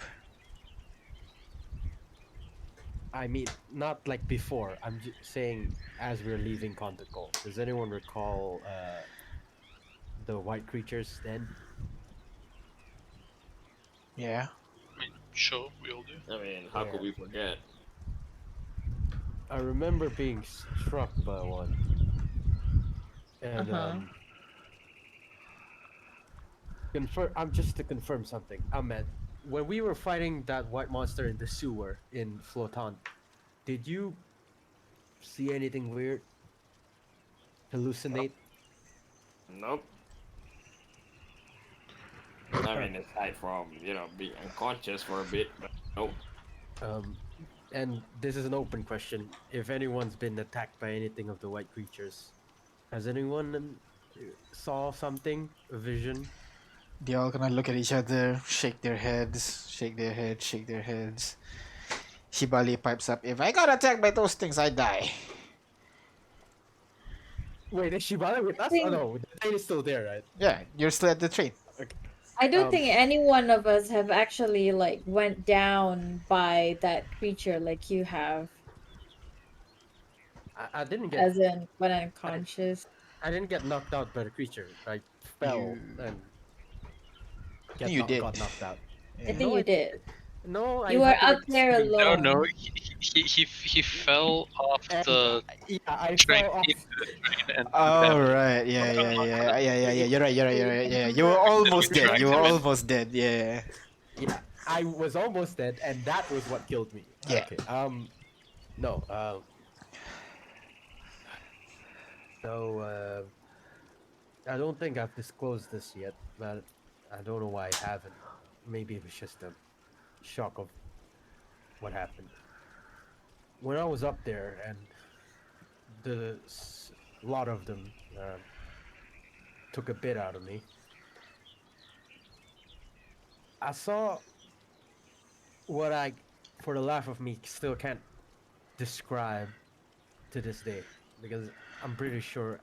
I mean, not like before. I'm saying as we're leaving Conticle. Does anyone recall the white creatures then? Yeah. I mean, sure, we all do. I mean, how could Yeah. we forget? I remember being struck by one, and Uh-huh. confirm. I'm just to confirm something. Ahmed, when we were fighting that white monster in the sewer in Flotant, did you see anything weird? Hallucinate? Nope. I mean, aside from being unconscious for a bit, but nope. Um, and this is an open question. If anyone's been attacked by anything of the white creatures, has anyone saw something, a vision? They all gonna look at each other, shake their heads, shake their heads, shake their heads. Shibali pipes up, if I got attacked by those things, I die. Wait, is Shibata with I us? Oh think no, the train is still there, right? Yeah, you're still at the train. Okay. I don't Um, think any one of us have actually like went down by that creature like you have, I didn't get as in went I, di- unconscious. I didn't get knocked out by the creature. I fell You and I think you did. got knocked out. I Yeah. think No, you did. no, I You were had to up like there scream. No, alone. no, he fell off And the yeah, I train fell off. into the train and Oh then right, yeah, No, no, yeah, no, yeah, no, yeah, yeah, yeah. you- You're right, you're right, you're right. Yeah, you were remember- almost we dead. dragged You were him in. almost dead. Yeah, Yeah, I was almost dead, and that was what killed me. Yeah. Okay. No. So I don't think I've disclosed this yet, but I don't know why I haven't. Maybe it was just a shock of what happened. When I was up there, and a lot of them took a bit out of me. I saw what I, for the life of me, still can't describe to this day, because I'm pretty sure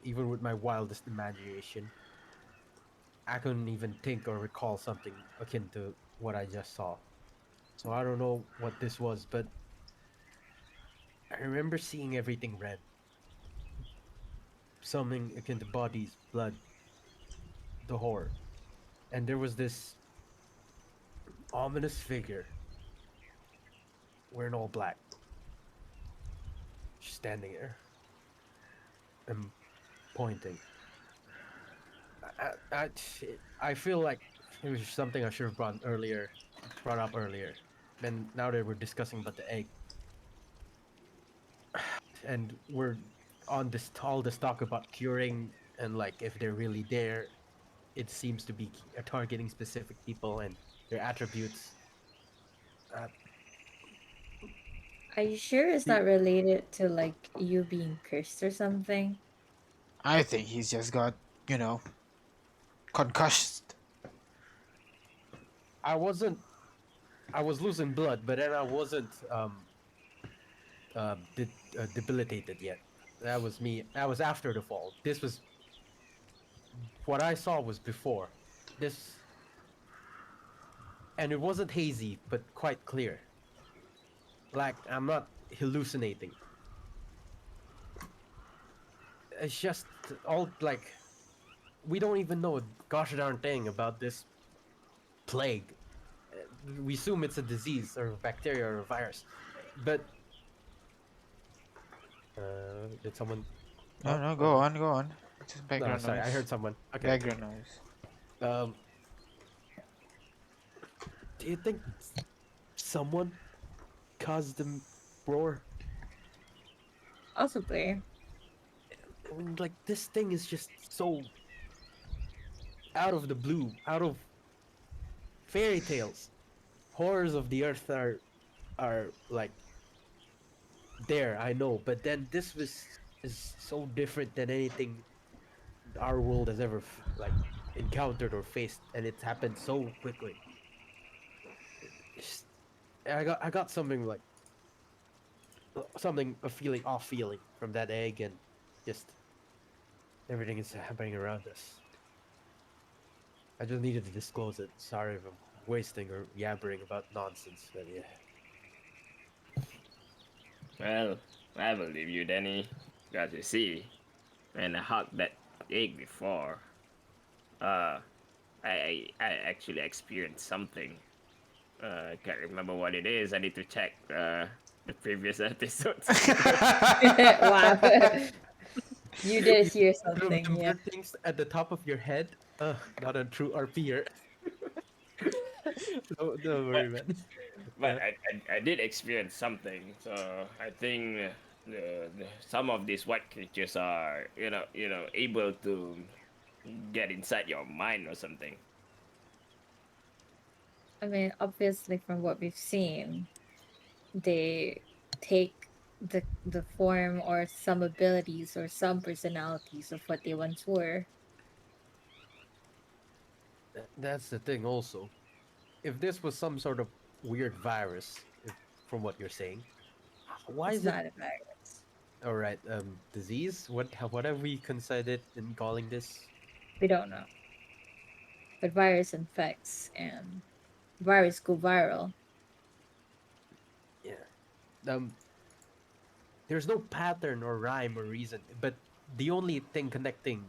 even with my wildest imagination, I couldn't even think or recall something akin to what I just saw. So I don't know what this was, but I remember seeing everything red. Something akin to bodies, blood, the horror. And there was this ominous figure wearing all black, just standing there. And disappointing. I, I feel like it was something I should have brought up earlier. And now that we're discussing about the egg, and we're on this all this talk about curing and like if they're really there, it seems to be targeting specific people and their attributes. Uh, Are you sure it's the- not related to like you being cursed or something? I think he's just got, concussed. I wasn't. I was losing blood, but then I wasn't debilitated yet. That was me. That was after the fall. This was what I saw was before. This, and it wasn't hazy, but quite clear. Like I'm not hallucinating. It's just all like we don't even know a gosh darn thing about this plague. We assume it's a disease or a bacteria or a virus, but did someone? No, Oh, no, okay. go on. It's just No, background sorry, noise. I heard someone. Okay. Background noise. Um, do you think someone caused the roar? Possibly. I mean, like this thing is just so out of the blue, out of fairy tales. Horrors of the earth are like there, I know, but then this was is so different than anything our world has ever like encountered or faced, and it's happened so quickly. Just, I got something like something a feeling off feeling from that egg, and just everything is happening around us. I just needed to disclose it. Sorry if I'm wasting or yabbering about nonsense, but yeah. Well, I believe you, Danny. As you see, when I hugged that egg before, uh, I actually experienced something. I can't remember what it is. I need to check the previous episodes. Wow. You did hear something, The yeah. weird things at the top of your head. Not a true RPer. Don't worry, man. But Yeah. I did experience something. So I think some of these white creatures are able to get inside your mind or something. I mean, obviously from what we've seen, they take the form or some abilities or some personalities of what they once were. That's the thing. Also, if this was some sort of weird virus, from what you're saying, why It's is it not a virus. all right? Disease. What have we considered in calling this? We don't know. But virus infects and virus go viral. Yeah. Um. There's no pattern or rhyme or reason, but the only thing connecting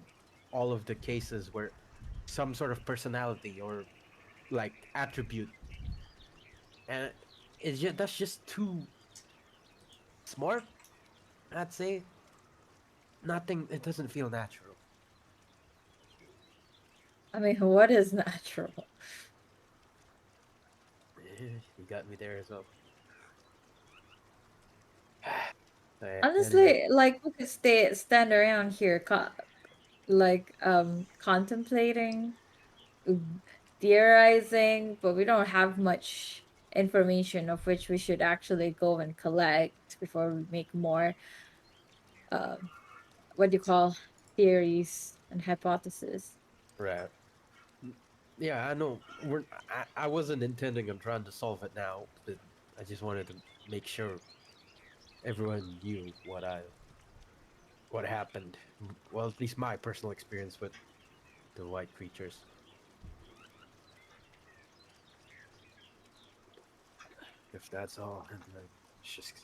all of the cases were some sort of personality or like attribute, and that's just too smart. I'd say nothing. It doesn't feel natural. I mean, what is natural? You got me there as well. Anyway, Honestly, like we could stand around here, contemplating, theorizing, but we don't have much information of which we should actually go and collect before we make more um what do you call theories and hypotheses. right. Yeah, I know. I wasn't intending on trying to solve it now, but I just wanted to make sure everyone knew what happened. Well, at least my personal experience with the white creatures. If that's all, and just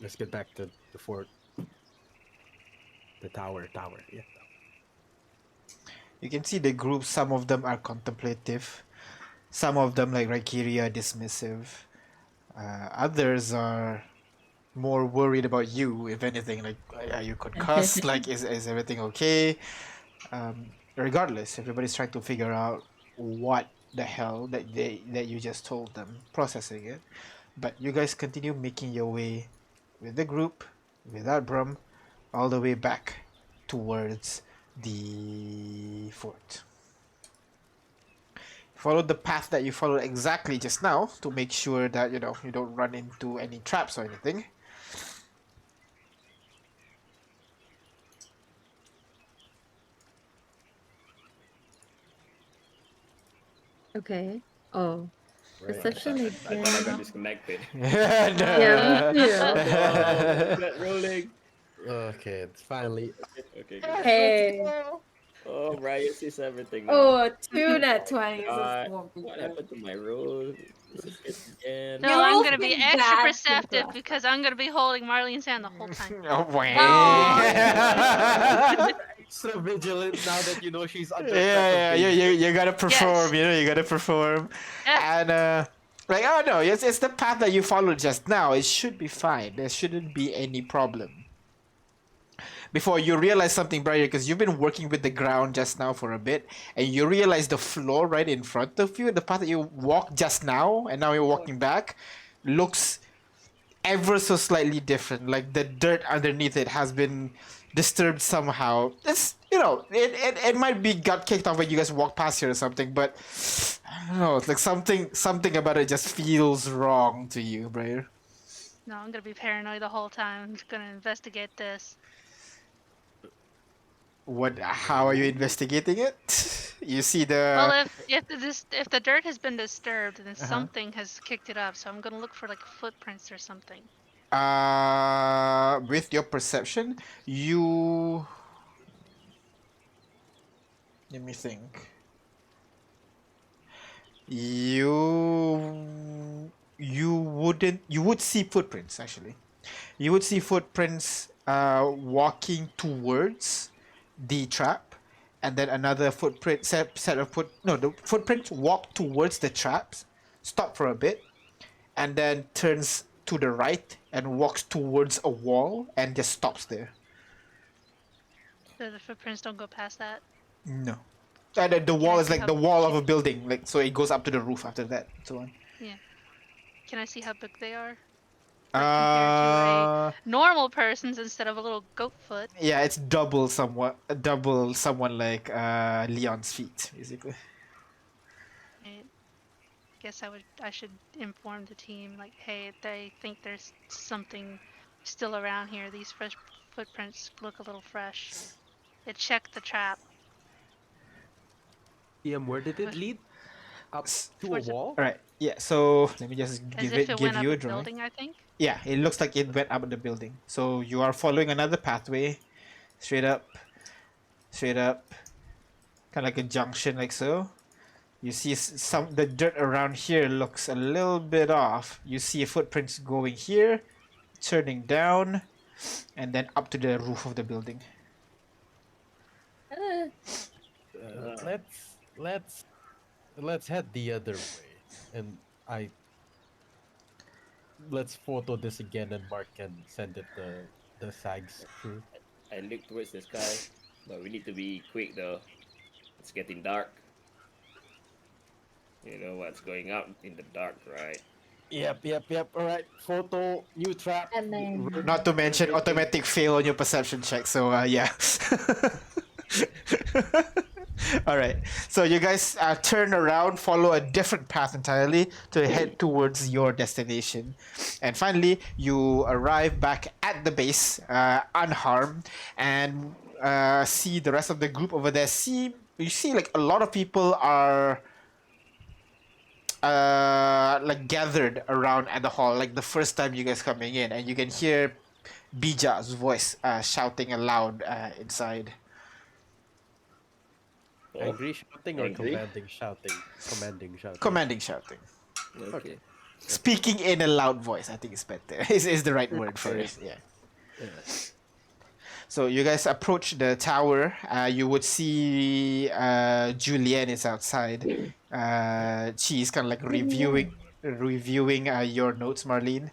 let's get back to the fort, the tower. Yeah. You can see the group, some of them are contemplative, some of them, like Raikiria, dismissive. Others are more worried about you, if anything. Like, are you concussed? Like, is everything okay? Regardless, everybody's trying to figure out what the hell that you just told them, processing it. But you guys continue making your way with the group, without Brum, all the way back towards the fort. Follow the path that you followed exactly just now to make sure that you don't run into any traps or anything. Okay. Oh, Right. perception I thought I got again. disconnected. Yeah, me too. Oh no, not rolling. Okay, it's finally. Okay, good. Hey. Oh, Brian sees everything now. Oh, two nat 20s. This won't be What good. happened to my roll? Is it good again? No, Your I'm roll's gonna be been extra bad perceptive since last because I'm gonna be holding Marlene's hand the whole time. Oh, Extra vigilant now that you know she's under yeah, you gotta perform. Yes. You gotta perform, Yeah. and like, oh no, it's the path that you followed just now. It should be fine. There shouldn't be any problem. Before you realize something, Brian, because you've been working with the ground just now for a bit, and you realize the floor right in front of you, the path that you walked just now, and now you're walking back, looks ever so slightly different. Like the dirt underneath it has been disturbed somehow. It's it might be got kicked off when you guys walk past here or something, but I don't know. It's like something about it just feels wrong to you, Brian. No, I'm gonna be paranoid the whole time. I'm just gonna investigate this. What? How are you investigating it? You see the. Well, if the dirt has been disturbed, then something has kicked it up. So I'm gonna look for like footprints or something. With your perception, you. Let me think. You would see footprints actually. You would see footprints walking towards the trap, and then another footprint set of the footprints walk towards the traps, stop for a bit, and then turns to the right and walks towards a wall and just stops there. So the footprints don't go past that. No. And then the wall I is see like how the wall of a big- building, like so it goes up to the roof after that, so on. Yeah. Can I see how big they are? Like compared to a normal person's instead of a little goat foot. Yeah, it's double someone like Leon's feet, basically. I guess I should inform the team like, hey, they think there's something still around here. These fresh footprints look a little fresh. It checked the trap. Where did it lead? Up to a Towards a- wall? Alright, yeah, so let me just As give if it went up you a a drawing. building, I think. Yeah, it looks like it went up the building. So you are following another pathway, straight up, kind of like a junction, like so. You see the dirt around here looks a little bit off. You see footprints going here, turning down, and then up to the roof of the building. Let's head the other way, and let's photo this again, and Mark can send it the SAG's crew. I look towards the sky, but we need to be quick though. It's getting dark. You know what's going on in the dark, right? Yep. All right, photo, new trap. And then Not to mention automatic fail on your perception check. So yeah. All right. So you guys turn around, follow a different path entirely to head towards your destination, and finally you arrive back at the base unharmed, and see the rest of the group over there. You see like a lot of people are like gathered around at the hall, like the first time you guys coming in, and you can hear Bija's voice shouting aloud inside. Angry shouting or Angry? commanding shouting? Commanding shouting. Okay. Speaking in a loud voice, I think is better. is the right word for it. Yeah. So you guys approach the tower. You would see Julianne is outside. She's kind of like reviewing your notes, Marlene.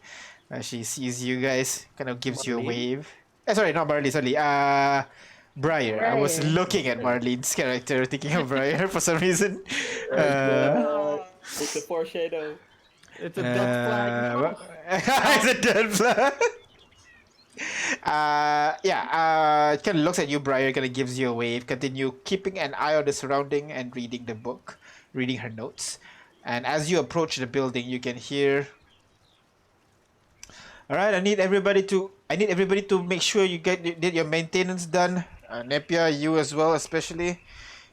As she sees you guys, kind of gives you a Marlene? wave. Sorry, not Marlene, sorry. Briar. I was Briar. looking at Marlene's character, thinking of Briar for some reason. Uh, It's a foreshadow. It's a dead flag. No. it's a dead flag. It kind of looks at you, Briar, kind of gives you a wave. Continue keeping an eye on the surrounding and reading the book, reading her notes. And as you approach the building, you can hear. All right, I need everybody to make sure you did your maintenance done. Nepia, you as well, especially.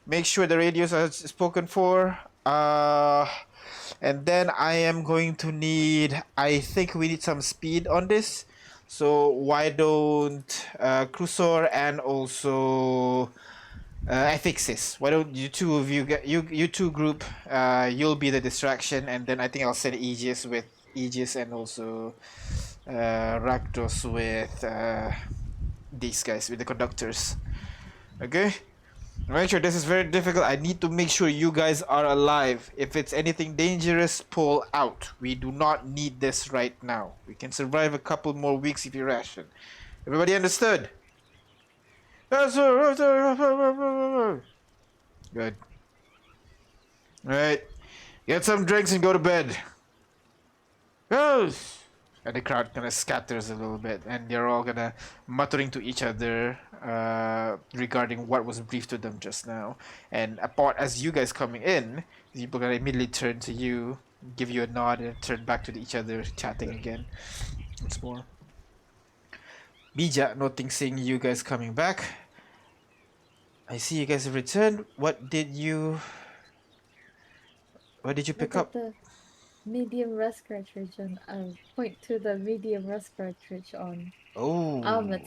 Make sure the radios are spoken for. And then I am going to need. I think we need some speed on this. So why don't Crusoe and also Affixis? Why don't you two of you get you two group? You'll be the distraction, and then I think I'll send Aegis and also Rakdos with these guys with the conductors. Okay. Make sure this is very difficult. I need to make sure you guys are alive. If it's anything dangerous, pull out. We do not need this right now. We can survive a couple more weeks if you ration. Everybody understood? Yes, sir. Good. Alright. Get some drinks and go to bed. Yes. And the crowd kind of scatters a little bit, and they're all gonna muttering to each other regarding what was briefed to them just now. And apart as you guys coming in, people gonna immediately turn to you, give you a nod, and turn back to each other, chatting again. Once more. Bija, noting seeing you guys coming back. I see you guys have returned. What did you pick Look up? at the medium rust cartridge on. Point to the medium rust cartridge on. Oh, Almond.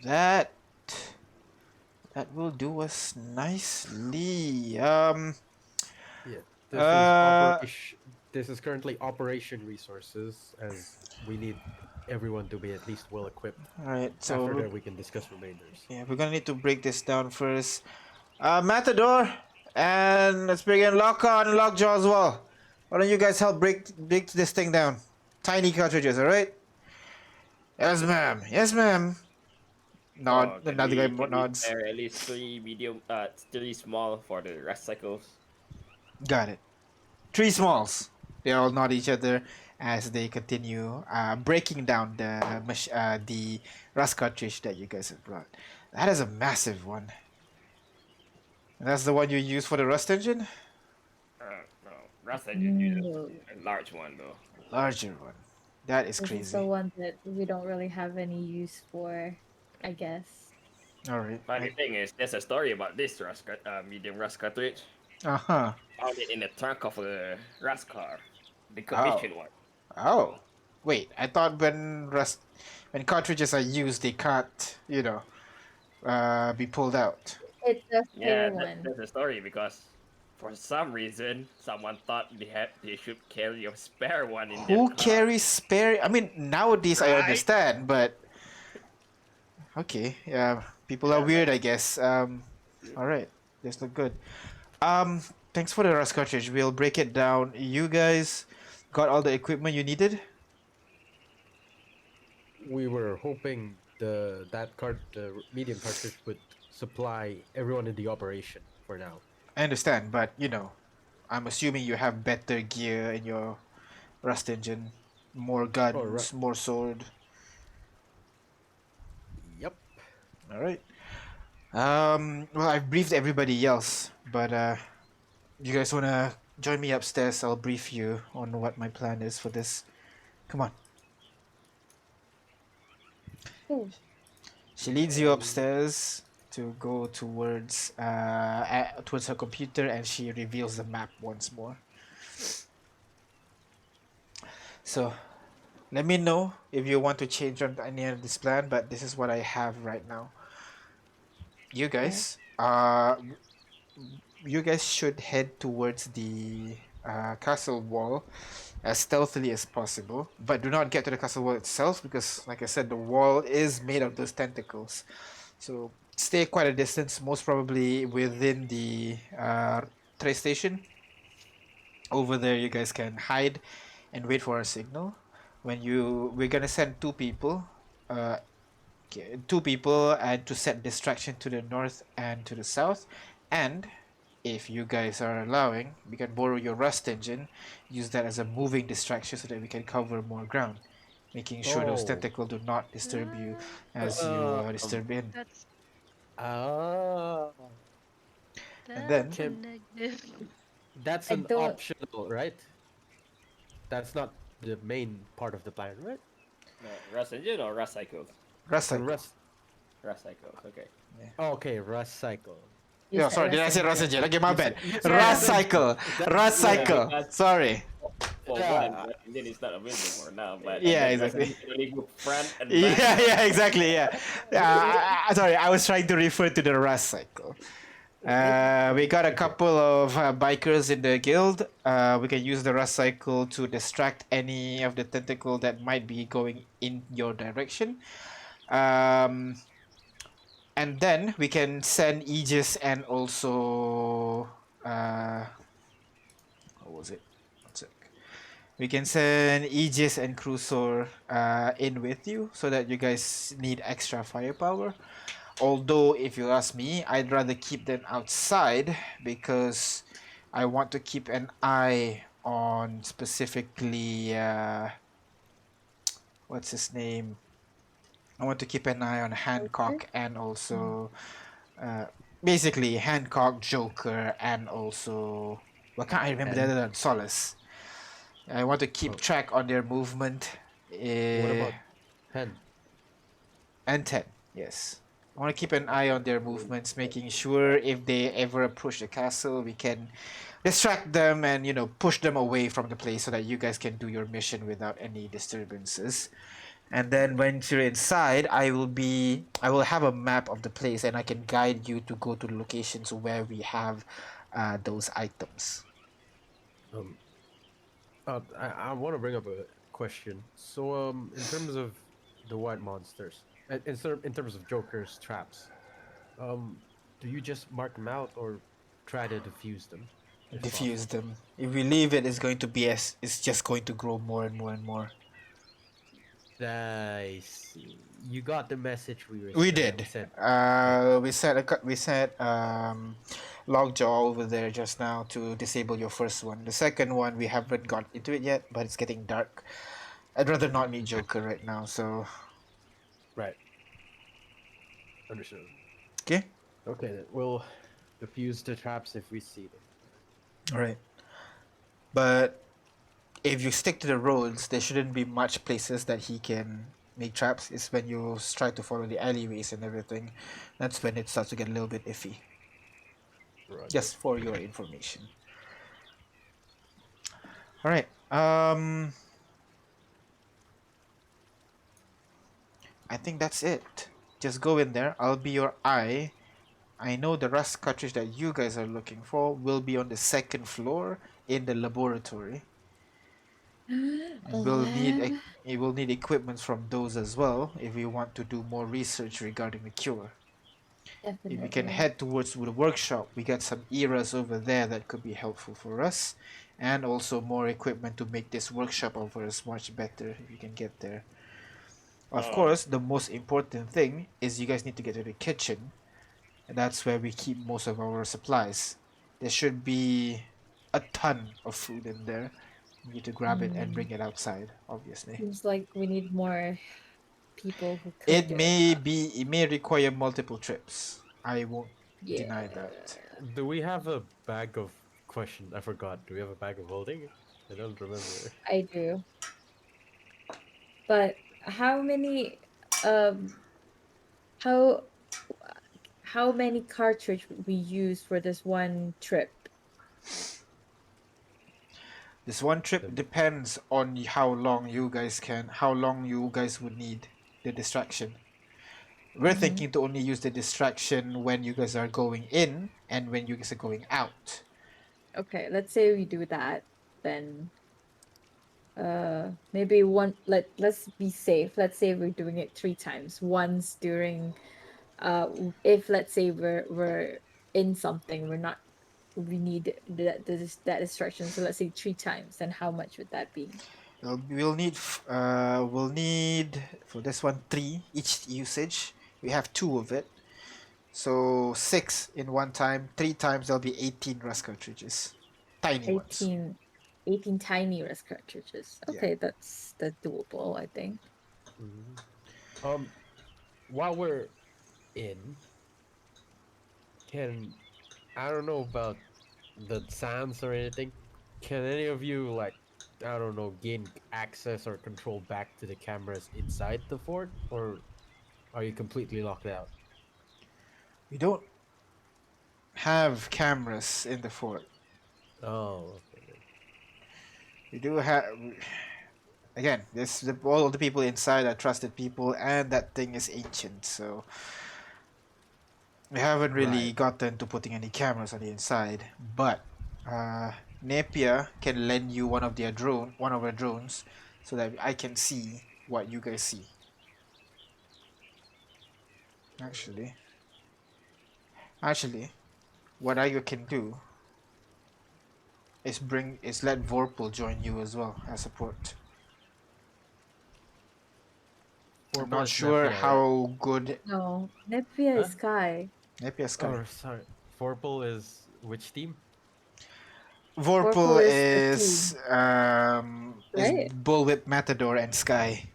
that will do us nicely. Yeah. This is currently operation resources, as we need everyone to be at least well equipped. All right, so After that, we can discuss remainders. yeah, we're gonna need to break this down first. Matador, and let's begin Lockjaw and Lockjaw as well. Why don't you guys help break this thing down? Tiny cartridges, all right? Yes, ma'am. Yes, ma'am. Nod. Another guy nods. Spare at least 3 small for the rest cycles. Got it. 3 smalls. They all nod each other as they continue breaking down the rust cartridge that you guys have brought. That is a massive one. And that's the one you use for the rust engine? No, rust engine uses a large one though. Larger one. That is This crazy. is the one that we don't really have any use for, I guess. All right. Funny thing is, there's a story about this medium rust cartridge. Uh-huh. Found it in the trunk of a rust car, the commission one. Oh. Wait, I thought when cartridges are used, they can't, be pulled out. It's a Yeah, spare one. that's the story because for some reason someone thought they should carry a spare one in their Who car. carries spare? I mean, nowadays I Right? understand, but okay, yeah, people are weird, I guess. All right, that's not good. Thanks for the rust cartridge. We'll break it down. You guys got all the equipment you needed? We were hoping the medium cartridge would supply everyone in the operation for now. I understand, but I'm assuming you have better gear in your rust engine, more guns, more sword. Yep. All right. Well, I've briefed everybody else, but you guys wanna join me upstairs? I'll brief you on what my plan is for this. Come on. Oh. She leads you upstairs to go towards her computer, and she reveals the map once more. So, let me know if you want to change on any of this plan, but this is what I have right now. You guys, should head towards the castle wall as stealthily as possible, but do not get to the castle wall itself because, like I said, the wall is made of those tentacles. So stay quite a distance, most probably within the train station. Over there, you guys can hide and wait for a signal. we're gonna send two people, uh, two people, and to set distraction to the north and to the south, and if you guys are allowing, we can borrow your rust engine, use that as a moving distraction so that we can cover more ground, making sure those Oh. tentacles do not disturb you as you Um. disturb in. That's Ah. And that's then a Can negative. that's I an don't. optional, right? That's not the main part of the plan, right? Rust engine or rust cycles? rust cycle. Rust. Rust cycles. Okay. Okay, rust cycle. You Yeah, said sorry, did I rest say rust engine. engine? Okay, my bad. You said Rust rust Yeah. engine. cycle. That's Rust Yeah, cycle. because Sorry. for one, yeah. rust engine is not available for now, but and Yeah, then rust exactly. engine can only go front and back. Yeah, yeah, exactly. Yeah. Sorry, I was trying to refer to the rust cycle. We got a Okay. couple of bikers in the guild. We can use the rust cycle to distract any of the tentacle that might be going in your direction. Um, and then we can send Aegis and also what was it? One sec. We can send Aegis and Cruiser in with you so that you guys need extra firepower. Although, if you ask me, I'd rather keep them outside because I want to keep an eye on specifically what's his name. I want to keep an eye on Archer? Hancock and Mm. also uh, basically Hancock, Joker, and also what can't I remember the And other one? Solace. I want to keep oh, track on their movement. what Uh, about Hen? and 10, yes. I want to keep an eye on their movements, making sure if they ever approach the castle, we can distract them and, push them away from the place so that you guys can do your mission without any disturbances. And then once you're inside, I will have a map of the place and I can guide you to go to the locations where we have those items. Um. I want to bring up a question. So, in terms of the white monsters, and in terms of Joker's traps, um, do you just mark them out or try to defuse them, if Diffuse possible? them. If we leave it, it's just going to grow more and more and more. I see. You got the message We we did. said. Okay. We set Lockjaw over there just now to disable your first one. The second one we haven't got into it yet, but it's getting dark. I'd rather not meet Joker right now. So Right. Understood. okay, Okay, then we'll defuse the traps if we see them. all right. But if you stick to the roads, there shouldn't be much places that he can make traps. It's when you try to follow the alleyways and everything. That's when it starts to get a little bit iffy. Roger. Just for your information. All right. I think that's it. Just go in there. I'll be your eye. I know the rust cartridge that you guys are looking for will be on the second floor in the laboratory. And Lab? it will need equipment from those as well if we want to do more research regarding the cure. If we can Definitely. head towards the workshop, we got some eras over there that could be helpful for us, and also more equipment to make this workshop of ours much better if you can get there. Of Oh, course, the most important thing is you guys need to get to the kitchen, and that's where we keep most of our supplies. There should be a ton of food in there. You need to grab it and Mm. bring it outside, obviously. Seems like we need more people who It could do it. may be it may require multiple trips. I won't Yeah, deny that. Do we have a bag of question? I forgot. Do we have a bag of holding? I don't remember. I do. But how many um how how many cartridge we use for this one trip? This one trip The- depends on how long you guys would need the distraction. We're Mhm. thinking to only use the distraction when you guys are going in and when you guys are going out. Okay, let's say we do that. Then maybe let's be safe. Let's say we're doing it 3 times. Once during if let's say we're in something, we need that distraction. So let's say 3 times. Then how much would that be? We'll need for this one 3 each usage. We have 2 of it, so 6 in one time. 3 times there'll be 18 rust cartridges, tiny ones. 18 tiny rest cartridges. Yeah. Okay, that's doable, I think. Mhm. While we're in, can I don't know about the sounds or anything. Can any of you like I don't know gain access or control back to the cameras inside the fort, or are you completely locked out? We don't have cameras in the fort. Oh, okay then. We do have. Again, all of the people inside are trusted people, and that thing is ancient, so we haven't really Right. gotten to putting any cameras on the inside. But Napier can lend you one of our drones, so that I can see what you guys see. Actually, actually, what I can do is let Vorpal join you as well as support. I'm Purple not is sure Napier, right? how good No, Nepia Huh? is Sky. Napier Sky. Or sorry, Purple is which team? Vorpal Vorpal is the team, is right? Bullwhip Matador and Sky.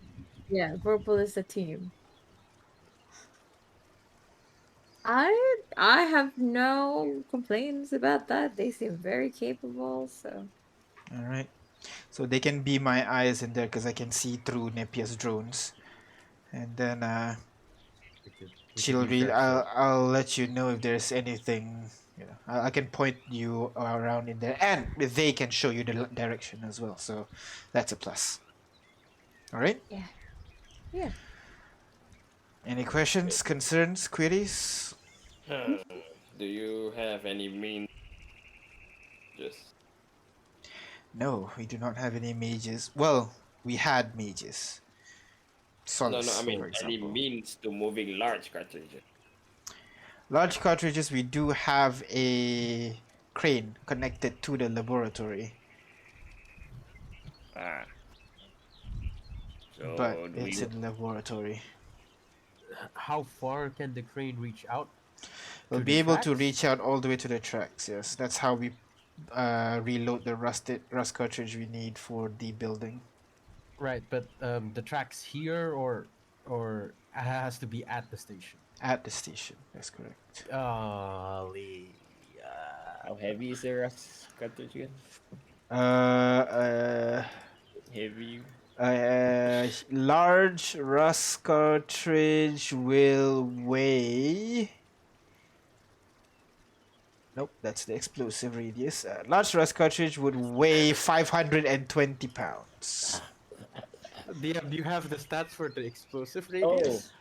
Yeah, Vorpal is the team. I have no complaints about that. They seem very capable, so All right. So they can be my eyes in there because I can see through Nepier's drones, and then We could use that. So I'll let you know if there's anything. I can point you around in there, and they can show you the direction as well. So that's a plus. All right. yeah. Yeah. Any questions, concerns, queries? Hmm. Do you have any means? Just No, we do not have any mages. Well, we had mages. no. I Solace, mean, for any example. means to moving large cartridges? Large cartridges, we do have a crane connected to the laboratory, Ah. but So do it's we? in the laboratory. how far can the crane reach out We'll to the be able to tracks? reach out all the way to the tracks. Yes, that's how we reload the rust cartridge we need for the building Right, but the tracks here or has to be at the station. at the station. That's correct. Golly. How heavy is the rust cartridge again? Uh, uh, Heavy. Large rust cartridge will weigh. Nope, that's the explosive radius. Large rust cartridge would weigh 520 pounds. Do you have the stats for the explosive Oh, radius?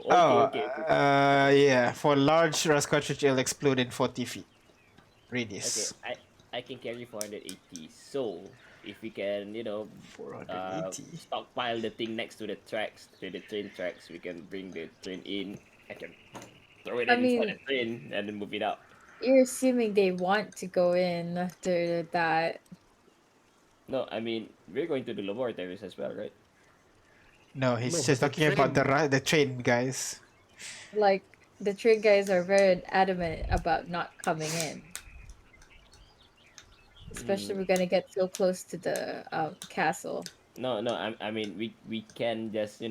okay, Oh, okay, okay. yeah. For large rust cartridge, it'll explode in 40 feet Okay, radius. I can carry 480. So if we can, 480. stockpile the thing next to the tracks, to the train tracks, we can bring the train in. I can throw it I inside the mean, train and then move it out. you're assuming they want to go in after that. No, I mean we're going to the laboratories as well, right? No, No, he's but just the talking about train. the train, guys. Like the train guys are very adamant about not coming in. Especially Mm, we're gonna get so close to the castle. no. I mean we can just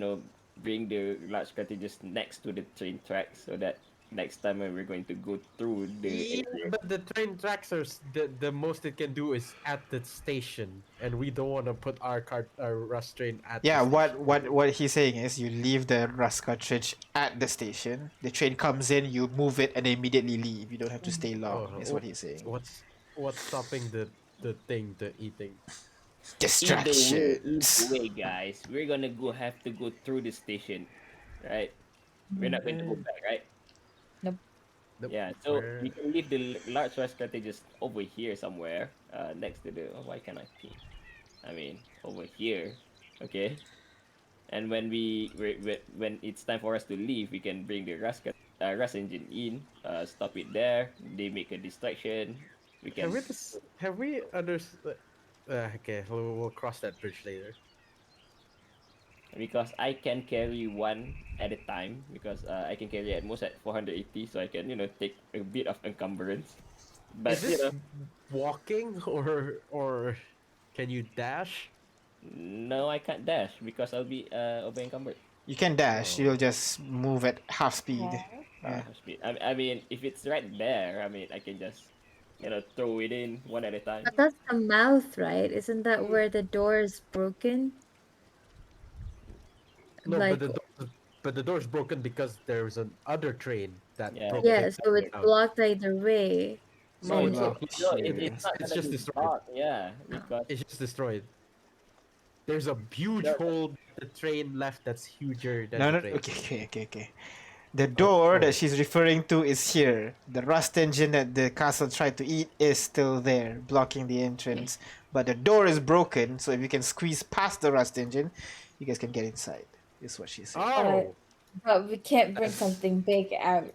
bring the large cartridges next to the train tracks so that next time when we're going to go through the Yeah, area. but the train tracks are the most it can do is at the station, and we don't want to put our rust train at the Yeah, station. what he's saying is you leave the rust cartridge at the station. The train comes in, you move it, and immediately leave. You don't have to stay long. Is what Oh, he's saying. what's stopping the eating? Either Distractions. way, guys, we're gonna have to go through the station, right? We're Mhm. not going to go back, right? Nope. Nope. Yeah, so we Where? can leave the large rice cartridges over here somewhere, next to the. Oh, why can't I ping? I mean, over here, okay. And when it's time for us to leave, we can bring the rust engine in, stop it there. They make a distraction. We Have can. we this? Have we understood? Okay, we'll cross that bridge later. Because I can carry one at a time because I can carry at most at 480, so I can take a bit of encumbrance. Is But this walking or can you dash? no, I can't dash because I'll be over encumbered. You can dash. Oh. You'll just move at half speed. Yeah. Yeah. Speed. I mean, if it's right there, I mean, I can just throw it in one at a time. But that's the mouth, right? Isn't that where the door is broken? No, but Like, the door's broken because there's an other train that Yeah, broke there's the yeah, so another. it's down. blocked either way. No, So it's you not. will- No, Okay. it's not It's gonna just be destroyed. blocked. Yeah, because It's just destroyed. There's a huge No, hole the train left that's huger than No, the no. train. Okay. The door oh. that she's referring to is here. The rust engine that the castle tried to eat is still there, blocking the entrance. But the door is broken, so if you can squeeze past the rust engine, you guys can get inside. Is what she's saying. Oh, But we can't bring something big out.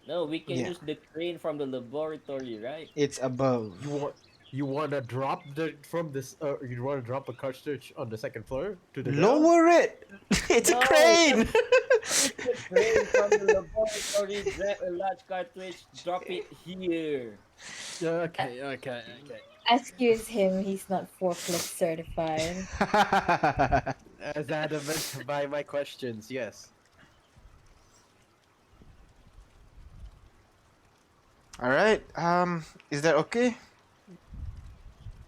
no, we can Yeah. use the crane from the laboratory, right? It's above. you want to drop you want to drop a cartridge on the second floor to the ground? Lower it! It's a No, crane! Take the crane from the laboratory, grab a large cartridge, drop it here. Okay. Excuse him, he's not forklift certified. As adamant by my questions, yes. Alright, is that okay?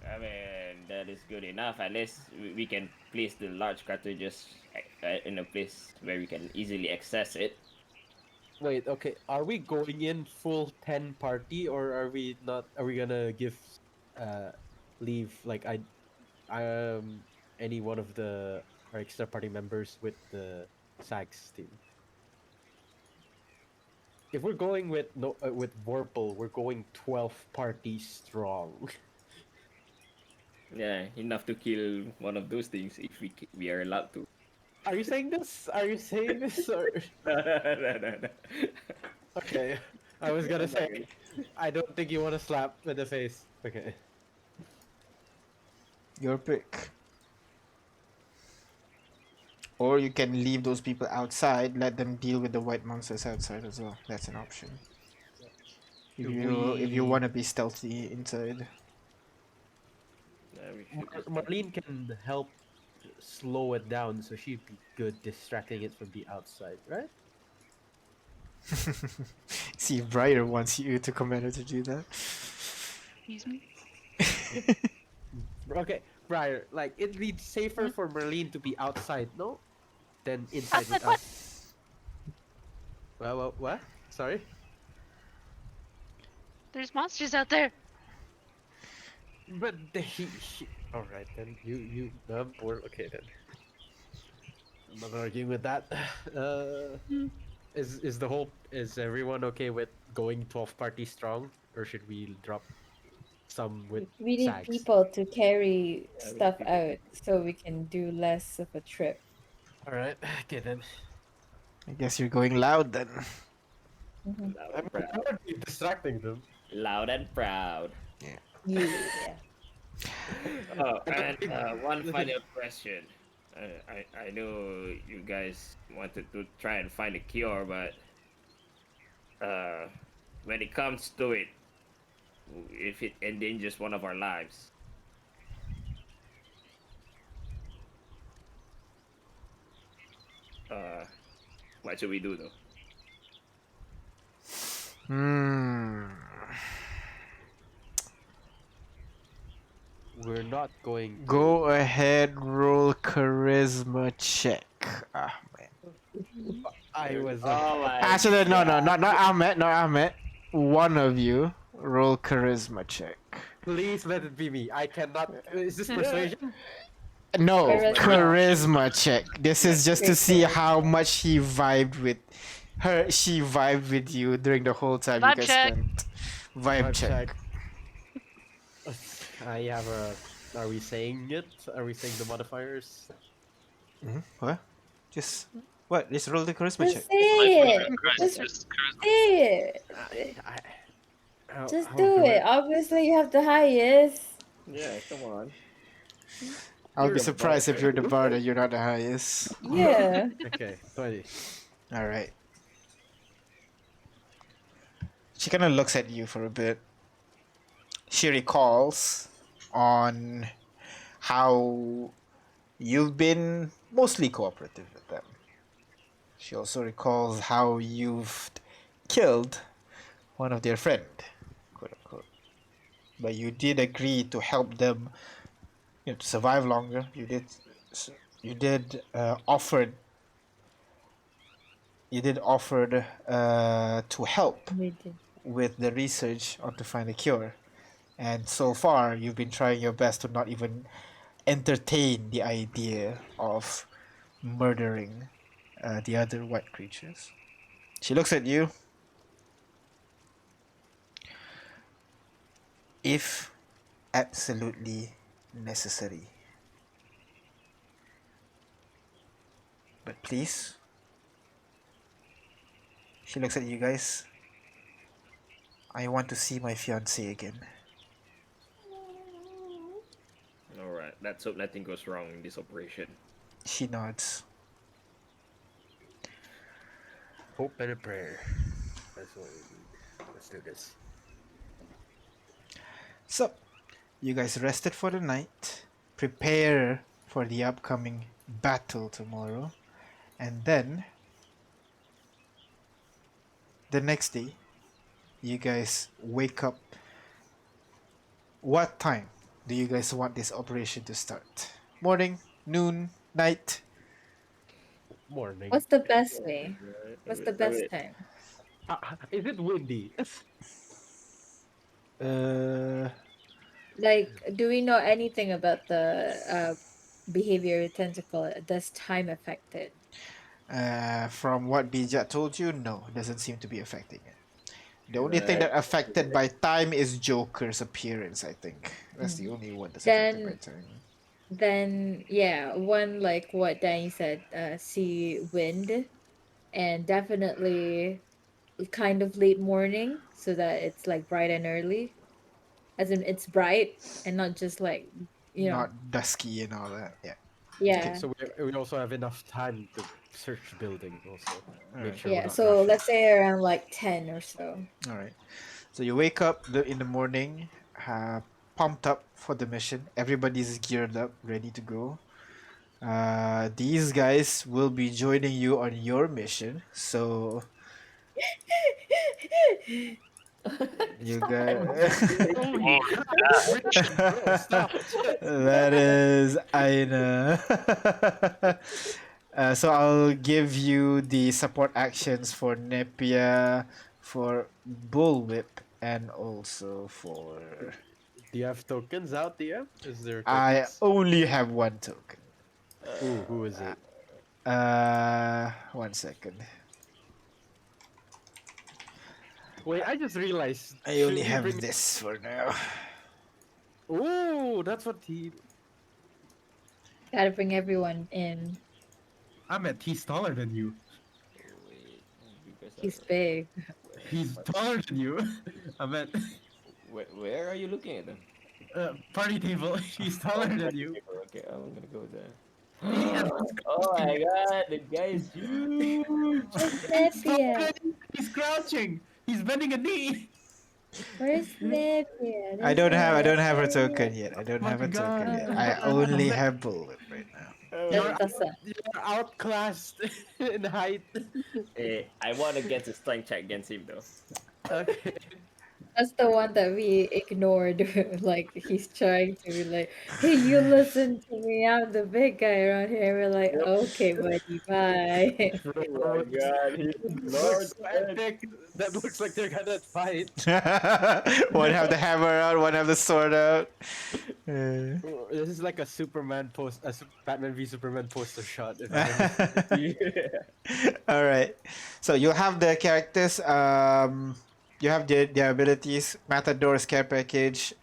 I mean, that is good enough. At least we can place the large cartridges in a place where we can easily access it. Wait, okay. Are we going in full 10 party or are we not? Are we gonna give leave like any one of our extra party members with the SAGs team? If we're going with with Vorpal, we're going 12 parties strong. Yeah, enough to kill one of those things if we are allowed to. Are you saying this? Are you saying this? Or... No. Okay, I was gonna say, I don't think you want to slap in the face. Okay. Your pick. Or you can leave those people outside, let them deal with the white monsters outside as well. That's an option. If you want to be stealthy inside. Yeah, we should just- Marlene can help slow it down, so she'd be good distracting it from the outside, right? See if Briar wants you to command her to do that. Excuse me? Okay, Briar, like it'd be safer for Marlene to be outside, no, than inside Outside with what? us. Well, what? Sorry. There's monsters out there. But all right then. You okay then. I'm not arguing with that. Is everyone okay with going 12 party strong, or should we drop some with We need SAGs? people to carry Yeah, we stuff need people. out so we can do less of a trip. All right. Okay then. I guess you're going loud then. Mhm. Loud I'm and proud. already distracting them. Loud and proud. Yeah. Oh, and one final question. I know you guys wanted to try and find a cure, but when it comes to it, if it endangers one of our lives, what should we do though? Hmm. We're not going. Go ahead, roll charisma check. Ah, man. I was. Oh my Actually, no, God. not Ahmed, not Ahmed. One of you roll charisma check. Please let it be me. I cannot. Is this persuasion? No, Charisma. charisma check. This is just to Great see charisma. how much he vibed with her. She vibed with you during the whole time you Vibe guys check. spent. Vibe check. I have a. Are we saying it? Are we saying the modifiers? What? Just what? Just roll the charisma check. Just say it. Right, Just just charisma. say it. How Just how do I- it. Obviously, you have the highest. Yeah, come on. I'll You're be a surprised if bard. you're the bard and you're not the highest. Yeah. Okay, 20. All right. She kind of looks at you for a bit. She recalls on how you've been mostly cooperative with them. She also recalls how you've killed one of their friend, quote unquote. But you did agree to help them, to survive longer. You did offered to help We did. with the research on to find a cure. And so far, you've been trying your best to not even entertain the idea of murdering the other white creatures. She looks at you. If absolutely necessary. But please, she looks at you guys. I want to see my fiance again. Alright, let's hope nothing goes wrong in this operation. She nods. Hope and a prayer. That's what we need. Let's do this. So, you guys rested for the night, prepare for the upcoming battle tomorrow, and then the next day, you guys wake up. What time do you guys want this operation to start? Morning, noon, night? Morning. What's the best way? What's the I best mean, time? Is it windy? Like, do we know anything about the behavior tentacle? Does time affect it? From what Bijat told you, no, it doesn't seem to be affecting it. The only thing Right. that affected by time is Joker's appearance, I think. That's the only one that's affected by time. Then yeah, one like what Danny said, see wind, and definitely kind of late morning so that it's like bright and early. As in it's bright and not just like Not dusky and all that. Yeah. yeah. So we also have enough time to search the building also. Make Alright. sure Yeah, we're not so rushing. let's say around like 10 or so. All right. So you wake up in the morning, pumped up for the mission. Everybody's geared up, ready to go. These guys will be joining you on your mission. So you guys. Holy crap! Bro, stop. That is Aina. So I'll give you the support actions for Nepia, for Bullwhip, and also for. Do you have tokens out, DM? Is there I tokens? only have one token. Ooh, who is it? 1 second. Wait, I just realized. I should only we have bring... this for now. Ooh, that's what he. Gotta bring everyone in. He's taller than you. Wait, you guys He's are. big. He's taller than you. Where are you looking at them? Party table. He's taller than you. Okay, I'm gonna go there. Yes. Oh my god, the guy is huge! Where's Nepia? He's crouching. He's bending a knee. Where's Nepia? I don't have her token yet. I don't My have a token God. yet. I only have Bullwhip right now. That doesn't. You're outclassed in height. Hey, I want to get a strength check against him though. Okay. That's the one that we ignored. Like he's trying to be like, "Hey, you listen to me. I'm the big guy around here." We're like, "Okay, buddy, bye." Oh my god, he's Looks so epic. That looks like they're gonna fight. One have the hammer out, one have the sword out. This is like a Batman v Superman poster shot. If you All right. So you have the characters. You have their abilities. Matador care package.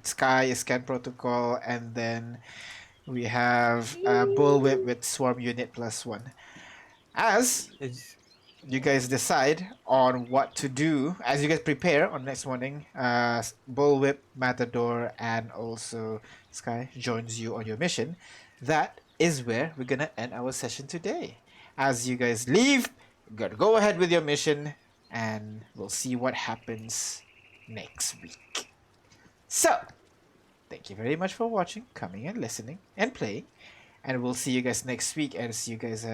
Sky is scan protocol, and then we have Bullwhip with swarm unit +1. As you guys decide on what to do, as you guys prepare on next morning, Bullwhip, Matador, and also Sky joins you on your mission, that is where we're gonna end our session today. As you guys leave, you gotta go ahead with your mission, and we'll see what happens next week. So, thank you very much for watching, coming and listening, and playing. And we'll see you guys next week and see you guys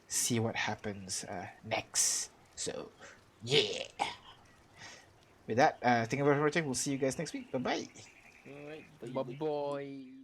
see what happens next. So, yeah. With that, thank you very much for watching. We'll see you guys next week. Bye bye. Alright, Bye bye.